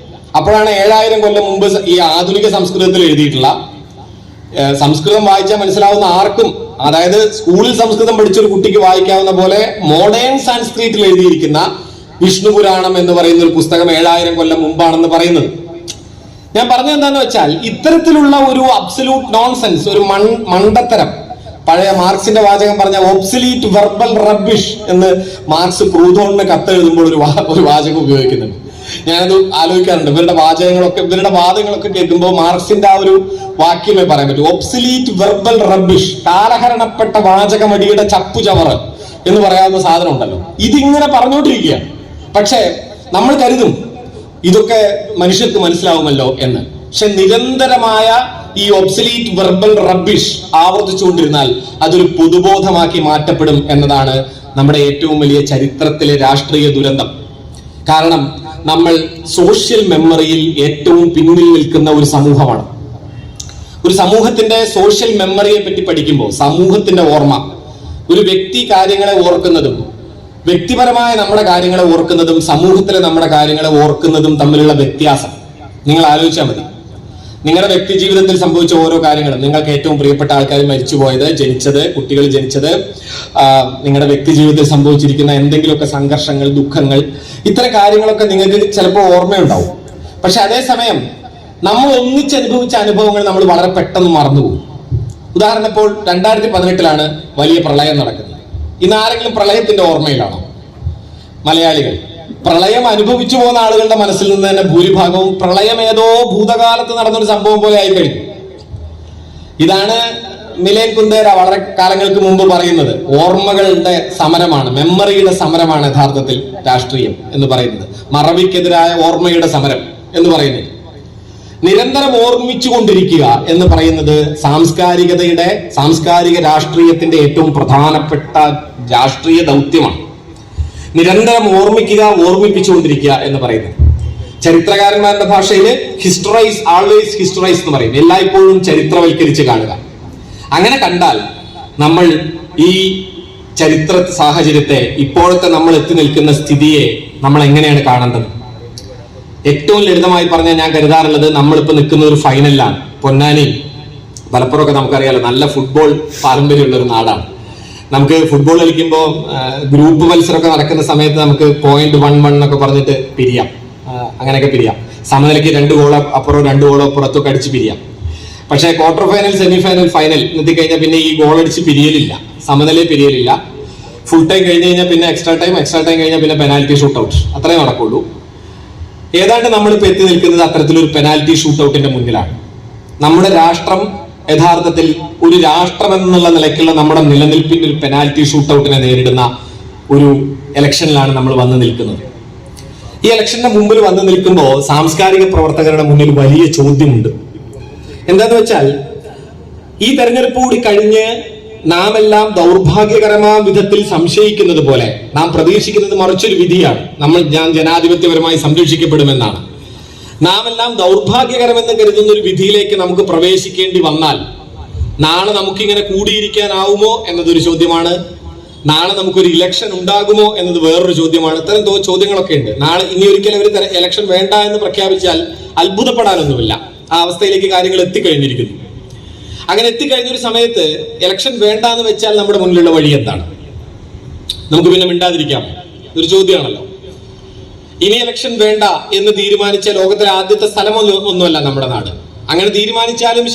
അപ്പോഴാണ് 7000 കൊല്ലം മുമ്പ് ഈ ആധുനിക സംസ്കൃതത്തിൽ എഴുതിയിട്ടുള്ള, സംസ്കൃതം വായിച്ചാൽ മനസ്സിലാവുന്ന ആർക്കും, അതായത് സ്കൂളിൽ സംസ്കൃതം പഠിച്ചൊരു കുട്ടിക്ക് വായിക്കാവുന്ന പോലെ മോഡേൺ സാൻസ്ക്രിറ്റിൽ എഴുതിയിരിക്കുന്ന വിഷ്ണു പുരാണം എന്ന് പറയുന്ന ഒരു പുസ്തകം 7000 കൊല്ലം മുമ്പാണെന്ന് പറയുന്നത്. ഞാൻ പറഞ്ഞത് എന്താന്ന് വെച്ചാൽ, ഇത്തരത്തിലുള്ള ഒരു അബ്സല്യൂട്ട് നോൺസെൻസ്, ഒരു മണ്ടത്തരം, പഴയ മാർക്സിന്റെ വാചകം പറഞ്ഞ ഒബ്സലീറ്റ് വെർബൽ റബ്ബിഷ് എന്ന് മാർക്സ് പ്രൂതോണിന് കത്തെഴുതുമ്പോൾ ഒരു വാചകം ഉപയോഗിക്കുന്നുണ്ട്. ഞാനത് ആലോചിക്കാറുണ്ട്. ഇവരുടെ വാദങ്ങളൊക്കെ കേൾക്കുമ്പോൾ മാർക്സിന്റെ ആ ഒരു വാക്യമേ പറയാൻ പറ്റൂ. ഒബ്സലീറ്റ് വെർബൽ റബ്ബിഷ്, കാലഹരണപ്പെട്ട വാചകമടിയുടെ ചപ്പുചവറ് എന്ന് പറയാവുന്ന സാധനം ഉണ്ടല്ലോ. ഇതിങ്ങനെ പറഞ്ഞുകൊണ്ടിരിക്കുകയാണ്. പക്ഷെ നമ്മൾ കരുതും ഇതൊക്കെ മനുഷ്യർക്ക് മനസ്സിലാവുമല്ലോ എന്ന്. പക്ഷെ നിരന്തരമായ ഈ ഒബ്സലീറ്റ് വെർബൽ റബ്ബിഷ് ആവർത്തിച്ചുകൊണ്ടിരുന്നാൽ അതൊരു പൊതുബോധമാക്കി മാറ്റപ്പെടും എന്നതാണ് നമ്മുടെ ഏറ്റവും വലിയ ചരിത്രത്തിലെ രാഷ്ട്രീയ ദുരന്തം. കാരണം നമ്മൾ സോഷ്യൽ മെമ്മറിയിൽ ഏറ്റവും പിന്നിൽ നിൽക്കുന്ന ഒരു സമൂഹമാണ്. ഒരു സമൂഹത്തിന്റെ സോഷ്യൽ മെമ്മറിയെ പറ്റി പഠിക്കുമ്പോൾ സമൂഹത്തിന്റെ ഓർമ്മ, ഒരു വ്യക്തി കാര്യങ്ങളെ ഓർക്കുന്നതും വ്യക്തിപരമായ നമ്മുടെ കാര്യങ്ങളെ ഓർക്കുന്നതും സമൂഹത്തിലെ നമ്മുടെ കാര്യങ്ങളെ ഓർക്കുന്നതും തമ്മിലുള്ള വ്യത്യാസം നിങ്ങൾ ആലോചിച്ചാൽ മതി. നിങ്ങളുടെ വ്യക്തി ജീവിതത്തിൽ സംഭവിച്ച ഓരോ കാര്യങ്ങളും, നിങ്ങൾക്ക് ഏറ്റവും പ്രിയപ്പെട്ട ആൾക്കാർ മരിച്ചുപോയത്, ജനിച്ചത്, കുട്ടികൾ ജനിച്ചത്, നിങ്ങളുടെ വ്യക്തി ജീവിതത്തിൽ സംഭവിച്ചിരിക്കുന്ന എന്തെങ്കിലുമൊക്കെ സംഘർഷങ്ങൾ, ദുഃഖങ്ങൾ, ഇത്തരം കാര്യങ്ങളൊക്കെ നിങ്ങൾക്ക് ചിലപ്പോൾ ഓർമ്മയുണ്ടാവും. പക്ഷെ അതേസമയം നമ്മൾ ഒന്നിച്ചനുഭവിച്ച അനുഭവങ്ങൾ നമ്മൾ വളരെ പെട്ടെന്ന് മറന്നുപോകും. ഉദാഹരണം, ഇപ്പോൾ 2018 വലിയ പ്രളയം നടക്കുന്നത്. ഇന്ന് ആരെങ്കിലും പ്രളയത്തിന്റെ ഓർമ്മയിലാണോ? മലയാളികൾ പ്രളയം അനുഭവിച്ചു പോകുന്ന ആളുകളുടെ മനസ്സിൽ നിന്ന് തന്നെ ഭൂരിഭാഗവും പ്രളയം ഏതോ ഭൂതകാലത്ത് നടന്നൊരു സംഭവം പോലെ ആയി കഴിഞ്ഞു. ഇതാണ് മിലേൻ കുന്ദേര വളരെ കാലങ്ങൾക്ക് മുമ്പ് പറയുന്നത്. ഓർമ്മകളുടെ സമരമാണ്, മെമ്മറിയുടെ സമരമാണ് യഥാർത്ഥത്തിൽ രാഷ്ട്രീയം എന്ന് പറയുന്നത്. മറവിക്കെതിരായ ഓർമ്മയുടെ സമരം എന്ന് പറയുന്നത്. നിരന്തരം ഓർമ്മിച്ചുകൊണ്ടിരിക്കുക എന്ന് പറയുന്നത് സാംസ്കാരിക രാഷ്ട്രീയത്തിന്റെ ഏറ്റവും പ്രധാനപ്പെട്ട രാഷ്ട്രീയ ദൗത്യമാണ്. നിരന്തരം ഓർമ്മിക്കുക, ഓർമ്മിപ്പിച്ചുകൊണ്ടിരിക്കുക എന്ന് പറയുന്നത്. ചരിത്രകാരന്മാരുടെ ഭാഷയിൽ ഹിസ്റ്ററൈസ്, ആൾവേസ് ഹിസ്റ്ററൈസ് എന്ന് പറയും. എല്ലായ്പ്പോഴും ചരിത്രവൽക്കരിച്ച് കാണുക. അങ്ങനെ കണ്ടാൽ നമ്മൾ ഈ ചരിത്ര സാഹചര്യത്തെ, ഇപ്പോഴത്തെ നമ്മൾ എത്തി നിൽക്കുന്ന സ്ഥിതിയെ നമ്മൾ എങ്ങനെയാണ് കാണേണ്ടത്? ഏറ്റവും ലളിതമായി പറഞ്ഞാൽ ഞാൻ കരുതാറുള്ളത്, നമ്മളിപ്പോൾ നിൽക്കുന്ന ഒരു ഫൈനലിലാണ്. പൊന്നാനി, മലപ്പുറമൊക്കെ നമുക്കറിയാലോ, നല്ല ഫുട്ബോൾ പാരമ്പര്യമുള്ള ഒരു നാടാണ്. നമുക്ക് ഫുട്ബോൾ കളിക്കുമ്പോൾ ഗ്രൂപ്പ് മത്സരമൊക്കെ നടക്കുന്ന സമയത്ത് നമുക്ക് 0.11 എന്നൊക്കെ പറഞ്ഞിട്ട് പിരിയാം. അങ്ങനെയൊക്കെ പിരിയാം. സമനിലയ്ക്ക് 2 ഗോൾ അപ്പുറം 2 ഗോൾ അപ്പുറത്തൊക്കെ അടിച്ച് പിരിയാം. പക്ഷേ quarter final, semi final, final എത്തിക്കഴിഞ്ഞാൽ പിന്നെ ഈ ഗോൾ അടിച്ച് പിരിയലില്ല, സമനിലയെ പിരിയലില്ല. ഫുൾ ടൈം കഴിഞ്ഞ് കഴിഞ്ഞാൽ പിന്നെ എക്സ്ട്രാ ടൈം കഴിഞ്ഞാൽ പിന്നെ പെനാൽറ്റി ഷൂട്ട് ഔട്ട്, അത്രേ നടക്കുള്ളൂ. ഏതാണ്ട് നമ്മളിപ്പോൾ എത്തി നിൽക്കുന്നത് അത്തരത്തിലൊരു പെനാൽറ്റി ഷൂട്ട് ഔട്ടിന്റെ മുന്നിലാണ്. നമ്മുടെ രാഷ്ട്രം യഥാർത്ഥത്തിൽ ഒരു രാഷ്ട്രം എന്നുള്ള നിലയ്ക്കുള്ള നമ്മുടെ നിലനിൽപ്പിന്റെ ഒരു പെനാൽറ്റി ഷൂട്ട് ഔട്ടിനെ നേരിടുന്ന ഒരു ഇലക്ഷനിലാണ് നമ്മൾ വന്ന് നിൽക്കുന്നത്. ഈ ഇലക്ഷന്റെ മുമ്പിൽ വന്ന് നിൽക്കുമ്പോൾ സാംസ്കാരിക പ്രവർത്തകരുടെ മുന്നിൽ വലിയ ചോദ്യമുണ്ട്. എന്താന്ന് വെച്ചാൽ, ഈ തെരഞ്ഞെടുപ്പ് കൂടി കഴിഞ്ഞ് നാം എല്ലാം ദൗർഭാഗ്യകരമായ വിധത്തിൽ സംശയിക്കുന്നത് പോലെ നാം പ്രതീക്ഷിക്കുന്നത് മറിച്ചൊരു വിധിയാണ്. ഞാൻ ജനാധിപത്യപരമായി സംരക്ഷിക്കപ്പെടുമെന്നാണ്. നാം എല്ലാം ദൗർഭാഗ്യകരമെന്ന് കരുതുന്ന ഒരു വിധിയിലേക്ക് നമുക്ക് പ്രവേശിക്കേണ്ടി വന്നാൽ നാളെ നമുക്കിങ്ങനെ കൂടിയിരിക്കാനാവുമോ എന്നതൊരു ചോദ്യമാണ്. നാളെ നമുക്കൊരു ഇലക്ഷൻ ഉണ്ടാകുമോ എന്നത് വേറൊരു ചോദ്യമാണ്. ഇത്തരം ചോദ്യങ്ങളൊക്കെ ഉണ്ട്. നാളെ ഇനി ഒരിക്കലും ഒരു ഇലക്ഷൻ വേണ്ട എന്ന് പ്രഖ്യാപിച്ചാൽ അത്ഭുതപ്പെടാനൊന്നുമില്ല. ആ അവസ്ഥയിലേക്ക് കാര്യങ്ങൾ എത്തിക്കഴിഞ്ഞിരിക്കുന്നു. അങ്ങനെ എത്തിക്കഴിഞ്ഞൊരു സമയത്ത് ഇലക്ഷൻ വേണ്ട എന്ന് വെച്ചാൽ നമ്മുടെ മുന്നിലുള്ള വഴി എന്താണ്? നമുക്ക് പിന്നെ മിണ്ടാതിരിക്കാം? ഒരു ചോദ്യമാണല്ലോ. ഇനി ഇലക്ഷൻ വേണ്ട എന്ന് തീരുമാനിച്ച ലോകത്തിലെ ആദ്യത്തെ സ്ഥലമൊന്നുമല്ല നമ്മുടെ നാട്. അങ്ങനെ തീരുമാനിച്ചാലും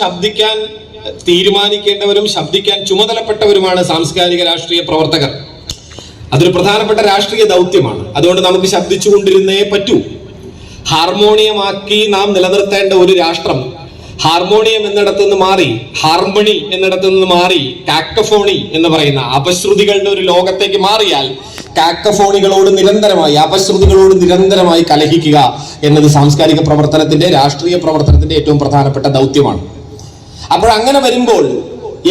തീരുമാനിക്കേണ്ടവരും ശബ്ദിക്കാൻ ചുമതലപ്പെട്ടവരുമാണ് സാംസ്കാരിക രാഷ്ട്രീയ പ്രവർത്തകർ. അതൊരു പ്രധാനപ്പെട്ട രാഷ്ട്രീയ ദൗത്യമാണ്. അതുകൊണ്ട് നമുക്ക് ശബ്ദിച്ചുകൊണ്ടിരുന്നേ പറ്റൂ. ഹാർമോണിയമാക്കി നാം നിലനിർത്തേണ്ട ഒരു രാഷ്ട്രം ഹാർമോണിയം എന്നിടത്തുനിന്ന് മാറി, ഹാർമണി എന്നിടത്തുനിന്ന് മാറി കാക്കഫോണി എന്ന് പറയുന്ന അപശ്രുതികളുടെ ഒരു ലോകത്തേക്ക് മാറിയാൽ കാക്കഫോണികളോട് നിരന്തരമായി, അപശ്രുതികളോട് നിരന്തരമായി കലഹിക്കുക എന്നത് സാംസ്കാരിക പ്രവർത്തനത്തിന്റെ, രാഷ്ട്രീയ പ്രവർത്തനത്തിന്റെ ഏറ്റവും പ്രധാനപ്പെട്ട ദൗത്യമാണ്. അപ്പോൾ അങ്ങനെ വരുമ്പോൾ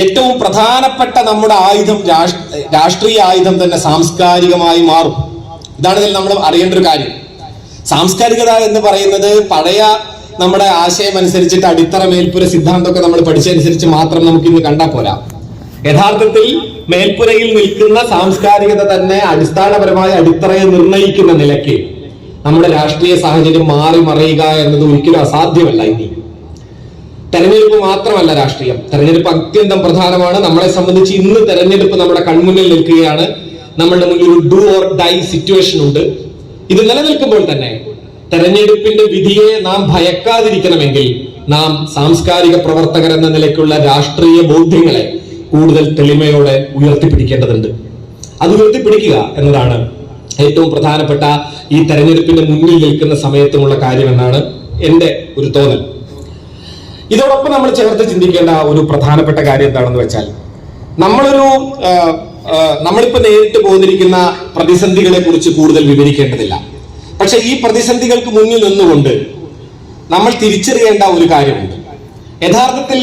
ഏറ്റവും പ്രധാനപ്പെട്ട നമ്മുടെ ആയുധം, രാഷ്ട്രീയ ആയുധം തന്നെ സാംസ്കാരികമായി മാറും. ഇതാണ് ഇതിൽ നമ്മൾ അറിയേണ്ട ഒരു കാര്യം. സാംസ്കാരികത എന്ന് പറയുന്നത് പഴയ നമ്മുടെ ആശയം അനുസരിച്ചിട്ട് അടിത്തറ മേൽപ്പുര സിദ്ധാന്തമൊക്കെ നമ്മൾ പഠിച്ചനുസരിച്ച് മാത്രം നമുക്ക് ഇന്ന് കണ്ടാൽ പോരാ. യഥാർത്ഥത്തിൽ മേൽപ്പുരയിൽ നിൽക്കുന്ന സാംസ്കാരികത തന്നെ അടിസ്ഥാനപരമായ അടിത്തറയെ നിർണ്ണയിക്കുന്ന നിലയ്ക്ക് നമ്മുടെ രാഷ്ട്രീയ സാഹചര്യം മാറി മറിയുക എന്നത് ഒരിക്കലും അസാധ്യമല്ല. ഇനി തെരഞ്ഞെടുപ്പ് മാത്രമല്ല രാഷ്ട്രീയം, തെരഞ്ഞെടുപ്പ് അത്യന്തം പ്രധാനമാണ്. നമ്മളെ സംബന്ധിച്ച് ഇന്ന് തെരഞ്ഞെടുപ്പ് നമ്മുടെ കൺമുന്നിൽ നിൽക്കുകയാണ്. നമ്മളുടെ മുന്നിൽ ഒരു ഡു ഓർ ഡൈ സിറ്റുവേഷൻ ഉണ്ട്. ഇത് നിലനിൽക്കുമ്പോൾ തന്നെ തെരഞ്ഞെടുപ്പിന്റെ വിധിയെ നാം ഭയക്കാതിരിക്കണമെങ്കിൽ നാം സാംസ്കാരിക പ്രവർത്തകർ എന്ന നിലയ്ക്കുള്ള രാഷ്ട്രീയ ബോധ്യങ്ങളെ കൂടുതൽ തെളിമയോടെ ഉയർത്തിപ്പിടിക്കേണ്ടതുണ്ട്. അത് ഉയർത്തിപ്പിടിക്കുക എന്നതാണ് ഏറ്റവും പ്രധാനപ്പെട്ട ഈ തെരഞ്ഞെടുപ്പിന്റെ മുന്നിൽ നിൽക്കുന്ന സമയത്തുമുള്ള കാര്യമെന്നാണ് എന്റെ ഒരു തോന്നൽ. ഇതോടൊപ്പം നമ്മൾ ചേർത്ത് ചിന്തിക്കേണ്ട ഒരു പ്രധാനപ്പെട്ട കാര്യം എന്താണെന്ന് വെച്ചാൽ, നമ്മളിപ്പോ നേരിട്ട് പോന്നിരിക്കുന്ന പ്രതിസന്ധികളെ കുറിച്ച് കൂടുതൽ വിവരിക്കേണ്ടതില്ല. പക്ഷെ ഈ പ്രതിസന്ധികൾക്ക് മുന്നിൽ നിന്നുകൊണ്ട് നമ്മൾ തിരിച്ചറിയേണ്ട ഒരു കാര്യമുണ്ട്. യഥാർത്ഥത്തിൽ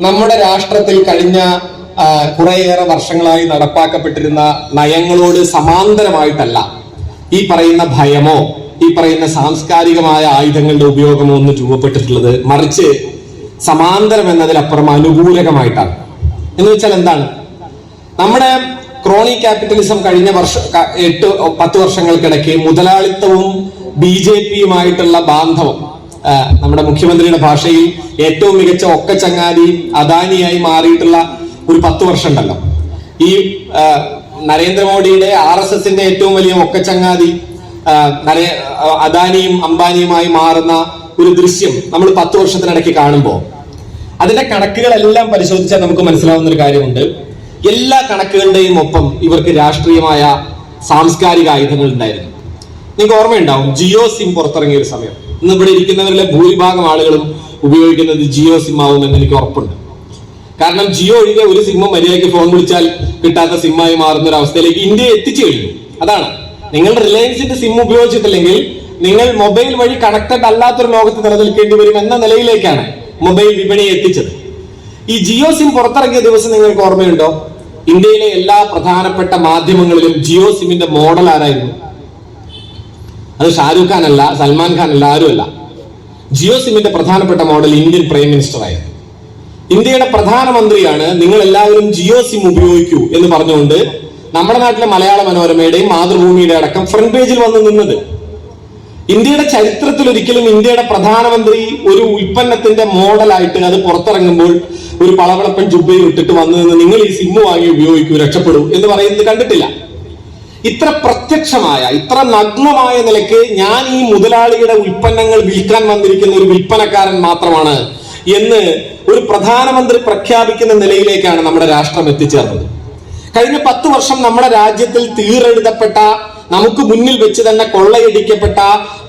നമ്മുടെ രാഷ്ട്രത്തിൽ കഴിഞ്ഞ കുറേയേറെ വർഷങ്ങളായി നടപ്പാക്കപ്പെട്ടിരുന്ന നയങ്ങളോട് സമാന്തരമായിട്ടല്ല ഈ പറയുന്ന ഭയമോ ഈ പറയുന്ന സാംസ്കാരികമായ ആയുധങ്ങളുടെ ഉപയോഗമോ ഒന്നും രൂപപ്പെട്ടിട്ടുള്ളത്. മറിച്ച് സമാന്തരം എന്നതിലപ്പുറം അനുകൂലകമായിട്ടാണ്. എന്ന് വെച്ചാൽ എന്താണ്? നമ്മുടെ ക്രോണി ക്യാപിറ്റലിസം കഴിഞ്ഞ 8-10 വർഷങ്ങൾക്കിടയ്ക്ക് മുതലാളിത്തവും BJPയുമായിട്ടുള്ള ബാന്ധവം, നമ്മുടെ മുഖ്യമന്ത്രിയുടെ ഭാഷയിൽ ഏറ്റവും മികച്ച ഒക്കച്ചങ്ങാതി അദാനിയായി മാറിയിട്ടുള്ള ഒരു 10 വർഷം ഉണ്ടല്ലോ. ഈ നരേന്ദ്രമോദിയുടെ RSSന്റെ ഏറ്റവും വലിയ ഒക്കച്ചങ്ങാതി അദാനിയും അംബാനിയുമായി മാറുന്ന ഒരു ദൃശ്യം നമ്മൾ 10 വർഷത്തിനിടയ്ക്ക് കാണുമ്പോൾ അതിന്റെ കണക്കുകളെല്ലാം പരിശോധിച്ചാൽ നമുക്ക് മനസ്സിലാവുന്ന ഒരു കാര്യമുണ്ട്. എല്ലാ കണക്കുകളുടെയും ഒപ്പം ഇവർക്ക് രാഷ്ട്രീയമായ സാംസ്കാരിക ആയുധങ്ങൾ ഉണ്ടായിരുന്നു. നിങ്ങൾക്ക് ഓർമ്മയുണ്ടാവും, ജിയോ സിം പുറത്തിറങ്ങിയ ഒരു സമയം. ഇന്ന് ഇവിടെ ഇരിക്കുന്നവരിലെ ഭൂരിഭാഗം ആളുകളും ഉപയോഗിക്കുന്നത് ജിയോ സിം ആവുമെന്ന് എനിക്ക് ഉറപ്പുണ്ട്. കാരണം ജിയോ ഒഴികെ ഒരു സിമ്മും മര്യാദയ്ക്ക് ഫോൺ വിളിച്ചാൽ കിട്ടാത്ത സിമ്മായി മാറുന്ന ഒരു അവസ്ഥയിലേക്ക് ഇന്ത്യ എത്തിച്ചു കഴിഞ്ഞു. അതാണ്, നിങ്ങൾ റിലയൻസിന്റെ സിം ഉപയോഗിച്ചിട്ടില്ലെങ്കിൽ നിങ്ങൾ മൊബൈൽ വഴി കണക്റ്റഡ് അല്ലാത്തൊരു ലോകത്ത് നിലനിൽക്കേണ്ടി വരും എന്ന നിലയിലേക്കാണ് മൊബൈൽ വിപണിയെ എത്തിച്ചത്. ഈ ജിയോ സിം പുറത്തിറങ്ങിയ ദിവസം നിങ്ങൾക്ക് ഓർമ്മയുണ്ടോ? ഇന്ത്യയിലെ എല്ലാ പ്രധാനപ്പെട്ട മാധ്യമങ്ങളിലും ജിയോ സിമ്മിന്റെ മോഡൽ ആരായിരുന്നു? അത് ഷാരൂഖ് ഖാൻ അല്ല, സൽമാൻ ഖാൻ അല്ല, ആരുമല്ല. ജിയോ സിമ്മിന്റെ പ്രധാനപ്പെട്ട മോഡൽ ഇന്ത്യൻ പ്രൈം മിനിസ്റ്റർ ആയിരുന്നു. ഇന്ത്യയുടെ പ്രധാനമന്ത്രിയാണ് നിങ്ങൾ എല്ലാവരും ജിയോ സിം ഉപയോഗിക്കൂ എന്ന് പറഞ്ഞുകൊണ്ട് നമ്മുടെ നാട്ടിലെ മലയാള മനോരമയുടെയും മാതൃഭൂമിയുടെ അടക്കം ഫ്രണ്ട് പേജിൽ വന്ന് നിന്നത്. ഇന്ത്യയുടെ ചരിത്രത്തിൽ ഒരിക്കലും ഇന്ത്യയുടെ പ്രധാനമന്ത്രി ഒരു ഉൽപ്പന്നത്തിന്റെ മോഡലായിട്ട് അത് പുറത്തിറങ്ങുമ്പോൾ ഒരു പളവളപ്പൻ ജുബയിൽ ഇട്ടിട്ട് വന്നു നിന്ന് നിങ്ങൾ ഈ സിം വാങ്ങി ഉപയോഗിക്കൂ, രക്ഷപ്പെടൂ എന്ന് പറയുന്നത് കണ്ടിട്ടില്ല. ഇത്ര പ്രത്യക്ഷമായ, ഇത്ര നഗ്നമായ നിലയ്ക്ക് ഞാൻ ഈ മുതലാളിയുടെ ഉൽപ്പന്നങ്ങൾ വിൽക്കാൻ വന്നിരിക്കുന്ന ഒരു വിൽപ്പനക്കാരൻ മാത്രമാണ് എന്ന് ഒരു പ്രധാനമന്ത്രി പ്രഖ്യാപിക്കുന്ന നിലയിലേക്കാണ് നമ്മുടെ രാഷ്ട്രം എത്തിച്ചേർന്നത്. കഴിഞ്ഞ 10 വർഷം നമ്മുടെ രാജ്യത്തിൽ തീറെഴുതപ്പെട്ട, നമുക്ക് മുന്നിൽ വെച്ച് തന്നെ കൊള്ളയടിക്കപ്പെട്ട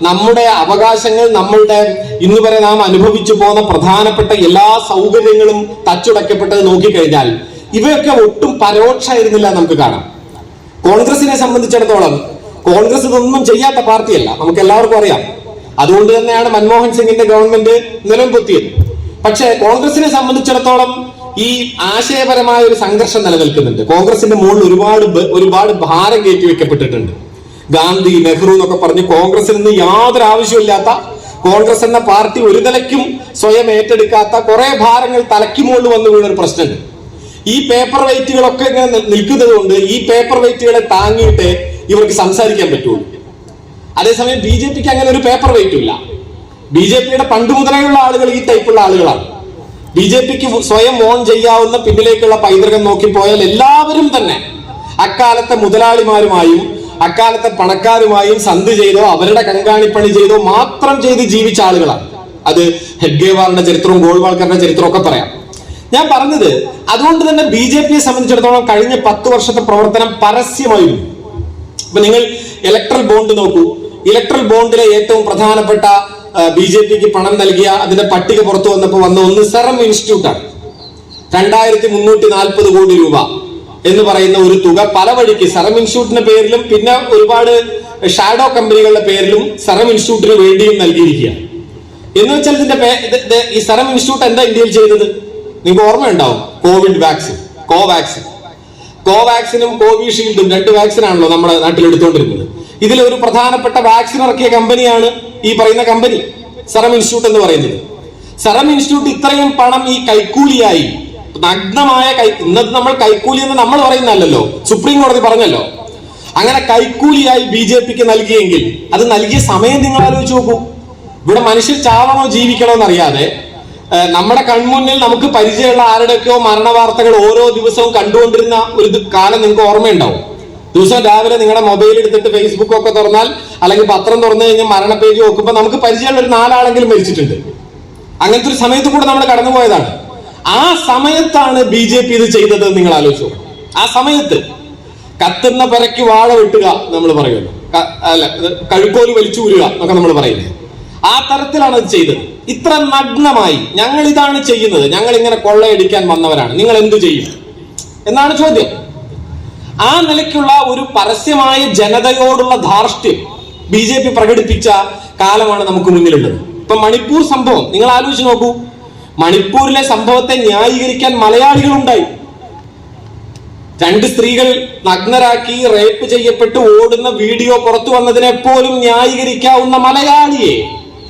നമ്മുടെ അവകാശങ്ങൾ, നമ്മളുടെ ഇന്ന് വരെ നാം അനുഭവിച്ചു പോകുന്ന പ്രധാനപ്പെട്ട എല്ലാ സൗകര്യങ്ങളും തച്ചുടക്കപ്പെട്ടത് നോക്കിക്കഴിഞ്ഞാൽ ഇവയൊക്കെ ഒട്ടും പരോക്ഷമായിരുന്നില്ല നമുക്ക് കാണാം. കോൺഗ്രസിനെ സംബന്ധിച്ചിടത്തോളം കോൺഗ്രസ് ഇതൊന്നും ചെയ്യാത്ത പാർട്ടിയല്ല, നമുക്ക് എല്ലാവർക്കും അറിയാം. അതുകൊണ്ട് തന്നെയാണ് മൻമോഹൻ സിംഗിന്റെ ഗവൺമെന്റ് നിലംപൊത്തിയത്. പക്ഷെ കോൺഗ്രസിനെ സംബന്ധിച്ചിടത്തോളം ഈ ആശയപരമായ ഒരു സംഘർഷം നിലനിൽക്കുന്നുണ്ട്. കോൺഗ്രസിന്റെ മുകളിൽ ഒരുപാട് ഭാരം കയറ്റി വെക്കപ്പെട്ടിട്ടുണ്ട്. ഗാന്ധി, നെഹ്റു എന്നൊക്കെ പറഞ്ഞ് കോൺഗ്രസിൽ നിന്ന് യാതൊരു ആവശ്യമില്ലാത്ത, കോൺഗ്രസ് എന്ന പാർട്ടി ഒരു നിലയ്ക്കും സ്വയം ഏറ്റെടുക്കാത്ത കുറെ ഭാരങ്ങൾ തലയ്ക്ക് മുകളിൽ വന്നു വീണൊരു പ്രശ്നമുണ്ട്. ഈ പേപ്പർ വെയിറ്റുകളൊക്കെ ഇങ്ങനെ നിൽക്കുന്നത് കൊണ്ട് ഈ പേപ്പർ വെയിറ്റുകളെ താങ്ങിയിട്ട് ഇവർക്ക് സംസാരിക്കാൻ പറ്റുള്ളൂ. അതേസമയം BJPക്ക് അങ്ങനെ ഒരു പേപ്പർ വെയിറ്റും ഇല്ല. BJPയുടെ പണ്ട് മുതലേയുള്ള ആളുകൾ ഈ ടൈപ്പുള്ള ആളുകളാണ്. BJPക്ക് സ്വയം ഓൺ ചെയ്യാവുന്ന പിന്നിലേക്കുള്ള പൈതൃകം നോക്കിപ്പോയാൽ എല്ലാവരും തന്നെ അക്കാലത്തെ മുതലാളിമാരുമായും അക്കാലത്തെ പണക്കാരുമായും സന്ധി ചെയ്തോ അവരുടെ കങ്കാണിപ്പണി ചെയ്തോ മാത്രം ചെയ്ത് ജീവിച്ച ആളുകളാണ്. അത് ഹെഡ്ഗേവാറിന്റെ ചരിത്രവും ഗോൾവാൾക്കറിന്റെ ചരിത്രവും ഒക്കെ പറയാം. ഞാൻ പറഞ്ഞത് അതുകൊണ്ട് തന്നെ ബി ജെ പിയെ സംബന്ധിച്ചിടത്തോളം കഴിഞ്ഞ 10 വർഷത്തെ പ്രവർത്തനം പരസ്യമായിരുന്നു. ഇപ്പൊ നിങ്ങൾ ഇലക്ട്രൽ ബോണ്ട് നോക്കൂ. ഇലക്ട്രൽ ബോണ്ടിലെ ഏറ്റവും പ്രധാനപ്പെട്ട ബി ജെ പിക്ക് പണം നൽകിയ അതിന്റെ പട്ടിക പുറത്തു വന്നപ്പോൾ വന്ന ഒന്ന് സെറം ഇൻസ്റ്റിറ്റ്യൂട്ടാണ്. 2340 കോടി രൂപ എന്ന് പറയുന്ന ഒരു തുക പല വഴിക്ക് സെറം ഇൻസ്റ്റിറ്റ്യൂട്ടിന്റെ പേരിലും പിന്നെ ഒരുപാട് ഷാഡോ കമ്പനികളുടെ പേരിലും സെറം ഇൻസ്റ്റിറ്റ്യൂട്ടിന് വേണ്ടിയും നൽകിയിരിക്കുകയാണ്. എന്ന് വെച്ചാൽ ഇതിന്റെ ഈ സെറം ഇൻസ്റ്റിറ്റ്യൂട്ട് എന്താ ഇന്ത്യയിൽ ചെയ്തത് നിങ്ങൾക്ക് ഓർമ്മയുണ്ടാവും. കോവിഡ് വാക്സിൻ, കോവാക്സിനും കോവിഷീൽഡും 2 വാക്സിനാണല്ലോ നമ്മുടെ നാട്ടിൽ എടുത്തുകൊണ്ടിരുന്നത്. ഇതിലൊരു പ്രധാനപ്പെട്ട വാക്സിൻ ഇറക്കിയ കമ്പനിയാണ് ഈ പറയുന്ന കമ്പനി സെറം ഇൻസ്റ്റിറ്റ്യൂട്ട് എന്ന് പറയുന്നത്. സെറം ഇൻസ്റ്റിറ്റ്യൂട്ട് ഇത്രയും പണം ഈ കൈക്കൂലിയായി നഗ്നമായ ഇന്നത്തെ നമ്മൾ കൈക്കൂലി എന്ന് നമ്മൾ പറയുന്നല്ലോ, സുപ്രീം കോടതി പറഞ്ഞല്ലോ. അങ്ങനെ കൈക്കൂലിയായി ബി ജെ പിക്ക് നൽകിയെങ്കിൽ അത് നൽകിയ സമയം നിങ്ങൾ ആലോചിച്ച് നോക്കൂ. ഇവിടെ മനുഷ്യർ ചാവണോ ജീവിക്കണോ എന്നറിയാതെ നമ്മുടെ കൺമുന്നിൽ നമുക്ക് പരിചയമുള്ള ആരുടെയൊക്കെയോ മരണ വാർത്തകൾ ഓരോ ദിവസവും കണ്ടുകൊണ്ടിരുന്ന ഒരു കാലം നിങ്ങൾക്ക് ഓർമ്മയുണ്ടാവും. ദിവസം രാവിലെ നിങ്ങളുടെ മൊബൈൽ എടുത്തിട്ട് ഫേസ്ബുക്ക് ഒക്കെ തുറന്നാൽ അല്ലെങ്കിൽ പത്രം തുറന്നു കഴിഞ്ഞാൽ മരണ പേജ് നോക്കുമ്പോൾ നമുക്ക് പരിചയമുള്ള ഒരു 4 ആളെങ്കിലും മരിച്ചിട്ടുണ്ട്. അങ്ങനത്തെ ഒരു സമയത്ത് കൂടെ നമ്മൾ കടന്നുപോയതാണ്. ആ സമയത്താണ് ബി ജെ പി ഇത് ചെയ്തത് നിങ്ങൾ ആലോചിച്ചു. ആ സമയത്ത് കത്തുന്ന പരക്ക് വാഴ വെട്ടുക നമ്മൾ പറയുമല്ലോ, അല്ല കഴുക്കോല് വലിച്ചൂരുക എന്നൊക്കെ നമ്മൾ പറയുന്നത്. ആ തരത്തിലാണ് അത് ചെയ്തത്. ഇത്ര നഗ്നമായി ഞങ്ങൾ ഇതാണ് ചെയ്യുന്നത്, ഞങ്ങൾ ഇങ്ങനെ കൊള്ളയടിക്കാൻ വന്നവരാണ്, നിങ്ങൾ എന്തു ചെയ്യും എന്നാണ് ചോദ്യം. ആ നിലയ്ക്കുള്ള ഒരു പരസ്യമായ ജനതയോടുള്ള ധാർഷ്ട്യം ബി ജെ പി പ്രകടിപ്പിച്ച കാലമാണ് നമുക്ക് മുന്നിലുള്ളത്. ഇപ്പൊ മണിപ്പൂർ സംഭവം നിങ്ങൾ ആലോചിച്ച് നോക്കൂ. മണിപ്പൂരിലെ സംഭവത്തെ ന്യായീകരിക്കാൻ മലയാളികളുണ്ടായി. 2 സ്ത്രീകൾ നഗ്നരാക്കി റേപ്പ് ചെയ്യപ്പെട്ട് ഓടുന്ന വീഡിയോ പുറത്തു വന്നതിനെ പോലും ന്യായീകരിക്കാവുന്ന മലയാളിയെ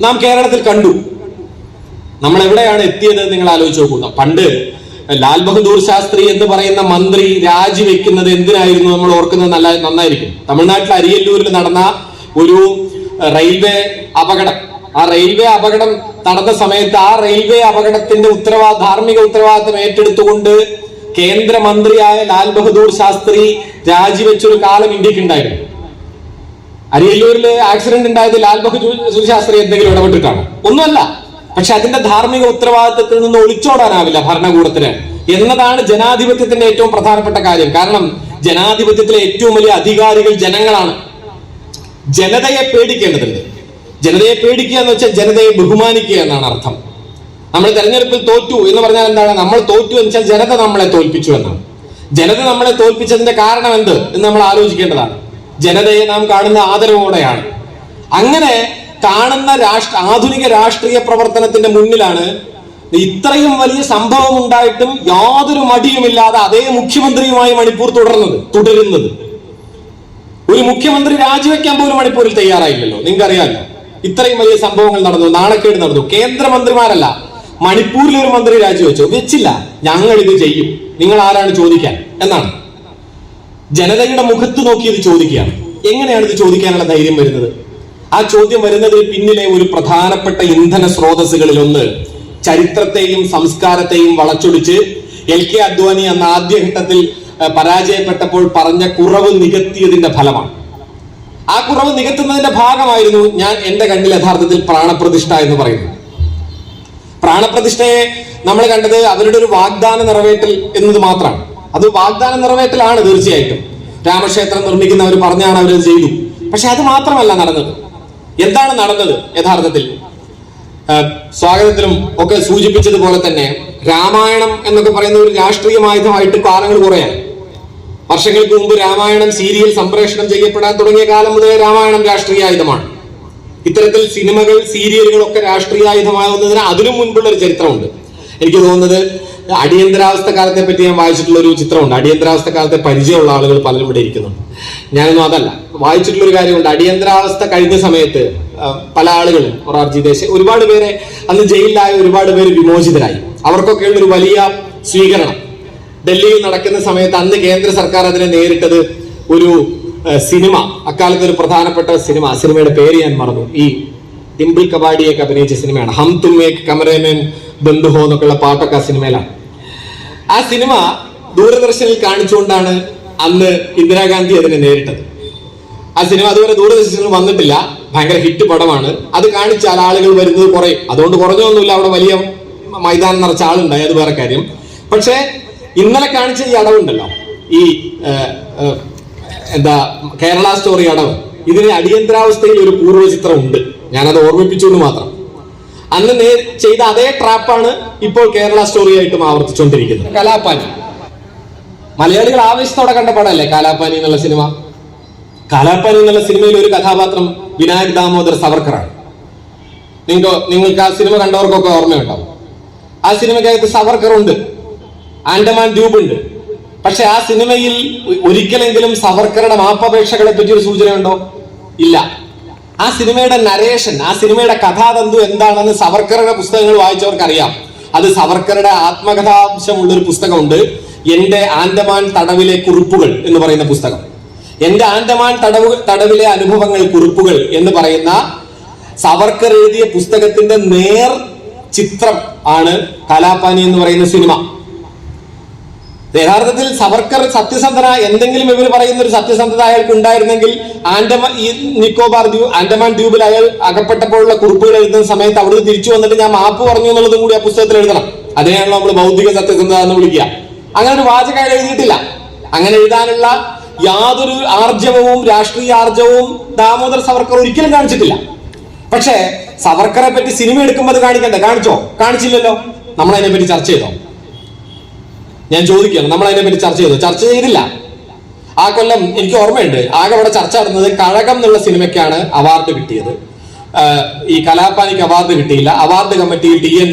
നാം കേരളത്തിൽ കണ്ടു. നമ്മൾ എവിടെയാണ് എത്തിയത് നിങ്ങൾ ആലോചിച്ച് നോക്കുക. പണ്ട് ലാൽ ബഹദൂർ ശാസ്ത്രി എന്ന് പറയുന്ന മന്ത്രി രാജിവെക്കുന്നത് എന്തിനായിരുന്നു നമ്മൾ ഓർക്കുന്നത് നന്നായിരിക്കും. തമിഴ്നാട്ടിൽ അരിയല്ലൂരിൽ നടന്ന ഒരു റെയിൽവേ അപകടം, ആ റെയിൽവേ അപകടം നടന്ന സമയത്ത് ആ റെയിൽവേ അപകടത്തിന്റെ ധാർമ്മിക ഉത്തരവാദിത്തം ഏറ്റെടുത്തുകൊണ്ട് കേന്ദ്രമന്ത്രിയായ ലാൽ ബഹദൂർ ശാസ്ത്രി രാജിവെച്ചൊരു കാലം ഇന്ത്യക്ക് ഉണ്ടായിരുന്നു. അരിയല്ലൂരിൽ ആക്സിഡന്റ് ഉണ്ടായത് ലാൽ ബഹദൂർ ശാസ്ത്രി എന്തെങ്കിലും ഇടപെട്ടിട്ടാണ്? ഒന്നുമല്ല. പക്ഷെ അതിന്റെ ധാർമ്മിക ഉത്തരവാദിത്തത്തിൽ നിന്ന് ഒളിച്ചോടാനാവില്ല ഭരണകൂടത്തിന് എന്നതാണ് ജനാധിപത്യത്തിന്റെ ഏറ്റവും പ്രധാനപ്പെട്ട കാര്യം. കാരണം ജനാധിപത്യത്തിലെ ഏറ്റവും വലിയ അധികാരികൾ ജനങ്ങളാണ്. ജനതയെ പേടിക്കേണ്ടതുണ്ട്. ജനതയെ പേടിക്കുക എന്ന് വെച്ചാൽ ജനതയെ ബഹുമാനിക്കുക എന്നാണ് അർത്ഥം. നമ്മൾ തെരഞ്ഞെടുപ്പിൽ തോറ്റു എന്ന് പറഞ്ഞാൽ എന്താണ്? നമ്മൾ തോറ്റു എന്ന് വെച്ചാൽ ജനത നമ്മളെ തോൽപ്പിച്ചു എന്നാണ്. ജനത നമ്മളെ തോൽപ്പിച്ചതിന്റെ കാരണം എന്ത് എന്ന് നമ്മൾ ആലോചിക്കേണ്ടതാണ്. ജനതയെ നാം കാണുന്ന ആദരവോടെയാണ്. അങ്ങനെ കാണുന്ന ആധുനിക രാഷ്ട്രീയ പ്രവർത്തനത്തിന്റെ മുന്നിലാണ് ഇത്രയും വലിയ സംഭവം ഉണ്ടായിട്ടും യാതൊരു മടിയുമില്ലാതെ അതേ മുഖ്യമന്ത്രിയുമായി മണിപ്പൂർ തുടരുന്നത്. ഒരു മുഖ്യമന്ത്രി രാജിവെക്കാൻ പോലും മണിപ്പൂരിൽ തയ്യാറായില്ലല്ലോ. നിങ്ങൾക്കറിയാമല്ലോ, ഇത്രയും വലിയ സംഭവങ്ങൾ നടന്നു, നാണക്കേട് നടന്നു. കേന്ദ്രമന്ത്രിമാരല്ല, മണിപ്പൂരിലെ ഒരു മന്ത്രി വെച്ചില്ല. ഞങ്ങൾ ഇത് ചെയ്യും, നിങ്ങൾ ആരാണ് ചോദിക്കാൻ എന്നാണ്. ജനതയുടെ മുഖത്ത് നോക്കി ഇത് ചോദിക്കുകയാണ്. എങ്ങനെയാണ് ഇത് ചോദിക്കാനുള്ള ധൈര്യം വരുന്നത്? ആ ചോദ്യം വരുന്നതിന് പിന്നിലെ ഒരു പ്രധാനപ്പെട്ട ഇന്ധന സ്രോതസ്സുകളിൽ ഒന്ന് ചരിത്രത്തെയും സംസ്കാരത്തെയും വളച്ചൊടിച്ച് LK അദ്വാനി എന്ന ആദ്യഘട്ടത്തിൽ പരാജയപ്പെട്ടപ്പോൾ പറഞ്ഞ കുറവ് നികത്തിയതിന്റെ ഫലമാണ്. ആ കുറവ് നികത്തുന്നതിന്റെ ഭാഗമായിരുന്നു എന്റെ കണ്ണിൽ യഥാർത്ഥത്തിൽ പ്രാണപ്രതിഷ്ഠ എന്ന് പറയുന്നത്. പ്രാണപ്രതിഷ്ഠയെ നമ്മൾ കണ്ടത് അവരുടെ ഒരു വാഗ്ദാന നിറവേറ്റൽ എന്നത് മാത്രമാണ്. അത് വാഗ്ദാന നിറവേറ്റലാണ് തീർച്ചയായിട്ടും. രാമക്ഷേത്രം നിർമ്മിക്കുന്നവർ പറഞ്ഞാണ് അവരത് ചെയ്തു. പക്ഷെ അത് മാത്രമല്ല നടന്നത്. എന്താണ് നടന്നത് യഥാർത്ഥത്തിൽ? സ്വാഗതത്തിലും ഒക്കെ സൂചിപ്പിച്ചതുപോലെ തന്നെ രാമായണം എന്നൊക്കെ പറയുന്ന ഒരു രാഷ്ട്രീയമായുധമായിട്ട് കാലങ്ങൾ കുറയാണ്. വർഷങ്ങൾക്ക് മുമ്പ് രാമായണം സീരിയൽ സംപ്രേഷണം ചെയ്യപ്പെടാൻ തുടങ്ങിയ കാലം മുതൽ രാമായണം രാഷ്ട്രീയായുധമാണ്. ഇത്തരത്തിൽ സിനിമകൾ സീരിയലുകളൊക്കെ രാഷ്ട്രീയായുധമാകുന്നതിന് അതിനും മുൻപുള്ള ഒരു ചരിത്രമുണ്ട്. എനിക്ക് തോന്നുന്നത് അടിയന്തരാവസ്ഥ കാലത്തെ പറ്റി ഞാൻ വായിച്ചിട്ടുള്ള ഒരു ചിത്രമുണ്ട്. അടിയന്തരാവസ്ഥ കാലത്തെ പരിചയമുള്ള ആളുകൾ പലരും ഇവിടെ ഇരിക്കുന്നുണ്ട്. ഞാനൊന്നും അതല്ല, വായിച്ചിട്ടുള്ള ഒരു കാര്യമുണ്ട്. അടിയന്തരാവസ്ഥ കഴിഞ്ഞ സമയത്ത് പല ആളുകളും മൊറാർജി ദേശായി ഒരുപാട് പേരെ അന്ന് ജയിലിലായ ഒരുപാട് പേര് വിമോചിതരായി. അവർക്കൊക്കെയുള്ള ഒരു വലിയ സ്വീകരണം ഡൽഹിയിൽ നടക്കുന്ന സമയത്ത് അന്ന് കേന്ദ്ര സർക്കാർ അതിനെ നേരിട്ടത് ഒരു സിനിമ, അക്കാലത്ത് ഒരു പ്രധാനപ്പെട്ട സിനിമയുടെ പേര് ഞാൻ മറന്നു. ഈ ഡിംപിൾ കബാഡിയൊക്കെ അഭിനയിച്ച സിനിമയാണ്. ഹം തും ഏക് കമറേമേൻ ബന്ധു ഹോ എന്നൊക്കെയുള്ള പാട്ടൊക്കെ ആ സിനിമയിലാണ്. ആ സിനിമ ദൂരദർശനിൽ കാണിച്ചുകൊണ്ടാണ് അന്ന് ഇന്ദിരാഗാന്ധി അതിനെ നേരിട്ടത്. ആ സിനിമ അതുവരെ ദൂരദർശനിൽ വന്നിട്ടില്ല, ഭയങ്കര ഹിറ്റ് പടമാണ്. അത് കാണിച്ചാൽ ആളുകൾ വരുന്നത് കുറയും. അതുകൊണ്ട് കുറഞ്ഞൊന്നുമില്ല, അവിടെ വലിയ മൈതാനം നിറച്ച ആളുണ്ടായി, അത് വേറെ കാര്യം. പക്ഷേ ഇന്നലെ കാണിച്ച ഈ അടവുണ്ടല്ലോ, ഈ കേരള സ്റ്റോറി അടവ്, ഇതിന് അടിയന്തരാവസ്ഥയിൽ ഒരു പൂർവ്വചിത്രം ഉണ്ട്. ഞാനത് ഓർമ്മിപ്പിച്ചു എന്ന് മാത്രം. അന്ന് ചെയ്ത അതേ ട്രാപ്പാണ് ഇപ്പോൾ കേരള സ്റ്റോറി ആയിട്ടും ആവർത്തിച്ചുകൊണ്ടിരിക്കുന്നത്. കലാപാനി, മലയാളികൾ ആവേശത്തോടെ കണ്ട പടമല്ലേ കാലാപാനി എന്നുള്ള സിനിമ. കാലാപാനി എന്നുള്ള സിനിമയിൽ ഒരു കഥാപാത്രം വിനായക് ദാമോദർ സവർക്കറാണ്. നിങ്ങൾക്ക് ആ സിനിമ കണ്ടവർക്കൊക്കെ ഓർമ്മയുണ്ടാവും. ആ സിനിമയ്ക്കകത്ത് സവർക്കർ ഉണ്ട്, ആൻഡമാൻ ദ്വീപ് ഉണ്ട്. പക്ഷെ ആ സിനിമയിൽ ഒരിക്കലെങ്കിലും സവർക്കറുടെ മാപ്പപേക്ഷകളെ പറ്റി ഒരു സൂചനയുണ്ടോ? ഇല്ല. ആ സിനിമയുടെ നരേഷൻ, ആ സിനിമയുടെ കഥാതന്തു എന്താണെന്ന് സവർക്കറുടെ പുസ്തകങ്ങൾ വായിച്ചവർക്ക് അറിയാം. അത് സവർക്കറുടെ ആത്മകഥാംശമുള്ളൊരു പുസ്തകമുണ്ട്, എന്റെ ആൻഡമാൻ തടവിലെ കുറിപ്പുകൾ എന്ന് പറയുന്ന പുസ്തകം. എന്റെ ആൻഡമാൻ തടവിലെ അനുഭവങ്ങൾ, കുറിപ്പുകൾ എന്ന് പറയുന്ന സവർക്കർ എഴുതിയ പുസ്തകത്തിന്റെ നേർ ചിത്രം ആണ് കാലാപാനി എന്ന് പറയുന്ന സിനിമ. യഥാർത്ഥത്തിൽ സവർക്കർ സത്യസന്ധന, എന്തെങ്കിലും ഇവർ പറയുന്ന ഒരു സത്യസന്ധത അയാൾക്ക് ഉണ്ടായിരുന്നെങ്കിൽ ആൻഡമാൻ ദ്വീപിൽ അയാൾ അകപ്പെട്ടപ്പോഴുള്ള കുറിപ്പുകൾ എഴുതുന്ന സമയത്ത് അവിടുന്ന് തിരിച്ചു വന്നിട്ട് ഞാൻ മാപ്പ് പറഞ്ഞു എന്നുള്ളതും കൂടി ആ പുസ്തകത്തിൽ എഴുതണം. അതിനെയാണല്ലോ നമ്മൾ ബൗദ്ധിക സത്യസന്ധത എന്ന് വിളിക്കുക. അങ്ങനെ ഒരു വാചകം അയാൾ എഴുതിയിട്ടില്ല. അങ്ങനെ എഴുതാനുള്ള യാതൊരു ആർജവവും രാഷ്ട്രീയ ആർജവവും ദാമോദർ സവർക്കർ ഒരിക്കലും കാണിച്ചിട്ടില്ല. പക്ഷേ സവർക്കറെ പറ്റി സിനിമ എടുക്കുമ്പോൾ അത് കാണിക്കണ്ടേ? കാണിച്ചോ? കാണിച്ചില്ലല്ലോ. നമ്മൾ അതിനെപ്പറ്റി ചർച്ച ചെയ്തോ? ഞാൻ ചോദിക്കുകയാണ്, നമ്മൾ അതിനെപ്പറ്റി ചർച്ച ചെയ്തോ? ചർച്ച ചെയ്തില്ല. ആ കൊല്ലം എനിക്ക് ഓർമ്മയുണ്ട്, ആകെ അവിടെ ചർച്ച നടന്നത് കഴകം എന്നുള്ള സിനിമയ്ക്കാണ് അവാർഡ് കിട്ടിയത്. ഈ കലാപാനിക്ക് അവാർഡ് കിട്ടിയില്ല. അവാർഡ് കമ്മിറ്റിയിൽ TN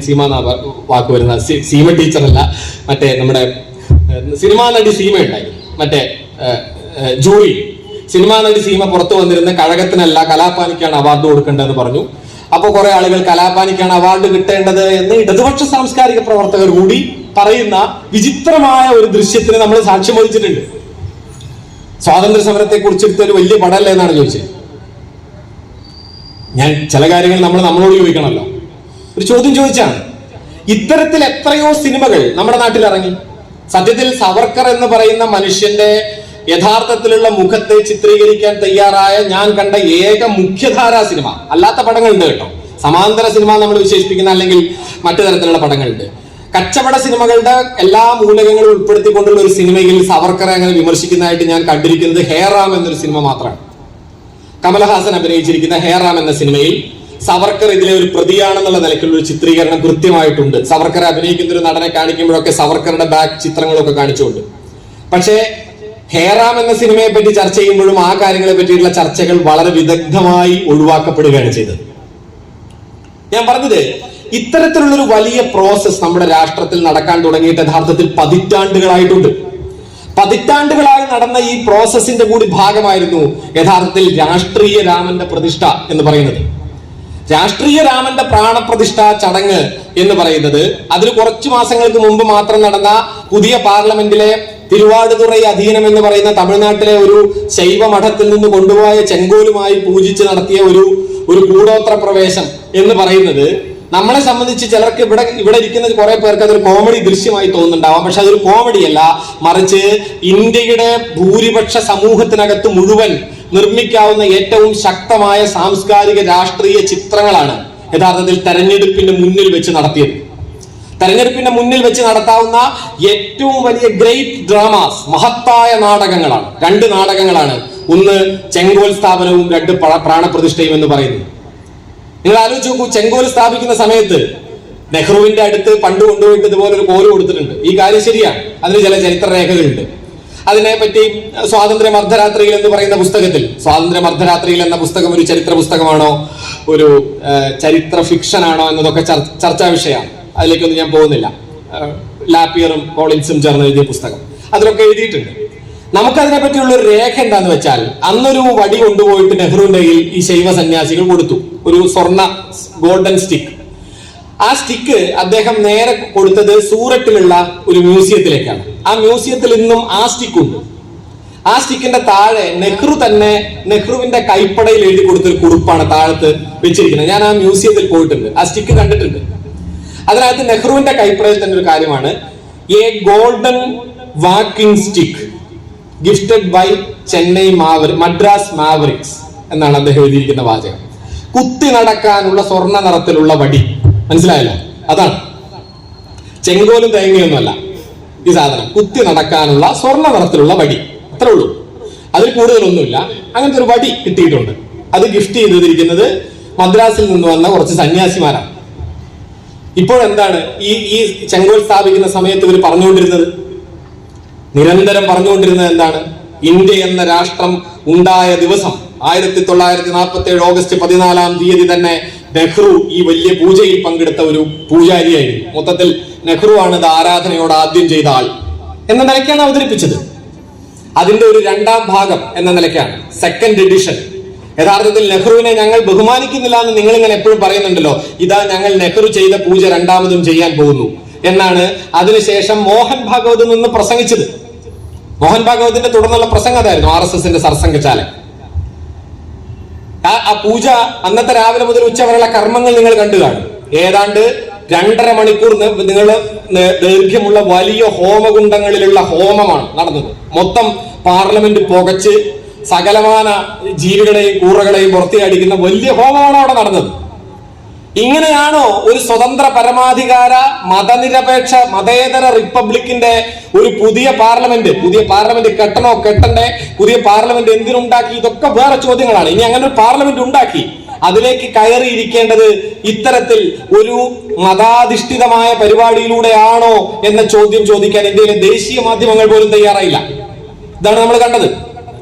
സീമ എന്നാ വാക്ക് വരുന്ന, സീമ ടീച്ചറല്ല, മറ്റേ നമ്മുടെ സിനിമാ നടി സീമ ഉണ്ടായി, മറ്റേ ജൂറി. സിനിമാ നടി സീമ പുറത്തു വന്നിരുന്ന കഴകത്തിനല്ല കലാപാനിക്കാണ് അവാർഡ് കൊടുക്കേണ്ടതെന്ന് പറഞ്ഞു. അപ്പൊ കുറെ ആളുകൾ കലാപാനിക്കാണ് അവാർഡ് കിട്ടേണ്ടത് എന്ന് ഇടതുപക്ഷ സാംസ്കാരിക പ്രവർത്തകർ കൂടി പറയുന്ന വിചിത്രമായ ഒരു ദൃശ്യത്തിന് നമ്മൾ സാക്ഷ്യം വഹിച്ചിട്ടുണ്ട്. സ്വാതന്ത്ര്യ സമരത്തെ കുറിച്ചെടുത്ത ഒരു വലിയ പടമല്ലേ എന്നാണ് ചോദിച്ചത്. ഞാൻ ചില കാര്യങ്ങൾ നമ്മളോട് ചോദിക്കണമല്ലോ. ഒരു ചോദ്യം ചോദിച്ചാണ്. ഇത്തരത്തിൽ എത്രയോ സിനിമകൾ നമ്മുടെ നാട്ടിൽ ഇറങ്ങി. സത്യത്തിൽ സവർക്കർ എന്ന് പറയുന്ന മനുഷ്യന്റെ യഥാർത്ഥത്തിലുള്ള മുഖത്തെ ചിത്രീകരിക്കാൻ തയ്യാറായ ഞാൻ കണ്ട ഏക മുഖ്യധാരാ സിനിമ, അല്ലാത്ത പടങ്ങളുണ്ട് കേട്ടോ, സമാന്തര സിനിമ നമ്മൾ വിശേഷിപ്പിക്കുന്ന, അല്ലെങ്കിൽ മറ്റു തരത്തിലുള്ള പടങ്ങളുണ്ട്. കച്ചവട സിനിമകളുടെ എല്ലാ മൂലകങ്ങളും ഉൾപ്പെടുത്തിക്കൊണ്ടുള്ള ഒരു സിനിമയിൽ സവർക്കറെ അങ്ങനെ വിമർശിക്കുന്നതായിട്ട് ഞാൻ കണ്ടിരിക്കുന്നത് ഹേറാം എന്നൊരു സിനിമ മാത്രമാണ്. കമലഹാസൻ അഭിനയിച്ചിരിക്കുന്ന ഹേറാം എന്ന സിനിമയിൽ സവർക്കർ ഇതിലെ ഒരു പ്രതിയാണെന്നുള്ള നിലയ്ക്കുള്ള ഒരു ചിത്രീകരണം കൃത്യമായിട്ടുണ്ട്. സവർക്കറെ അഭിനയിക്കുന്ന ഒരു നടനെ കാണിക്കുമ്പോഴൊക്കെ സവർക്കറുടെ ബാക്ക് ചിത്രങ്ങളൊക്കെ കാണിച്ചുകൊണ്ട്. പക്ഷേ ഹേറാം എന്ന സിനിമയെ പറ്റി ചർച്ച ചെയ്യുമ്പോഴും ആ കാര്യങ്ങളെ പറ്റിയിട്ടുള്ള ചർച്ചകൾ വളരെ വിദഗ്ധമായി ഒഴിവാക്കപ്പെടുകയാണ് ചെയ്തത്. ഞാൻ പറഞ്ഞത്, ഇത്തരത്തിലുള്ളൊരു വലിയ പ്രോസസ് നമ്മുടെ രാഷ്ട്രത്തിൽ നടക്കാൻ തുടങ്ങിയിട്ട് യഥാർത്ഥത്തിൽ പതിറ്റാണ്ടുകളായിട്ടുണ്ട്. പതിറ്റാണ്ടുകളായി നടന്ന ഈ പ്രോസസ്സിന്റെ കൂടി ഭാഗമായിരുന്നു യഥാർത്ഥത്തിൽ രാഷ്ട്രീയ രാമന്റെ പ്രതിഷ്ഠ എന്ന് പറയുന്നത്. രാഷ്ട്രീയ രാമന്റെ പ്രാണപ്രതിഷ്ഠ ചടങ്ങ് എന്ന് പറയുന്നത് അതിന് കുറച്ചു മാസങ്ങൾക്ക് മുമ്പ് മാത്രം നടന്ന പുതിയ പാർലമെന്റിലെ തിരുവാടുതുറൈ അധീനം എന്ന് പറയുന്ന തമിഴ്നാട്ടിലെ ഒരു ശൈവ മഠത്തിൽ നിന്ന് കൊണ്ടുപോയ ചെങ്കോലുമായി പൂജിച്ച് നടത്തിയ ഒരു കൂടോത്ര പ്രവേശം എന്ന് പറയുന്നത് നമ്മളെ സംബന്ധിച്ച് ചിലർക്ക് ഇവിടെ ഇരിക്കുന്ന കുറെ പേർക്ക് അതൊരു കോമഡി ദൃശ്യമായി തോന്നുന്നുണ്ടാവാം. പക്ഷെ അതൊരു കോമഡിയല്ല, മറിച്ച് ഇന്ത്യയുടെ ഭൂരിപക്ഷ സമൂഹത്തിനകത്ത് മുഴുവൻ നിർമ്മിക്കാവുന്ന ഏറ്റവും ശക്തമായ സാംസ്കാരിക രാഷ്ട്രീയ ചിത്രങ്ങളാണ് യഥാർത്ഥത്തിൽ തെരഞ്ഞെടുപ്പിന്റെ മുന്നിൽ വെച്ച് നടത്തിയത്. തെരഞ്ഞെടുപ്പിന്റെ മുന്നിൽ വെച്ച് നടത്താവുന്ന ഏറ്റവും വലിയ ഗ്രേറ്റ് ഡ്രാമാസ്, മഹത്തായ നാടകങ്ങളാണ്. 2 നാടകങ്ങളാണ്. ഒന്ന് ചെങ്കോൽ സ്ഥാപനവും, 2 പ്രാണപ്രതിഷ്ഠയും എന്ന് പറയുന്നത്. നിങ്ങൾ ആലോചിച്ച് നോക്കൂ, ചെങ്കോൽ സ്ഥാപിക്കുന്ന സമയത്ത് നെഹ്റുവിന്റെ അടുത്ത് പണ്ട് കൊണ്ടുപോയിട്ട് ഇതുപോലെ ഒരു കോല് കൊടുത്തിട്ടുണ്ട്. ഈ കാര്യം ശരിയാണ്, അതിന് ചില ചരിത്ര രേഖകളുണ്ട്. അതിനെപ്പറ്റി സ്വാതന്ത്ര്യം അർദ്ധരാത്രിയിൽ എന്ന് പറയുന്ന പുസ്തകത്തിൽ, സ്വാതന്ത്ര്യം അർദ്ധരാത്രിയിൽ എന്ന പുസ്തകം ഒരു ചരിത്ര പുസ്തകമാണോ ഒരു ചരിത്ര ഫിക്ഷൻ ആണോ എന്നതൊക്കെ ചർച്ചാ വിഷയമാണ്. അതിലേക്കൊന്നും ഞാൻ പോകുന്നില്ല. ലാപ്പിയറും കോളിൻസും ചേർന്ന് എഴുതിയ പുസ്തകം അതിലൊക്കെ എഴുതിയിട്ടുണ്ട്. നമുക്കതിനെ പറ്റിയുള്ള ഒരു രേഖ എന്താന്ന് വെച്ചാൽ, അന്നൊരു വടി കൊണ്ടുപോയിട്ട് നെഹ്റുവിന്റെ കയ്യിൽ ഈ ശൈവ സന്യാസികൾ കൊടുത്തു, ഒരു സ്വർണ്ണ ഗോൾഡൻ സ്റ്റിക്ക്. ആ സ്റ്റിക്ക് അദ്ദേഹം നേരെ കൊടുത്തത് സൂററ്റിലുള്ള ഒരു മ്യൂസിയത്തിലേക്കാണ്. ആ മ്യൂസിയത്തിൽ ഇന്നും ആ സ്റ്റിക്ക് ഉണ്ട്. ആ സ്റ്റിക്കിന്റെ താഴെ നെഹ്റു തന്നെ നെഹ്റുവിന്റെ കൈപ്പടയിൽ എഴുതി കൊടുത്തൊരു കുറിപ്പാണ് താഴത്ത് വെച്ചിരിക്കുന്നത്. ഞാൻ ആ മ്യൂസിയത്തിൽ പോയിട്ടുണ്ട്, ആ സ്റ്റിക്ക് കണ്ടിട്ടുണ്ട്. അതിനകത്ത് നെഹ്റുവിന്റെ കൈപ്പടയിൽ തന്നെ ഒരു കാര്യമാണ്, a golden walking stick gifted by Chennai Madras Mavericks എന്നാണ് അദ്ദേഹം എഴുതിയിരിക്കുന്ന വാചകം. കുത്തി നടക്കാനുള്ള സ്വർണ്ണ നിറത്തിലുള്ള വടി, മനസ്സിലായല്ലോ? അതാണ്, ചെങ്കോലും തേങ്ങയൊന്നുമല്ല ഈ സാധനം. കുത്തി നടക്കാനുള്ള സ്വർണ്ണ നിറത്തിലുള്ള വടി, അത്രേ ഉള്ളൂ, അതിൽ കൂടുതലൊന്നുമില്ല. അങ്ങനത്തെ ഒരു വടി കിട്ടിയിട്ടുണ്ട്. അത് ഗിഫ്റ്റ് ചെയ്തിരിക്കുന്നത് മദ്രാസിൽ നിന്ന് വന്ന കുറച്ച് സന്യാസിമാരാണ്. ഇപ്പോഴെന്താണ് ഈ ചെങ്കോൽ സ്ഥാപിക്കുന്ന സമയത്ത് ഇവർ പറഞ്ഞുകൊണ്ടിരുന്നത്, നിരന്തരം പറഞ്ഞുകൊണ്ടിരുന്നത് എന്താണ്? ഇന്ത്യ എന്ന രാഷ്ട്രം ഉണ്ടായ ദിവസം 1947 ഓഗസ്റ്റ് 14 തന്നെ നെഹ്റു ഈ വലിയ പൂജയിൽ പങ്കെടുത്ത ഒരു പൂജാരിയായിരുന്നു. മൊത്തത്തിൽ നെഹ്റു ആണ് ഇത് ആരാധനയോട് ആദ്യം ചെയ്ത ആൾ എന്ന നിലയ്ക്കാണ് അവതരിപ്പിച്ചത്. അതിന്റെ ഒരു രണ്ടാം ഭാഗം എന്ന നിലയ്ക്കാണ്, സെക്കൻഡ് എഡിഷൻ. യഥാർത്ഥത്തിൽ നെഹ്റുവിനെ ഞങ്ങൾ ബഹുമാനിക്കുന്നില്ല എന്ന് നിങ്ങൾ ഇങ്ങനെ എപ്പോഴും പറയുന്നുണ്ടല്ലോ. ഇതാ ഞങ്ങൾ നെഹ്റു ചെയ്ത പൂജ രണ്ടാമതും ചെയ്യാൻ പോകുന്നു എന്നാണ് അതിനുശേഷം മോഹൻ ഭാഗവത് നിന്ന് പ്രസംഗിച്ചത്. മോഹൻ ഭാഗവതിന്റെ തുടർന്നുള്ള പ്രസംഗം അതായിരുന്നു, RSSന്റെ സർസംഘചാലകൻ. ആ പൂജ അന്നത്തെ രാവിലെ മുതൽ ഉച്ച വരെയുള്ള കർമ്മങ്ങൾ നിങ്ങൾ കണ്ടു കാണും. ഏതാണ്ട് 2.5 മണിക്കൂർ നിങ്ങൾ ദൈർഘ്യമുള്ള വലിയ ഹോമകുണ്ടങ്ങളിലുള്ള ഹോമമാണ് നടന്നത്. മൊത്തം പാർലമെന്റ് പുകച്ച് സകലമാന ജീവികളെയും കൂറകളെയും പുറത്തിയടിക്കുന്ന വലിയ ഹോമമാണ് അവിടെ നടന്നത്. ഇങ്ങനെയാണോ ഒരു സ്വതന്ത്ര പരമാധികാര മതനിരപേക്ഷ മതേതര റിപ്പബ്ലിക്കിന്റെ ഒരു പുതിയ പാർലമെന്റ് കെട്ടണോ കെട്ടണ്ടേ? പുതിയ പാർലമെന്റ് എന്തിനുണ്ടാക്കി? ഇതൊക്കെ വേറെ ചോദ്യങ്ങളാണ്. ഇനി അങ്ങനെ ഒരു പാർലമെന്റ് ഉണ്ടാക്കി അതിലേക്ക് കയറിയിരിക്കേണ്ടത് ഇത്തരത്തിൽ ഒരു മതാധിഷ്ഠിതമായ പരിപാടിയിലൂടെയാണോ എന്ന ചോദ്യം ചോദിക്കാൻ ഇന്ത്യയിലെ ദേശീയ മാധ്യമങ്ങൾ പോലും തയ്യാറായില്ല. ഇതാണ് നമ്മൾ കണ്ടത്.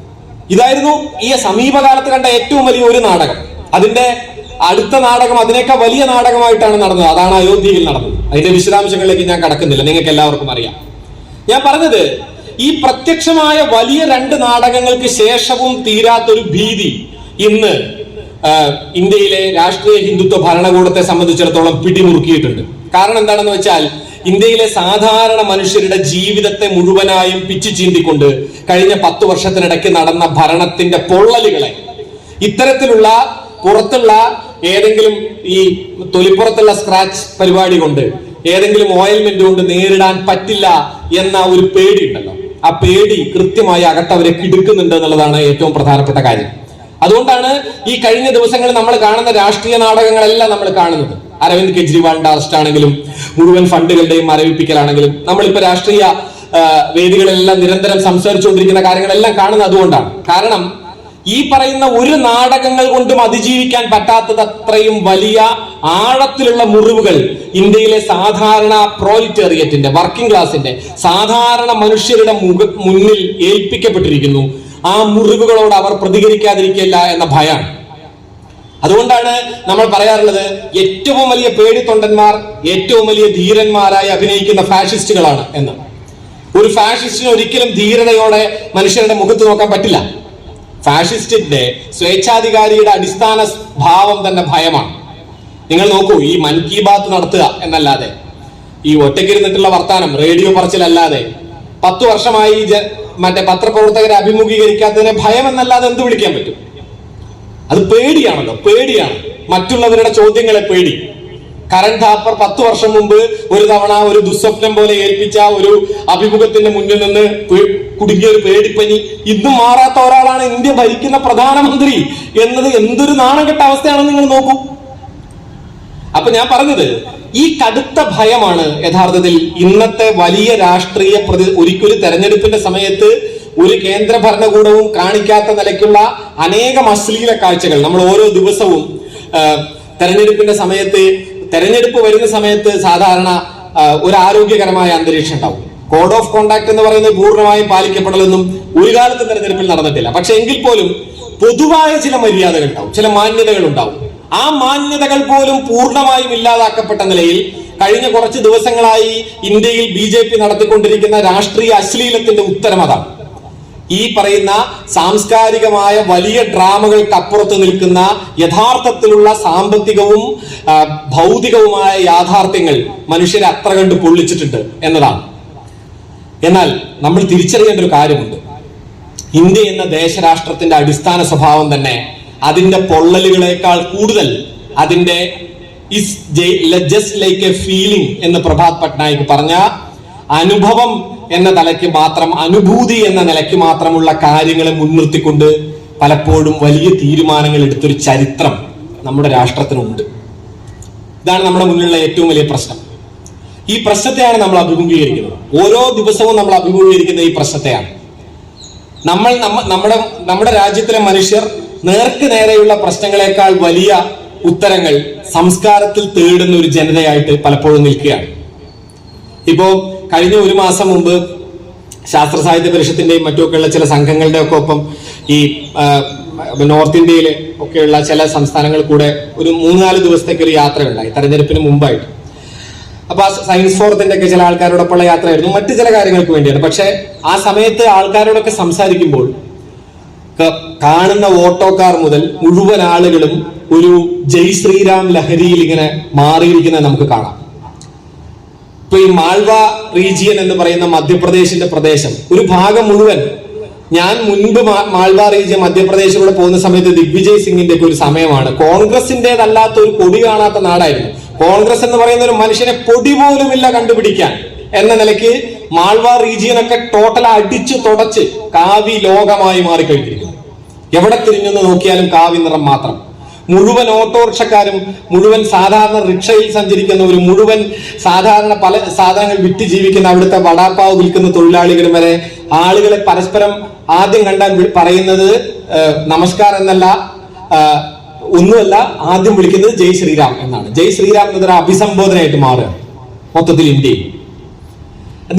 ഇതായിരുന്നു ഈ സമീപകാലത്ത് കണ്ട ഏറ്റവും വലിയ ഒരു നാടകം. അതിന്റെ അടുത്ത നാടകം അതിനേക്കാൾ വലിയ നാടകമായിട്ടാണ് നടന്നത്. അതാണ് അയോധ്യയിൽ നടന്നത്. അതിന്റെ വിശദാംശങ്ങളിലേക്ക് ഞാൻ കടക്കുന്നില്ല, നിങ്ങൾക്ക് എല്ലാവർക്കും അറിയാം. ഞാൻ പറഞ്ഞത്, ഈ പ്രത്യക്ഷമായ വലിയ 2 നാടകങ്ങൾക്ക് ശേഷവും തീരാത്തൊരു ഭീതി ഇന്ന് ഇന്ത്യയിലെ രാഷ്ട്രീയ ഹിന്ദുത്വ ഭരണകൂടത്തെ സംബന്ധിച്ചിടത്തോളം പിടിമുറുക്കിയിട്ടുണ്ട്. കാരണം എന്താണെന്ന് വെച്ചാൽ, ഇന്ത്യയിലെ സാധാരണ മനുഷ്യരുടെ ജീവിതത്തെ മുഴുവനായും പിച്ചു ചീന്തിക്കൊണ്ട് കഴിഞ്ഞ 10 വർഷത്തിനിടയ്ക്ക് നടന്ന ഭരണത്തിന്റെ പൊള്ളലുകളെ ഇത്തരത്തിലുള്ള പുറത്തുള്ള ഏതെങ്കിലും ഈ തൊലിപ്പുറത്തുള്ള സ്ക്രാച്ച് പരിപാടി കൊണ്ട്, ഏതെങ്കിലും ഓയിൽമെന്റ് കൊണ്ട് നേരിടാൻ പറ്റില്ല എന്ന ഒരു പേടി ഉണ്ടല്ലോ. ആ പേടി കൃത്യമായി അകത്തവരെ കിടുക്കുന്നുണ്ട് എന്നുള്ളതാണ് ഏറ്റവും പ്രധാനപ്പെട്ട കാര്യം. അതുകൊണ്ടാണ് ഈ കഴിഞ്ഞ ദിവസങ്ങളിൽ നമ്മൾ കാണുന്ന രാഷ്ട്രീയ നാടകങ്ങളെല്ലാം നമ്മൾ കാണുന്നത്. അരവിന്ദ് കെജ്രിവാളിന്റെ അറസ്റ്റ് ആണെങ്കിലും മുഴുവൻ ഫണ്ടുകളുടെയും മരവിപ്പിക്കലാണെങ്കിലും നമ്മളിപ്പോ രാഷ്ട്രീയ വേദികളെല്ലാം നിരന്തരം സംസാരിച്ചുകൊണ്ടിരിക്കുന്ന കാര്യങ്ങളെല്ലാം കാണുന്നത് അതുകൊണ്ടാണ്. കാരണം ഈ പറയുന്ന ഒരു നാടകങ്ങൾ കൊണ്ടും അതിജീവിക്കാൻ പറ്റാത്തതത്രയും വലിയ ആഴത്തിലുള്ള മുറിവുകൾ ഇന്ത്യയിലെ സാധാരണ പ്രോലിറ്റേറിയറ്റിന്റെ, വർക്കിംഗ് ക്ലാസിന്റെ, സാധാരണ മനുഷ്യരുടെ മുന്നിൽ ഏൽപ്പിക്കപ്പെട്ടിരിക്കുന്നു. ആ മുറിവുകളോട് അവർ പ്രതികരിക്കാതിരിക്കില്ല എന്ന ഭയമാണ്. അതുകൊണ്ടാണ് നമ്മൾ പറയാറുള്ളത്, ഏറ്റവും വലിയ പേടിത്തൊണ്ടന്മാർ ഏറ്റവും വലിയ ധീരന്മാരായി അഭിനയിക്കുന്ന ഫാഷിസ്റ്റുകളാണ് എന്ന്. ഒരു ഫാഷിസ്റ്റിന് ഒരിക്കലും ധീരതയോടെ മനുഷ്യരുടെ മുഖത്ത് നോക്കാൻ പറ്റില്ല. ഫാഷിസ്റ്റിന്റെ സ്വേച്ഛാധികാരിയുടെ അടിസ്ഥാന ഭാവം തന്നെ ഭയമാണ്. നിങ്ങൾ നോക്കൂ, ഈ മൻ കി ബാത്ത് നടത്തുക എന്നല്ലാതെ, ഈ ഒറ്റയ്ക്കിരുന്നിട്ടുള്ള വർത്താനം, റേഡിയോ പറച്ചിലല്ലാതെ 10 വർഷമായി മറ്റേ പത്രപ്രവർത്തകരെ അഭിമുഖീകരിക്കാത്തതിനെ ഭയം എന്നല്ലാതെ എന്ത് വിളിക്കാൻ പറ്റും? അത് പേടിയാണല്ലോ, പേടിയാണ്. മറ്റുള്ളവരുടെ ചോദ്യങ്ങളെ പേടി. കരൺ ഥാപ്പർ 10 വർഷം മുമ്പ് ഒരു തവണ ഒരു ദുസ്വപ്നം പോലെ ഏൽപ്പിച്ച ഒരു അഭിമുഖത്തിന്റെ മുന്നിൽ നിന്ന് കുടുങ്ങിയ ഒരു പേടിപ്പനി ഇന്നും മാറാത്ത ഒരാളാണ് ഇന്ത്യ ഭരിക്കുന്ന പ്രധാനമന്ത്രി എന്നത് എന്തൊരു നാണം കെട്ട അവസ്ഥയാണെന്ന് നിങ്ങൾ നോക്കൂ. അപ്പൊ ഞാൻ പറഞ്ഞത്, ഈ കടുത്ത ഭയമാണ് യഥാർത്ഥത്തിൽ ഇന്നത്തെ വലിയ രാഷ്ട്രീയ ഒരിക്കലും തെരഞ്ഞെടുപ്പിന്റെ സമയത്ത് ഒരു കേന്ദ്ര ഭരണകൂടവും കാണിക്കാത്ത നിലയ്ക്കുള്ള അനേകം അശ്ലീല കാഴ്ചകൾ നമ്മൾ ഓരോ ദിവസവും തെരഞ്ഞെടുപ്പിന്റെ സമയത്ത്, തെരഞ്ഞെടുപ്പ് വരുന്ന സമയത്ത് സാധാരണ ഒരു ആരോഗ്യകരമായ അന്തരീക്ഷം ഉണ്ടാവും. കോഡ് ഓഫ് കോണ്ടാക്ട് എന്ന് പറയുന്നത് പൂർണ്ണമായും പാലിക്കപ്പെടലൊന്നും ഒരു കാലത്തും തെരഞ്ഞെടുപ്പിൽ നടന്നിട്ടില്ല. പക്ഷെ എങ്കിൽ പോലും പൊതുവായ ചില മര്യാദകൾ ഉണ്ടാവും, ചില മാന്യതകൾ ഉണ്ടാവും. ആ മാന്യതകൾ പോലും പൂർണ്ണമായും ഇല്ലാതാക്കപ്പെട്ട നിലയിൽ കഴിഞ്ഞ കുറച്ച് ദിവസങ്ങളായി ഇന്ത്യയിൽ BJP നടത്തിക്കൊണ്ടിരിക്കുന്ന രാഷ്ട്രീയ അശ്ലീലത്തിന്റെ ഉത്തരം അതാണ്. ഈ പറയുന്ന സാംസ്കാരികമായ വലിയ ഡ്രാമകൾക്കപ്പുറത്ത് നിൽക്കുന്ന യഥാർത്ഥത്തിലുള്ള സാമ്പത്തികവും ഭൗതികവുമായ യാഥാർത്ഥ്യങ്ങൾ മനുഷ്യരെ അത്ര കണ്ട് പൊള്ളിച്ചിട്ടുണ്ട് എന്നതാണ്. എന്നാൽ നമ്മൾ തിരിച്ചറിയേണ്ട ഒരു കാര്യമുണ്ട്. ഇന്ത്യ എന്ന ദേശരാഷ്ട്രത്തിന്റെ അടിസ്ഥാന സ്വഭാവം തന്നെ അതിന്റെ പൊള്ളലുകളെക്കാൾ കൂടുതൽ അതിന്റെ ജസ്റ്റ് ലൈക്ക് എ ഫീലിംഗ് എന്ന് പ്രഭാത് പട്നായിക് പറഞ്ഞ അനുഭവം എന്ന നിലയ്ക്ക് മാത്രം, അനുഭൂതി എന്ന നിലയ്ക്ക് മാത്രമുള്ള കാര്യങ്ങളെ മുൻനിർത്തിക്കൊണ്ട് പലപ്പോഴും വലിയ തീരുമാനങ്ങൾ എടുത്തൊരു ചരിത്രം നമ്മുടെ രാഷ്ട്രത്തിനുണ്ട്. ഇതാണ് നമ്മുടെ മുന്നിലുള്ള ഏറ്റവും വലിയ പ്രശ്നം. ഈ പ്രശ്നത്തെയാണ് നമ്മൾ അഭിമുഖീകരിക്കുന്നത്. ഓരോ ദിവസവും നമ്മൾ അഭിമുഖീകരിക്കുന്ന ഈ പ്രശ്നത്തെയാണ്. നമ്മുടെ രാജ്യത്തിലെ മനുഷ്യർ നേർക്ക് നേരെയുള്ള പ്രശ്നങ്ങളെക്കാൾ വലിയ ഉത്തരങ്ങൾ സംസ്കാരത്തിൽ തേടുന്ന ഒരു ജനതയായിട്ട് പലപ്പോഴും നിൽക്കുകയാണ്. ഇപ്പോ കഴിഞ്ഞ ഒരു മാസം മുമ്പ് ശാസ്ത്ര സാഹിത്യ പരിഷത്തിന്റെയും മറ്റുമൊക്കെയുള്ള ചില സംഘങ്ങളുടെ ഒക്കെ ഒപ്പം ഈ നോർത്ത് ഇന്ത്യയിലെ ഒക്കെയുള്ള ചില സംസ്ഥാനങ്ങളിൽ കൂടെ ഒരു 3-4 ദിവസത്തേക്ക് ഒരു യാത്രയുണ്ടായി, തെരഞ്ഞെടുപ്പിന് മുമ്പായിട്ട്. അപ്പൊ സയൻസ് ഫോറത്തിന്റെ ഒക്കെ ചില ആൾക്കാരോടൊപ്പമുള്ള യാത്രയായിരുന്നു, മറ്റു ചില കാര്യങ്ങൾക്ക് വേണ്ടിയാണ്. പക്ഷെ ആ സമയത്ത് ആൾക്കാരോടൊക്കെ സംസാരിക്കുമ്പോൾ കാണുന്ന ഓട്ടോക്കാർ മുതൽ മുഴുവൻ ആളുകളും ഒരു ജയ് ശ്രീരാം ലഹരിയിൽ ഇങ്ങനെ മാറിയിരിക്കുന്നത് നമുക്ക് കാണാം. ഇപ്പൊ ഈ മാൾവ റീജിയൻ എന്ന് പറയുന്ന മധ്യപ്രദേശിന്റെ പ്രദേശം ഒരു ഭാഗം മുഴുവൻ, ഞാൻ മുൻപ് മാൾവ റീജിയൻ മധ്യപ്രദേശിലൂടെ പോകുന്ന സമയത്ത് ദിഗ്വിജയ് സിംഗിന്റെ ഒക്കെ ഒരു സമയമാണ്. കോൺഗ്രസിന്റേതല്ലാത്ത ഒരു കൊടി കാണാത്ത നാടായിരുന്നു. കോൺഗ്രസ് എന്ന് പറയുന്ന ഒരു മനുഷ്യനെ പൊടി പോലുമില്ല കണ്ടുപിടിക്കാൻ എന്ന നിലയ്ക്ക് മാൾവ റീജിയൻ ഒക്കെ ടോട്ടൽ അടിച്ചു തുടച്ച് കാവി ലോകമായി മാറിക്കഴിഞ്ഞിരിക്കുന്നു. എവിടെ തിരിഞ്ഞെന്ന് നോക്കിയാലും കാവി നിറം മാത്രം. മുഴുവൻ ഓട്ടോറിക്ഷക്കാരും, മുഴുവൻ സാധാരണ റിക്ഷയിൽ സഞ്ചരിക്കുന്നവരും, മുഴുവൻ സാധാരണ പല സാധനങ്ങൾ വിറ്റ് ജീവിക്കുന്ന അവിടുത്തെ വടാപ്പാവ് വിൽക്കുന്ന തൊഴിലാളികളും വരെ ആളുകളെ പരസ്പരം ആദ്യം കണ്ടാൽ പറയുന്നത് നമസ്കാരം എന്നല്ല, ഒന്നുമല്ല, ആദ്യം വിളിക്കുന്നത് ജയ് ശ്രീരാം എന്നാണ്. ജയ് ശ്രീരാം എന്നതൊരു അഭിസംബോധനയായിട്ട് മാറുക മൊത്തത്തിൽ ഇന്ത്യയിൽ.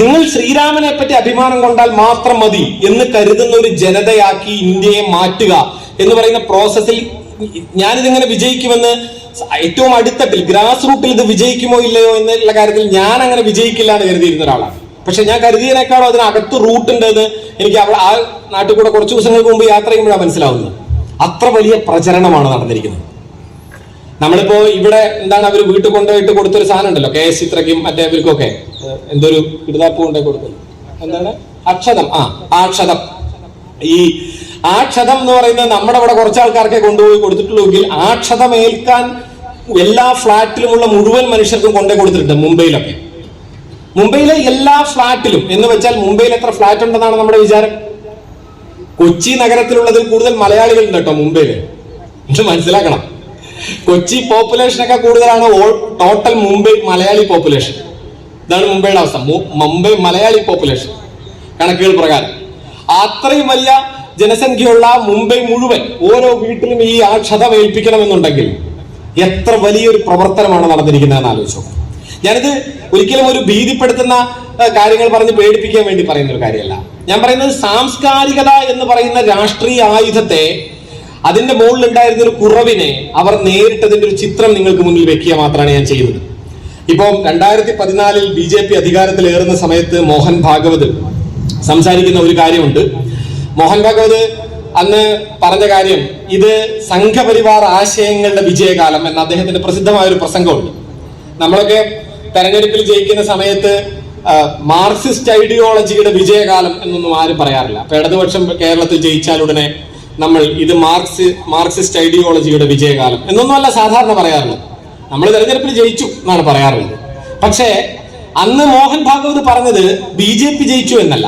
നിങ്ങൾ ശ്രീരാമനെ പറ്റി അഭിമാനം കൊണ്ടാൽ മാത്രം മതി എന്ന് കരുതുന്ന ഒരു ജനതയാക്കി ഇന്ത്യയെ മാറ്റുക എന്ന് പറയുന്ന പ്രോസസ്സിൽ ഞാനിതിങ്ങനെ വിജയിക്കുമെന്ന് ഏറ്റവും അടിത്തട്ടിൽ ഗ്രാസ് റൂട്ടിൽ ഇത് വിജയിക്കുമോ ഇല്ലയോ എന്നുള്ള കാര്യത്തിൽ ഞാൻ അങ്ങനെ വിജയിക്കില്ല എന്ന് കരുതിയിരുന്ന ഒരാളാണ്. പക്ഷെ ഞാൻ കരുതിയതിനേക്കാളും അതിനകത്ത് റൂട്ട് ഉണ്ടെന്ന് എനിക്ക് ആ നാട്ടിൽ കൂടെ കുറച്ച് ദിവസങ്ങൾക്ക് മുമ്പ് യാത്ര ചെയ്യുമ്പോഴാണ് മനസ്സിലാവുന്നത്. അത്ര വലിയ പ്രചരണമാണ് നടന്നിരിക്കുന്നത്. നമ്മളിപ്പോ ഇവിടെ എന്താണ്, അവർ വീട്ടിൽ കൊണ്ടുപോയിട്ട് കൊടുത്തൊരു സാധനം ഉണ്ടല്ലോ, KS ചിത്രയ്ക്കും മറ്റേ ഇവർക്കൊക്കെ എന്തൊരു ഇടുതാപ്പ് കൊണ്ടുപോയി കൊടുക്കുന്നു, എന്താണ് അക്ഷതം. ആക്ഷതം. ഈ ആക്ഷതം എന്ന് പറയുന്നത് നമ്മുടെ ഇവിടെ കുറച്ച് ആൾക്കാർക്കെ കൊണ്ടുപോയി കൊടുത്തിട്ടുള്ളൂവെങ്കിൽ ആക്ഷതം ഏൽക്കാൻ എല്ലാ ഫ്ലാറ്റിലുമുള്ള മുഴുവൻ മനുഷ്യർക്കും കൊണ്ടേ കൊടുത്തിട്ടുണ്ട്. മുംബൈയിലെ എല്ലാ ഫ്ലാറ്റിലും എന്ന് വെച്ചാൽ മുംബൈയിൽ എത്ര ഫ്ലാറ്റ് ഉണ്ടെന്നാണ് നമ്മുടെ വിചാരം? കൊച്ചി നഗരത്തിലുള്ളതിൽ കൂടുതൽ മലയാളികൾ ഉണ്ട് കേട്ടോ മുംബൈയില്. ഇത് മനസ്സിലാക്കണം. കൊച്ചി പോപ്പുലേഷനൊക്കെ കൂടുതലാണ് ടോട്ടൽ മുംബൈ മലയാളി പോപ്പുലേഷൻ. ഇതാണ് മുംബൈയുടെ അവസ്ഥ. മുംബൈ മലയാളി പോപ്പുലേഷൻ കണക്കുകൾ പ്രകാരം അത്രയും വലിയ ജനസംഖ്യയുള്ള മുംബൈ മുഴുവൻ ഓരോ വീട്ടിലും ഈ ആക്ഷതം ഏൽപ്പിക്കണമെന്നുണ്ടെങ്കിൽ എത്ര വലിയൊരു പ്രവർത്തനമാണ് നടന്നിരിക്കുന്നതെന്ന് ആലോചിച്ചു. ഞാനിത് ഒരിക്കലും ഒരു ഭീതിപ്പെടുത്തുന്ന കാര്യങ്ങൾ പറഞ്ഞ് പേടിപ്പിക്കാൻ വേണ്ടി പറയുന്ന ഒരു കാര്യമല്ല. ഞാൻ പറയുന്നത് സാംസ്കാരികത എന്ന് പറയുന്ന രാഷ്ട്രീയ ആയുധത്തെ, അതിന്റെ മുകളിൽ ഉണ്ടായിരുന്ന ഒരു കുറവിനെ അവർ നേരിട്ടതിന്റെ ഒരു ചിത്രം നിങ്ങൾക്ക് മുന്നിൽ വെക്കുക മാത്രമാണ് ഞാൻ ചെയ്യുന്നത്. ഇപ്പം 2014 BJP അധികാരത്തിലേറുന്ന സമയത്ത് മോഹൻ ഭാഗവത് സംസാരിക്കുന്ന ഒരു കാര്യമുണ്ട്. മോഹൻ ഭാഗവത് അന്ന് പറഞ്ഞ കാര്യം, ഇത് സംഘപരിവാർ ആശയങ്ങളുടെ വിജയകാലം എന്ന അദ്ദേഹത്തിന്റെ പ്രസിദ്ധമായ ഒരു പ്രസംഗമുണ്ട്. നമ്മളൊക്കെ തെരഞ്ഞെടുപ്പിൽ ജയിക്കുന്ന സമയത്ത് മാർക്സിസ്റ്റ് ഐഡിയോളജിയുടെ വിജയകാലം എന്നൊന്നും ആരും പറയാറില്ല. അപ്പൊ ഇടതുപക്ഷം കേരളത്തിൽ ജയിച്ചാൽ ഉടനെ നമ്മൾ ഇത് മാർക്സിസ്റ്റ് ഐഡിയോളജിയുടെ വിജയകാലം എന്നൊന്നുമല്ല സാധാരണ പറയാറുള്ളത്. നമ്മൾ തെരഞ്ഞെടുപ്പിൽ ജയിച്ചു എന്നാണ് പറയാറുള്ളത്. പക്ഷേ അന്ന് മോഹൻ ഭാഗവത് പറഞ്ഞത് BJP ജയിച്ചു എന്നല്ല,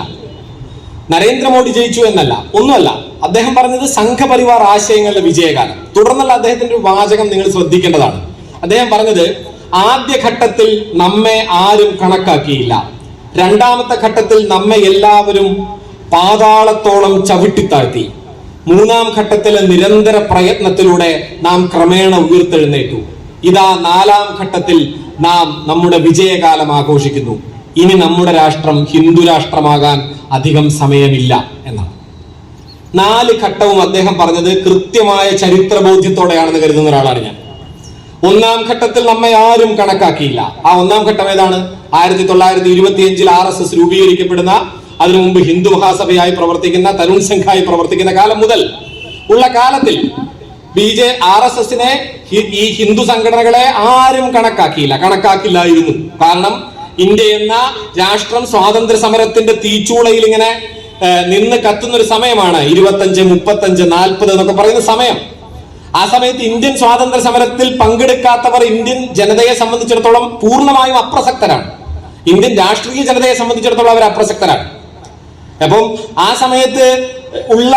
നരേന്ദ്രമോദി ജയിച്ചു എന്നല്ല, ഒന്നുമല്ല. അദ്ദേഹം പറഞ്ഞത് സംഘപരിവാർ ആശയങ്ങളുടെ വിജയകാലം. തുടർന്നുള്ള അദ്ദേഹത്തിന്റെ ഒരു വാചകം നിങ്ങൾ ശ്രദ്ധിക്കേണ്ടതാണ്. അദ്ദേഹം പറഞ്ഞത്, ആദ്യഘട്ടത്തിൽ നമ്മെ ആരും കണക്കാക്കിയില്ല, രണ്ടാമത്തെ ഘട്ടത്തിൽ നമ്മെ എല്ലാവരും പാതാളത്തോളം ചവിട്ടിത്താഴ്ത്തി, മൂന്നാം ഘട്ടത്തിലെ നിരന്തര പ്രയത്നത്തിലൂടെ നാം ക്രമേണ ഉയർത്തെഴുന്നേറ്റു, ഇതാ നാലാം ഘട്ടത്തിൽ നാം നമ്മുടെ വിജയകാലം ആഘോഷിക്കുന്നു, ഇനി നമ്മുടെ രാഷ്ട്രം ഹിന്ദു രാഷ്ട്രമാകാൻ അധികം സമയമില്ല എന്നാണ്. 4 ഘട്ടവും അദ്ദേഹം പറഞ്ഞത് കൃത്യമായ ചരിത്രബോധ്യത്തോടെയാണെന്ന് കരുതുന്ന ഒരാളാണ് ഞാൻ. ഒന്നാം ഘട്ടത്തിൽ നമ്മെ ആരും കണക്കാക്കിയില്ല. ആ ഒന്നാം ഘട്ടം ഏതാണ്? 1925 RSS രൂപീകരിക്കപ്പെടുന്ന, അതിനു മുമ്പ് ഹിന്ദു മഹാസഭയായി പ്രവർത്തിക്കുന്ന, തരുൺ സംഘായി പ്രവർത്തിക്കുന്ന കാലം മുതൽ ഉള്ള കാലത്തിൽ RSSനെ, ഈ ഹിന്ദു സംഘടനകളെ ആരും കണക്കാക്കില്ലായിരുന്നു. കാരണം ഇന്ത്യ എന്ന രാഷ്ട്രം സ്വാതന്ത്ര്യ സമരത്തിന്റെ തീച്ചൂളയിൽ ഇങ്ങനെ നിന്ന് കത്തുന്ന ഒരു സമയമാണ്. 25, 35, 40 എന്നൊക്കെ പറയുന്ന സമയം. ആ സമയത്ത് ഇന്ത്യൻ സ്വാതന്ത്ര്യ സമരത്തിൽ പങ്കെടുക്കാത്തവർ ഇന്ത്യൻ ജനതയെ സംബന്ധിച്ചിടത്തോളം പൂർണ്ണമായും അപ്രസക്തരാണ്. ഇന്ത്യൻ രാഷ്ട്രീയ ജനതയെ സംബന്ധിച്ചിടത്തോളം അവർ അപ്രസക്തരാണ്. അപ്പം ആ സമയത്ത് ഉള്ള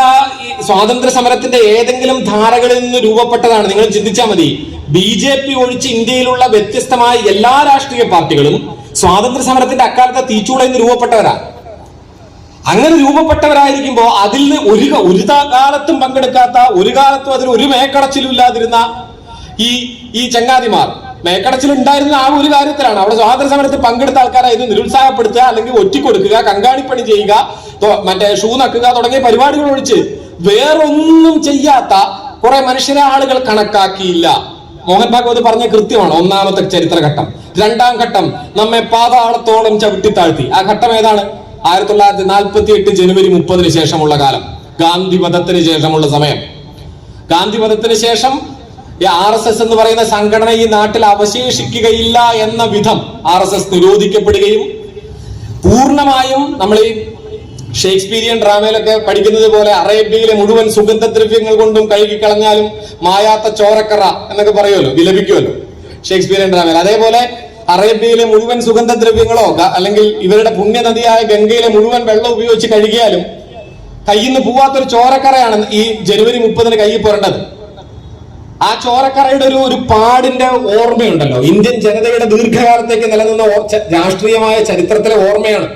സ്വാതന്ത്ര്യ സമരത്തിന്റെ ഏതെങ്കിലും ധാരകളിൽ നിന്ന് രൂപപ്പെട്ടതാണ്. നിങ്ങൾ ചിന്തിച്ചാൽ മതി, BJP ഒഴിച്ച് ഇന്ത്യയിലുള്ള വ്യത്യസ്തമായ എല്ലാ രാഷ്ട്രീയ പാർട്ടികളും സ്വാതന്ത്ര്യ സമരത്തിന്റെ അക്കാലത്തെ തീച്ചൂളയിൽ നിന്ന് രൂപപ്പെട്ടവരാണ്. അങ്ങനെ രൂപപ്പെട്ടവരായിരിക്കുമ്പോൾ അതിൽ ഒരു കാലത്തും പങ്കെടുക്കാത്ത, ഒരു കാലത്തും അതിൽ ഒരു മേക്കടച്ചിലും ഇല്ലാതിരുന്ന ഈ ചങ്ങാതിമാർ മേക്കടച്ചിലുണ്ടായിരുന്ന ആ ഒരു കാര്യത്തിലാണ്. അവിടെ സ്വാതന്ത്ര്യ സമരത്തിൽ പങ്കെടുത്ത ആൾക്കാരെ ഇത് നിരുത്സാഹപ്പെടുത്തുക, അല്ലെങ്കിൽ ഒറ്റിക്കൊടുക്കുക, കങ്കാണിപ്പണി ചെയ്യുക, മറ്റേ ഷൂ നക്കുക തുടങ്ങിയ പരിപാടികൾ ഒഴിച്ച് വേറൊന്നും ചെയ്യാത്ത കുറെ മനുഷ്യരെ ആളുകൾ കണക്കാക്കിയില്ല. മോഹൻ ഭാഗവത് പറഞ്ഞ കൃത്യമാണ്. ഒന്നാമത്തെ ചരിത്രഘട്ടം. രണ്ടാം ഘട്ടം നമ്മെ പാതാളത്തോളം ചവിട്ടിത്താഴ്ത്തി. ആ ഘട്ടം ഏതാണ്? 1948 ജനുവരി 30 ശേഷമുള്ള കാലം, ഗാന്ധി വധത്തിന് ശേഷമുള്ള സമയം. ഗാന്ധി വധത്തിന് ശേഷം RSS എന്ന് പറയുന്ന സംഘടന ഈ നാട്ടിൽ അവശേഷിക്കുകയില്ല എന്ന വിധം RSS നിരോധിക്കപ്പെടുകയും പൂർണ്ണമായും നമ്മൾ ഈ ഷേക്സ്പീരിയൻ ഡ്രാമയിലൊക്കെ പഠിക്കുന്നത് പോലെ അറേബ്യയിലെ മുഴുവൻ സുഗന്ധദ്രവ്യങ്ങൾ കൊണ്ടും കഴുകിക്കളഞ്ഞാലും മായാത്ത ചോരക്കറ എന്നൊക്കെ പറയുമല്ലോ, വിലപിക്കുമല്ലോ ഷേക്സ്പീരിയൻ ഡ്രാമയിൽ. അതേപോലെ അറേബ്യയിലെ മുഴുവൻ സുഗന്ധദ്രവ്യങ്ങളോ അല്ലെങ്കിൽ ഇവരുടെ പുണ്യനദിയായ ഗംഗയിലെ മുഴുവൻ വെള്ളം ഉപയോഗിച്ച് കഴുകിയാലും കയ്യിൽ നിന്ന് പോവാത്തൊരു ചോരക്കറയാണ് ഈ ജനുവരി 30 കയ്യിൽ പുരണ്ടത്. ആ ചോരക്കറയുടെ ഒരു പാടിന്റെ ഓർമ്മയുണ്ടല്ലോ, ഇന്ത്യൻ ജനതയുടെ ദീർഘകാലത്തേക്ക് നിലനിന്ന രാഷ്ട്രീയമായ ചരിത്രത്തിലെ ഓർമ്മയാണ്.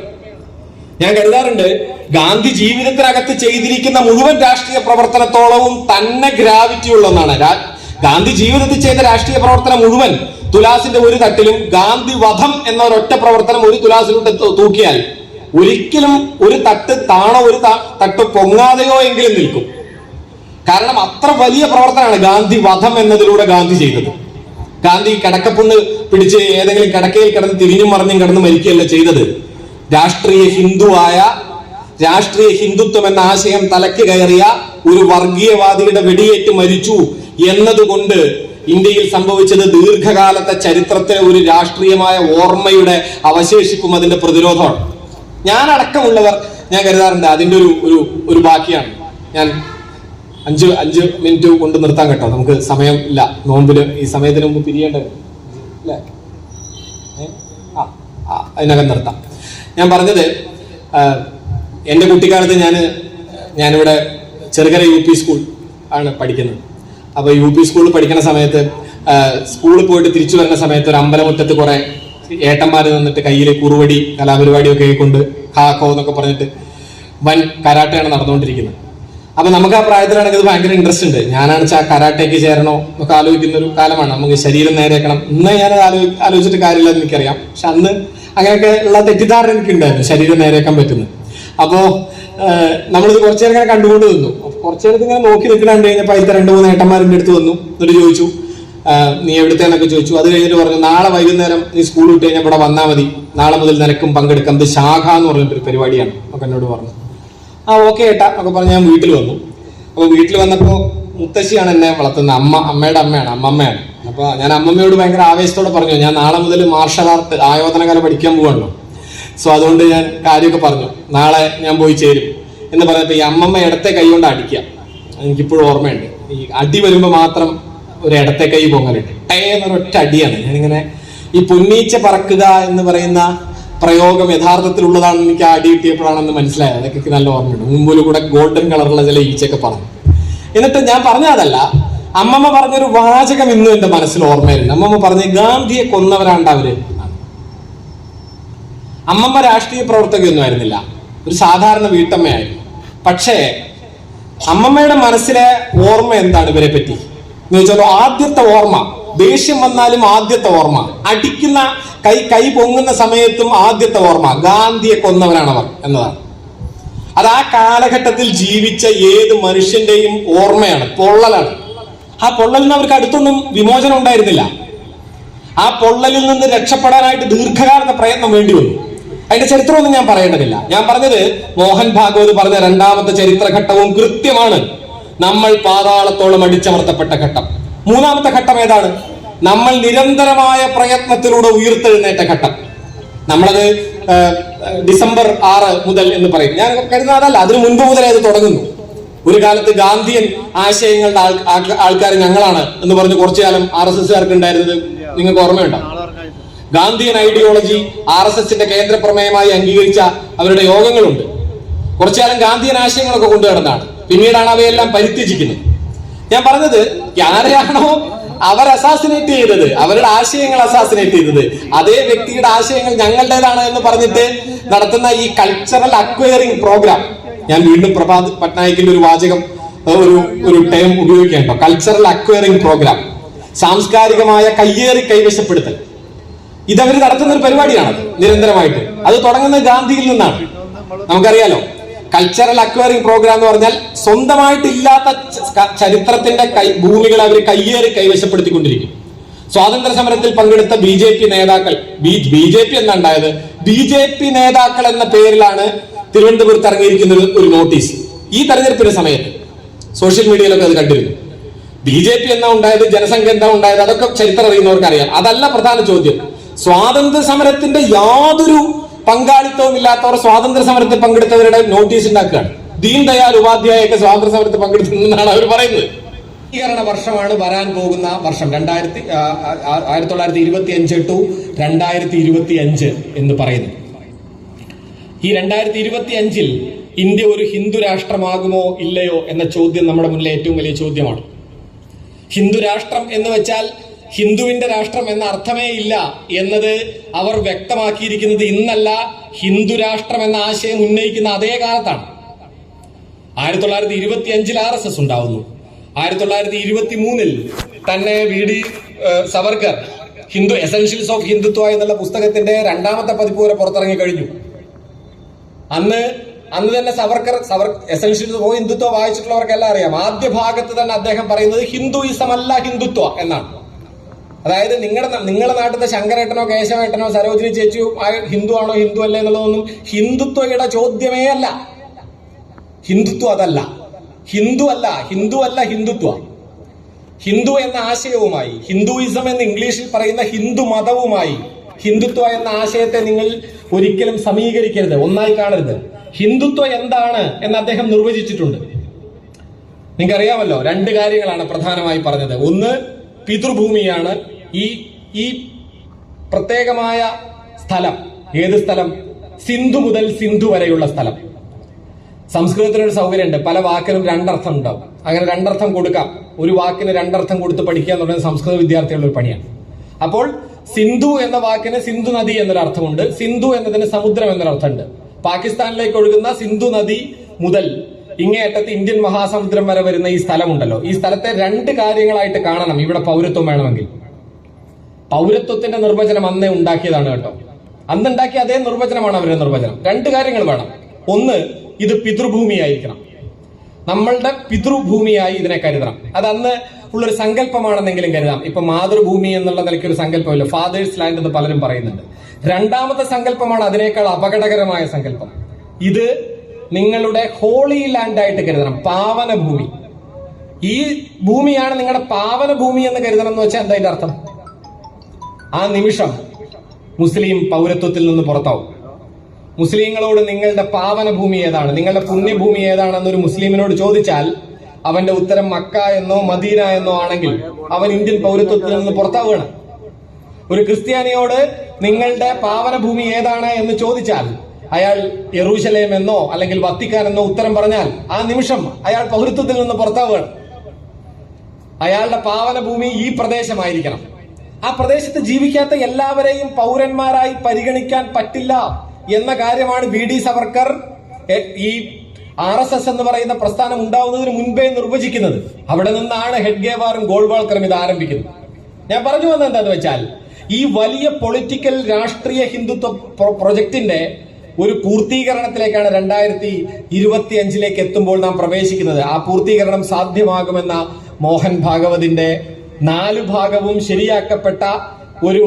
ഞാൻ കരുതാറുണ്ട്, ഗാന്ധി ജീവിതത്തിനകത്ത് ചെയ്തിരിക്കുന്ന മുഴുവൻ രാഷ്ട്രീയ പ്രവർത്തനത്തോളവും തന്നെ ഗ്രാവിറ്റി ഉള്ളതാണ്. ഗാന്ധി ജീവിതത്തിൽ ചെയ്ത രാഷ്ട്രീയ പ്രവർത്തനം മുഴുവൻ തുലാസിന്റെ ഒരു തട്ടിലും, ഗാന്ധി വധം എന്ന ഒരൊറ്റ പ്രവർത്തനം ഒരു തുലാസിലൂടെ തൂക്കിയാൽ ഒരിക്കലും ഒരു തട്ട് താണോ ഒരു തട്ട് പൊങ്ങാതെയോ എങ്കിലും നിൽക്കും. കാരണം അത്ര വലിയ പ്രവർത്തനമാണ് ഗാന്ധി വധം എന്നതിലൂടെ ഗാന്ധി ചെയ്തത്. ഗാന്ധി കിടക്കപ്പുണ്ണ് പിടിച്ച് ഏതെങ്കിലും കിടക്കയിൽ കിടന്ന് തിരിഞ്ഞും മറിഞ്ഞും കിടന്ന് മരിക്കുകയല്ല ചെയ്തത്. രാഷ്ട്രീയ ഹിന്ദുത്വം എന്ന ആശയം തലയ്ക്ക് കയറിയ ഒരു വർഗീയവാദിയുടെ വെടിയേറ്റ് മരിച്ചു എന്നതുകൊണ്ട് ഇന്ത്യയിൽ സംഭവിച്ചത് ദീർഘകാലത്തെ ചരിത്രത്തിലെ ഒരു രാഷ്ട്രീയമായ ഓർമ്മയുടെ അവശേഷിപ്പും അതിന്റെ പ്രതിരോധമാണ്. ഞാൻ അടക്കമുള്ളവർ ഞാൻ കരുതാറുണ്ട് അതിന്റെ ഒരു ബാക്കിയാണ്. ഞാൻ 5 മിനിറ്റ് കൊണ്ട് നിർത്താൻ കേട്ടോ, നമുക്ക് സമയം ഇല്ല. നോമ്പില് ഈ സമയത്തിന് മുമ്പ് പിരിയേണ്ടത് അല്ലേ? അതിനകം നിർത്താം. ഞാൻ പറഞ്ഞത്, എൻ്റെ കുട്ടിക്കാലത്ത് ഞാനിവിടെ ചെറുകര UP സ്കൂൾ ആണ് പഠിക്കുന്നത്. അപ്പൊ UP സ്കൂളിൽ പഠിക്കുന്ന സമയത്ത് സ്കൂളിൽ പോയിട്ട് തിരിച്ചു വരുന്ന സമയത്ത് ഒരു അമ്പലമുറ്റത്ത് കുറെ ഏട്ടന്മാർ നിന്നിട്ട് കയ്യിൽ കുറുവടി കലാപരിപാടിയൊക്കെ കൊണ്ട് ഹാക്കോ എന്നൊക്കെ പറഞ്ഞിട്ട് വൻ കരാട്ടയാണ് നടന്നുകൊണ്ടിരിക്കുന്നത്. അപ്പൊ നമുക്ക് ആ പ്രായത്തിലാണെങ്കിൽ ഇത് ഭയങ്കര ഇൻട്രസ്റ്റ് ഉണ്ട്. ഞാനാണ് ആ കരാട്ടയ്ക്ക് ചേരണോ എന്നൊക്കെ ആലോചിക്കുന്ന ഒരു കാലമാണ്. നമുക്ക് ശരീരം നേരെയാക്കണം. ഇന്ന് ഞാനത് ആലോചിച്ചിട്ട് കാര്യമില്ല എന്ന് എനിക്കറിയാം. പക്ഷെ അന്ന് അങ്ങനെയൊക്കെ ഉള്ള തെറ്റിദ്ധാരണ എനിക്കുണ്ടായിരുന്നു, ശരീരം നേരെയാക്കാൻ പറ്റുന്നു. അപ്പോ നമ്മളിത് കുറച്ചു നേരം ഇങ്ങനെ കണ്ടുകൊണ്ട് നിന്നു. കുറച്ചു നേരത്ത് ഇങ്ങനെ നോക്കി നിൽക്കണുണ്ട് കഴിഞ്ഞപ്പോൾ അതിലത്തെ 2-3 ഏട്ടന്മാരുടെ അടുത്ത് വന്നു. എന്നിട്ട് ചോദിച്ചു, നീ എവിടുത്തേന്നൊക്കെ ചോദിച്ചു. അത് കഴിഞ്ഞിട്ട് പറഞ്ഞു, നാളെ വൈകുന്നേരം നീ സ്കൂൾ വിട്ട് കഴിഞ്ഞാൽ ഇവിടെ വന്നാൽ മതി, നാളെ മുതൽ നിനക്കും പങ്കെടുക്കാം, ഇത് ശാഖ എന്ന് പറഞ്ഞിട്ടൊരു പരിപാടിയാണ് ഒക്കെ എന്നോട് പറഞ്ഞു. ഓക്കെ ഏട്ടാ ഒക്കെ പറഞ്ഞ് ഞാൻ വീട്ടിൽ വന്നു. അപ്പൊ വീട്ടിൽ വന്നപ്പോൾ മുത്തശ്ശിയാണ് എന്നെ വളർത്തുന്നത്. അമ്മയുടെ അമ്മയാണ്, അമ്മമ്മയാണ്. അപ്പൊ ഞാൻ അമ്മമ്മയോട് ഭയങ്കര ആവേശത്തോടെ പറഞ്ഞു, ഞാൻ നാളെ മുതൽ മാർഷൽ ആർട്ട് ആയോധന കല പഠിക്കാൻ പോവാണല്ലോ. സോ അതുകൊണ്ട് ഞാൻ കാര്യമൊക്കെ പറഞ്ഞു, നാളെ ഞാൻ പോയി ചേരും എന്ന് പറഞ്ഞപ്പോൾ ഈ അമ്മമ്മ ഇടത്തെ കൈ കൊണ്ട് അടിക്കുക. എനിക്കിപ്പോഴും ഓർമ്മയുണ്ട്. ഈ അടി വരുമ്പോൾ മാത്രം ഒരു ഇടത്തെ കൈ പൊങ്ങലുണ്ട്. എന്നൊരൊറ്റ അടിയാണ്. ഞാനിങ്ങനെ ഈ പൊന്നീച്ച പറക്കുക എന്ന് പറയുന്ന പ്രയോഗം യഥാർത്ഥത്തിലുള്ളതാണെന്ന് എനിക്ക് അടി കിട്ടിയപ്പോഴാണെന്ന് മനസ്സിലായത്. അതൊക്കെ എനിക്ക് നല്ല ഓർമ്മയുണ്ട്. മുമ്പിൽ കൂടെ ഗോൾഡൻ കളറുള്ള ചില ഈച്ചയൊക്കെ പറഞ്ഞു. എന്നിട്ട് ഞാൻ പറഞ്ഞതല്ല, അമ്മമ്മ പറഞ്ഞൊരു വാചകം ഇന്നും എന്റെ മനസ്സിൽ ഓർമ്മയിലുണ്ട്. അമ്മമ്മ പറഞ്ഞ്, ഗാന്ധിയെ കൊന്നവരാണ്ട് അവര്. അമ്മമ്മ രാഷ്ട്രീയ പ്രവർത്തകയൊന്നും ആയിരുന്നില്ല, ഒരു സാധാരണ വീട്ടമ്മയായിരുന്നു. പക്ഷേ അമ്മമ്മയുടെ മനസ്സിലെ ഓർമ്മ എന്താണ് ഇവരെ പറ്റി എന്ന് വെച്ചാൽ, ആദ്യത്തെ ഓർമ്മ, ദേഷ്യം വന്നാലും ആദ്യത്തെ ഓർമ്മ, അടിക്കുന്ന കൈ പൊങ്ങുന്ന സമയത്തും ആദ്യത്തെ ഓർമ്മ ഗാന്ധിയെ കൊന്നവരാണവർ എന്നതാണ്. അത് ആ കാലഘട്ടത്തിൽ ജീവിച്ച ഏത് മനുഷ്യന്റെയും ഓർമ്മയാണ്, പൊള്ളലാണ്. ആ പൊള്ളലിന് അവർക്ക് അടുത്തൊന്നും വിമോചനം ഉണ്ടായിരുന്നില്ല. ആ പൊള്ളലിൽ നിന്ന് രക്ഷപ്പെടാനായിട്ട് ദീർഘകാലത്തെ പ്രയത്നം വേണ്ടി വന്നു. അതിന്റെ ചരിത്രമൊന്നും ഞാൻ പറയേണ്ടതില്ല. ഞാൻ പറഞ്ഞത് മോഹൻ ഭാഗവത് പറഞ്ഞ രണ്ടാമത്തെ ചരിത്രഘട്ടവും കൃത്യമാണ്. നമ്മൾ പാതാളത്തോളം അടിച്ചമർത്തപ്പെട്ട ഘട്ടം. മൂന്നാമത്തെ ഘട്ടം ഏതാണ്? നമ്മൾ നിരന്തരമായ പ്രയത്നത്തിലൂടെ ഉയർത്തെഴുന്നേറ്റ ഘട്ടം. നമ്മളത് ഡിസംബർ 6 മുതൽ എന്ന് പറയും. ഞാൻ കരുതുന്നതല്ല, അതിനു മുൻപ് മുതലേ അത് തുടങ്ങുന്നു. ഒരു കാലത്ത് ഗാന്ധിയൻ ആശയങ്ങളുടെ ആൾക്കാർ ഞങ്ങളാണ് എന്ന് പറഞ്ഞ് കുറച്ചു കാലം RSSകാർക്ക് ഉണ്ടായിരുന്നത് നിങ്ങൾക്ക് ഓർമ്മയുണ്ടോ? ഗാന്ധിയൻ ഐഡിയോളജി RSSന്റെ കേന്ദ്ര പ്രമേയമായി അംഗീകരിച്ച അവരുടെ യോഗങ്ങളുണ്ട്. കുറച്ചുകാലം ഗാന്ധിയൻ ആശയങ്ങളൊക്കെ കൊണ്ടുനടന്നാണ്. പിന്നീടാണ് അവയെല്ലാം പരിത്യജിക്കുന്നത്. ഞാൻ പറഞ്ഞത്, ആരെയാണോ അവർ അസാസിനേറ്റ് ചെയ്തത്, അവരുടെ ആശയങ്ങൾ അസാസിനേറ്റ് ചെയ്തത്, അതേ വ്യക്തിയുടെ ആശയങ്ങൾ ഞങ്ങളുടേതാണ് എന്ന് പറഞ്ഞിട്ട് നടത്തുന്ന ഈ കൾച്ചറൽ അക്വയറിംഗ് പ്രോഗ്രാം, ഞാൻ വീണ്ടും പ്രഭാത് പട്നായിക്കിന്റെ ഒരു വാചകം, ഒരു ടേം ഉപയോഗിക്കേണ്ടോ, കൾച്ചറൽ അക്വയറിംഗ് പ്രോഗ്രാം, സാംസ്കാരികമായ കൈവശപ്പെടുത്തൽ, ഇതവർ നടത്തുന്ന ഒരു പരിപാടിയാണ് നിരന്തരമായിട്ട്. അത് തുടങ്ങുന്നത് ഗാന്ധിയിൽ നിന്നാണ്. നമുക്കറിയാലോ, കൾച്ചറൽ അക്വയറിംഗ് പ്രോഗ്രാം എന്ന് പറഞ്ഞാൽ സ്വന്തമായിട്ട് ഇല്ലാത്ത ചരിത്രത്തിന്റെ ഭൂമികൾ അവർ കൈവശപ്പെടുത്തിക്കൊണ്ടിരിക്കും. സ്വാതന്ത്ര്യ സമരത്തിൽ പങ്കെടുത്ത BJP നേതാക്കൾ, BJP എന്നാ ഉണ്ടായത്, BJP നേതാക്കൾ എന്ന പേരിലാണ് തിരുവനന്തപുരത്ത് ഇറങ്ങിയിരിക്കുന്ന ഒരു നോട്ടീസ്. ഈ തെരഞ്ഞെടുപ്പിന്റെ സമയത്ത് സോഷ്യൽ മീഡിയയിലൊക്കെ അത് കണ്ടിരുന്നു. BJP എന്നാ ഉണ്ടായത്, ജനസംഖ്യ എന്താ ഉണ്ടായത്, അതൊക്കെ ചരിത്രം അറിയുന്നവർക്ക് അറിയാം. അതല്ല പ്രധാന ചോദ്യം. സ്വാതന്ത്ര്യ സമരത്തിന്റെ യാതൊരു പങ്കാളിത്തവും ഇല്ലാത്തവർ സ്വാതന്ത്ര്യ സമരത്തിൽ പങ്കെടുത്തവരുടെ നോട്ടീസ് ഉണ്ടാക്കുകയാണ്. ദീൻ ദയാൽ ഉപാധ്യായൊക്കെ സ്വാതന്ത്ര്യ സമരത്തിൽ പങ്കെടുത്തുന്നാണ് അവർ പറയുന്നത്. വർഷമാണ് വരാൻ പോകുന്ന വർഷം 1925 ടു 2025 എന്ന് പറയുന്നു. ഈ 2025 ഇന്ത്യ ഒരു ഹിന്ദു രാഷ്ട്രമാകുമോ ഇല്ലയോ എന്ന ചോദ്യം നമ്മുടെ മുന്നിലെ ഏറ്റവും വലിയ ചോദ്യമാണ്. ഹിന്ദു രാഷ്ട്രം എന്ന് വെച്ചാൽ ഹിന്ദുവിന്റെ രാഷ്ട്രം എന്ന അർത്ഥമേ ഇല്ല എന്നത് അവർ വ്യക്തമാക്കിയിരിക്കുന്നത് ഇന്നല്ല, ഹിന്ദു രാഷ്ട്രം എന്ന ആശയം ഉന്നയിക്കുന്ന അതേ കാലത്താണ്. 1925 RSS ഉണ്ടാവുന്നു. 1923 തന്നെ VD Savarkar Hindu essentials of Hindutva എന്നുള്ള പുസ്തകത്തിന്റെ 2ാമത്തെ പതിപ്പ് വരെ പുറത്തിറങ്ങി കഴിഞ്ഞു. അന്ന് തന്നെ സവർക്കർ എസെൻഷ്യൽസ് ഓഫ് ഹിന്ദുത്വ വായിച്ചിട്ടുള്ളവർക്കെല്ലാം അറിയാം. ആദ്യ ഭാഗത്ത് തന്നെ അദ്ദേഹം പറയുന്നത് ഹിന്ദുയിസം അല്ല ഹിന്ദുത്വ എന്നാണ്. അതായത് നിങ്ങളുടെ നാട്ടിലെ ശങ്കരേട്ടനോ കേശവേട്ടനോ സരോജിനി ചേച്ചിയോ ഹിന്ദു ആണോ ഹിന്ദു അല്ലേ എന്നുള്ളതൊന്നും ഹിന്ദുത്വയുടെ ചോദ്യമേ അല്ല. ഹിന്ദുത്വം അതല്ല, ഹിന്ദു അല്ല ഹിന്ദുത്വ. ഹിന്ദു എന്ന ആശയവുമായി, ഹിന്ദുയിസം എന്ന് ഇംഗ്ലീഷിൽ പറയുന്ന ഹിന്ദു മതവുമായി ഹിന്ദുത്വ എന്ന ആശയത്തെ നിങ്ങൾ ഒരിക്കലും സമീകരിക്കരുത്, ഒന്നായി കാണരുത്. ഹിന്ദുത്വം എന്താണ് എന്ന് അദ്ദേഹം നിർവചിച്ചിട്ടുണ്ട്. നിങ്ങൾക്കറിയാമല്ലോ, 2 കാര്യങ്ങളാണ് പ്രധാനമായി പറഞ്ഞത്. ഒന്ന്, പിതൃഭൂമിയാണ്. ഈ പ്രത്യേകമായ സ്ഥലം, ഏത് സ്ഥലം? സിന്ധു മുതൽ സിന്ധു വരെയുള്ള സ്ഥലം. സംസ്കൃതത്തിനൊരു സൗകര്യമുണ്ട്, പല വാക്കിനും 2 അർത്ഥം ഉണ്ടാവും. അങ്ങനെ 2 അർത്ഥം കൊടുക്കാം. ഒരു വാക്കിന് 2 അർത്ഥം കൊടുത്ത് പഠിക്കുക എന്ന് പറയുന്നത് സംസ്കൃത വിദ്യാർത്ഥികളുടെ ഒരു പണിയാണ്. അപ്പോൾ സിന്ധു എന്ന വാക്കിന് സിന്ധു നദി എന്നൊരു അർത്ഥമുണ്ട്, സിന്ധു എന്നതിന് സമുദ്രം എന്നൊരർത്ഥമുണ്ട്. പാകിസ്ഥാനിലേക്ക് ഒഴുകുന്ന സിന്ധു നദി മുതൽ ഇങ്ങേയറ്റത്ത് ഇന്ത്യൻ മഹാസമുദ്രം വരെ വരുന്ന ഈ സ്ഥലമുണ്ടല്ലോ, ഈ സ്ഥലത്തെ 2 കാര്യങ്ങളായിട്ട് കാണണം ഇവിടെ പൗരത്വം വേണമെങ്കിൽ. പൗരത്വത്തിന്റെ നിർവചനം അന്നേ ഉണ്ടാക്കിയതാണ് കേട്ടോ. അന്നുണ്ടാക്കിയ അതേ നിർവചനമാണ് അവരുടെ നിർവചനം. 2 കാര്യങ്ങൾ വേണം. ഒന്ന്, ഇത് പിതൃഭൂമിയായിരിക്കണം, നമ്മളുടെ പിതൃഭൂമിയായി ഇതിനെ കരുതണം. അത് അന്ന് ഉള്ളൊരു സങ്കല്പമാണെന്നെങ്കിലും കരുതാം. ഇപ്പൊ മാതൃഭൂമി എന്നുള്ള നിലയ്ക്ക് ഒരു സങ്കല്പമില്ല, ഫാദേഴ്സ് ലാൻഡ് എന്ന് പലരും പറയുന്നുണ്ട്. 2ാമത്തെ സങ്കല്പമാണ് അതിനേക്കാൾ അപകടകരമായ സങ്കല്പം. ഇത് നിങ്ങളുടെ ഹോളി ലാൻഡ് ആയിട്ട് കരുതണം, പാവന ഭൂമി. ഈ ഭൂമിയാണ് നിങ്ങളുടെ പാവന ഭൂമി എന്ന് കരുതണം എന്ന് വെച്ചാൽ എന്താ അതിന്റെ അർത്ഥം? ആ നിമിഷം മുസ്ലിം പൗരത്വത്തിൽ നിന്ന് പുറത്താവും. മുസ്ലിങ്ങളോട് നിങ്ങളുടെ പാവന ഭൂമി ഏതാണ്, നിങ്ങളുടെ പുണ്യഭൂമി ഏതാണെന്നൊരു മുസ്ലിമിനോട് ചോദിച്ചാൽ അവന്റെ ഉത്തരം മക്ക എന്നോ മദീന എന്നോ ആണെങ്കിൽ അവൻ ഇന്ത്യൻ പൗരത്വത്തിൽ നിന്ന് പുറത്താവുകയാണ്. ഒരു ക്രിസ്ത്യാനിയോട് നിങ്ങളുടെ പാവന ഭൂമി ഏതാണ് എന്ന് ചോദിച്ചാൽ അയാൾ യെറൂശലേം എന്നോ അല്ലെങ്കിൽ വത്തിക്കാൻ എന്നോ ഉത്തരം പറഞ്ഞാൽ ആ നിമിഷം അയാൾ പൗരത്വത്തിൽ നിന്ന് പുറത്താവുകയാണ്. അയാളുടെ പാവന ഭൂമി ഈ പ്രദേശമായിരിക്കണം. ആ പ്രദേശത്ത് ജീവിക്കാത്ത എല്ലാവരെയും പൗരന്മാരായി പരിഗണിക്കാൻ പറ്റില്ല എന്ന കാര്യമാണ് VD സവർക്കർ ഈ RSS എന്ന് പറയുന്ന പ്രസ്ഥാനം ഉണ്ടാവുന്നതിന് മുൻപേ നിർവചിക്കുന്നത്. അവിടെ നിന്നാണ് ഹെഡ്ഗേവാറും ഗോൾവാൾക്കറും ഇത് ആരംഭിക്കുന്നത്. ഞാൻ പറഞ്ഞു വന്നത് എന്താന്ന് വെച്ചാൽ, ഈ വലിയ പൊളിറ്റിക്കൽ രാഷ്ട്രീയ ഹിന്ദുത്വ പ്രൊജക്ടിന്റെ ഒരു പൂർത്തീകരണത്തിലേക്കാണ് 2025 എത്തുമ്പോൾ നാം പ്രവേശിക്കുന്നത്. ആ പൂർത്തീകരണം സാധ്യമാകുമെന്ന മോഹൻ ഭാഗവതിന്റെ 4 ഭാഗവും ശരിയാക്കപ്പെട്ട ഒരു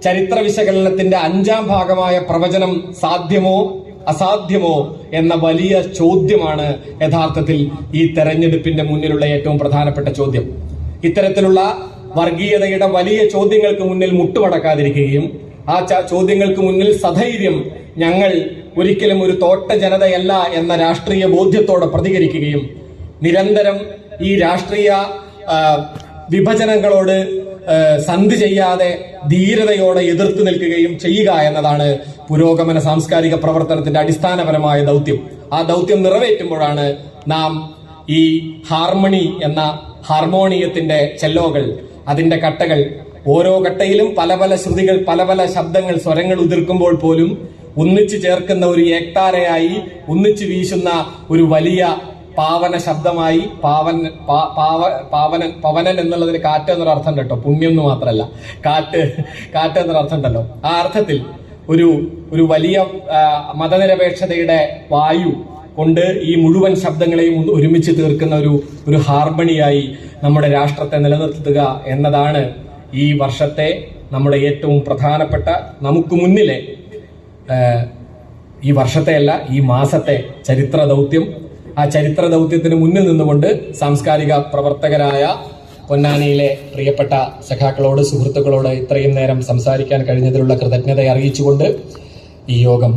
ചരിത്ര വിശകലനത്തിന്റെ 5ാം ഭാഗമായ പ്രവചനം സാധ്യമോ അസാധ്യമോ എന്ന വലിയ ചോദ്യമാണ് യഥാർത്ഥത്തിൽ ഈ തെരഞ്ഞെടുപ്പിന്റെ മുന്നിലുള്ള ഏറ്റവും പ്രധാനപ്പെട്ട ചോദ്യം. ഇത്തരത്തിലുള്ള വർഗീയതയുടെ വലിയ ചോദ്യങ്ങൾക്ക് മുന്നിൽ മുട്ടുമടക്കാതിരിക്കുകയും ആ ചോദ്യങ്ങൾക്ക് മുന്നിൽ സധൈര്യം ഞങ്ങൾ ഒരിക്കലും ഒരു തോട്ട ജനതയല്ല എന്ന രാഷ്ട്രീയ ബോധ്യത്തോടെ പ്രതികരിക്കുകയും നിരന്തരം ഈ രാഷ്ട്രീയ വിഭജനങ്ങളോട് സന്ധി ചെയ്യാതെ ധീരതയോടെ എതിർത്ത് നിൽക്കുകയും ചെയ്യുക എന്നതാണ് പുരോഗമന സാംസ്കാരിക പ്രവർത്തനത്തിന്റെ അടിസ്ഥാനപരമായ ദൗത്യം. ആ ദൗത്യം നിറവേറ്റുമ്പോഴാണ് നാം ഈ ഹാർമണി എന്ന ഹാർമോണിയത്തിന്റെ ചെല്ലോകൾ, അതിന്റെ കട്ടകൾ, ഓരോ കട്ടയിലും പല പല ശ്രുതികൾ, പല പല ശബ്ദങ്ങൾ, സ്വരങ്ങൾ ഉതിർക്കുമ്പോൾ പോലും ഒന്നിച്ചു ചേർക്കുന്ന ഒരു ഏക്താരയായി, ഒന്നിച്ചു വീശുന്ന ഒരു വലിയ പാവന ശബ്ദമായി, പവനൻ എന്നുള്ളതിന് കാറ്റ് എന്നൊരു അർത്ഥം കേട്ടോ, പുണ്യം എന്ന് മാത്രമല്ല, കാറ്റ് എന്നൊരു അർത്ഥം ഉണ്ടല്ലോ. ആ അർത്ഥത്തിൽ ഒരു വലിയ മതനിരപേക്ഷതയുടെ വായു കൊണ്ട് ഈ മുഴുവൻ ശബ്ദങ്ങളെയും ഒരുമിച്ച് തീർക്കുന്ന ഒരു ഹാർമണിയായി നമ്മുടെ രാഷ്ട്രത്തെ നിലനിർത്തുക എന്നതാണ് ഈ വർഷത്തെ നമ്മുടെ ഏറ്റവും പ്രധാനപ്പെട്ട, നമുക്ക് മുന്നിലെ, ഈ വർഷത്തെയല്ല ഈ മാസത്തെ ചരിത്ര ദൗത്യം. ആ ചരിത്ര ദൗത്യത്തിന് മുന്നിൽ നിന്നുകൊണ്ട് സാംസ്കാരിക പ്രവർത്തകരായ പൊന്നാനിയിലെ പ്രിയപ്പെട്ട സഖാക്കളോട്, സുഹൃത്തുക്കളോട് ഇത്രയും നേരം സംസാരിക്കാൻ കഴിഞ്ഞതിലുള്ള കൃതജ്ഞത അറിയിച്ചുകൊണ്ട് ഈ യോഗം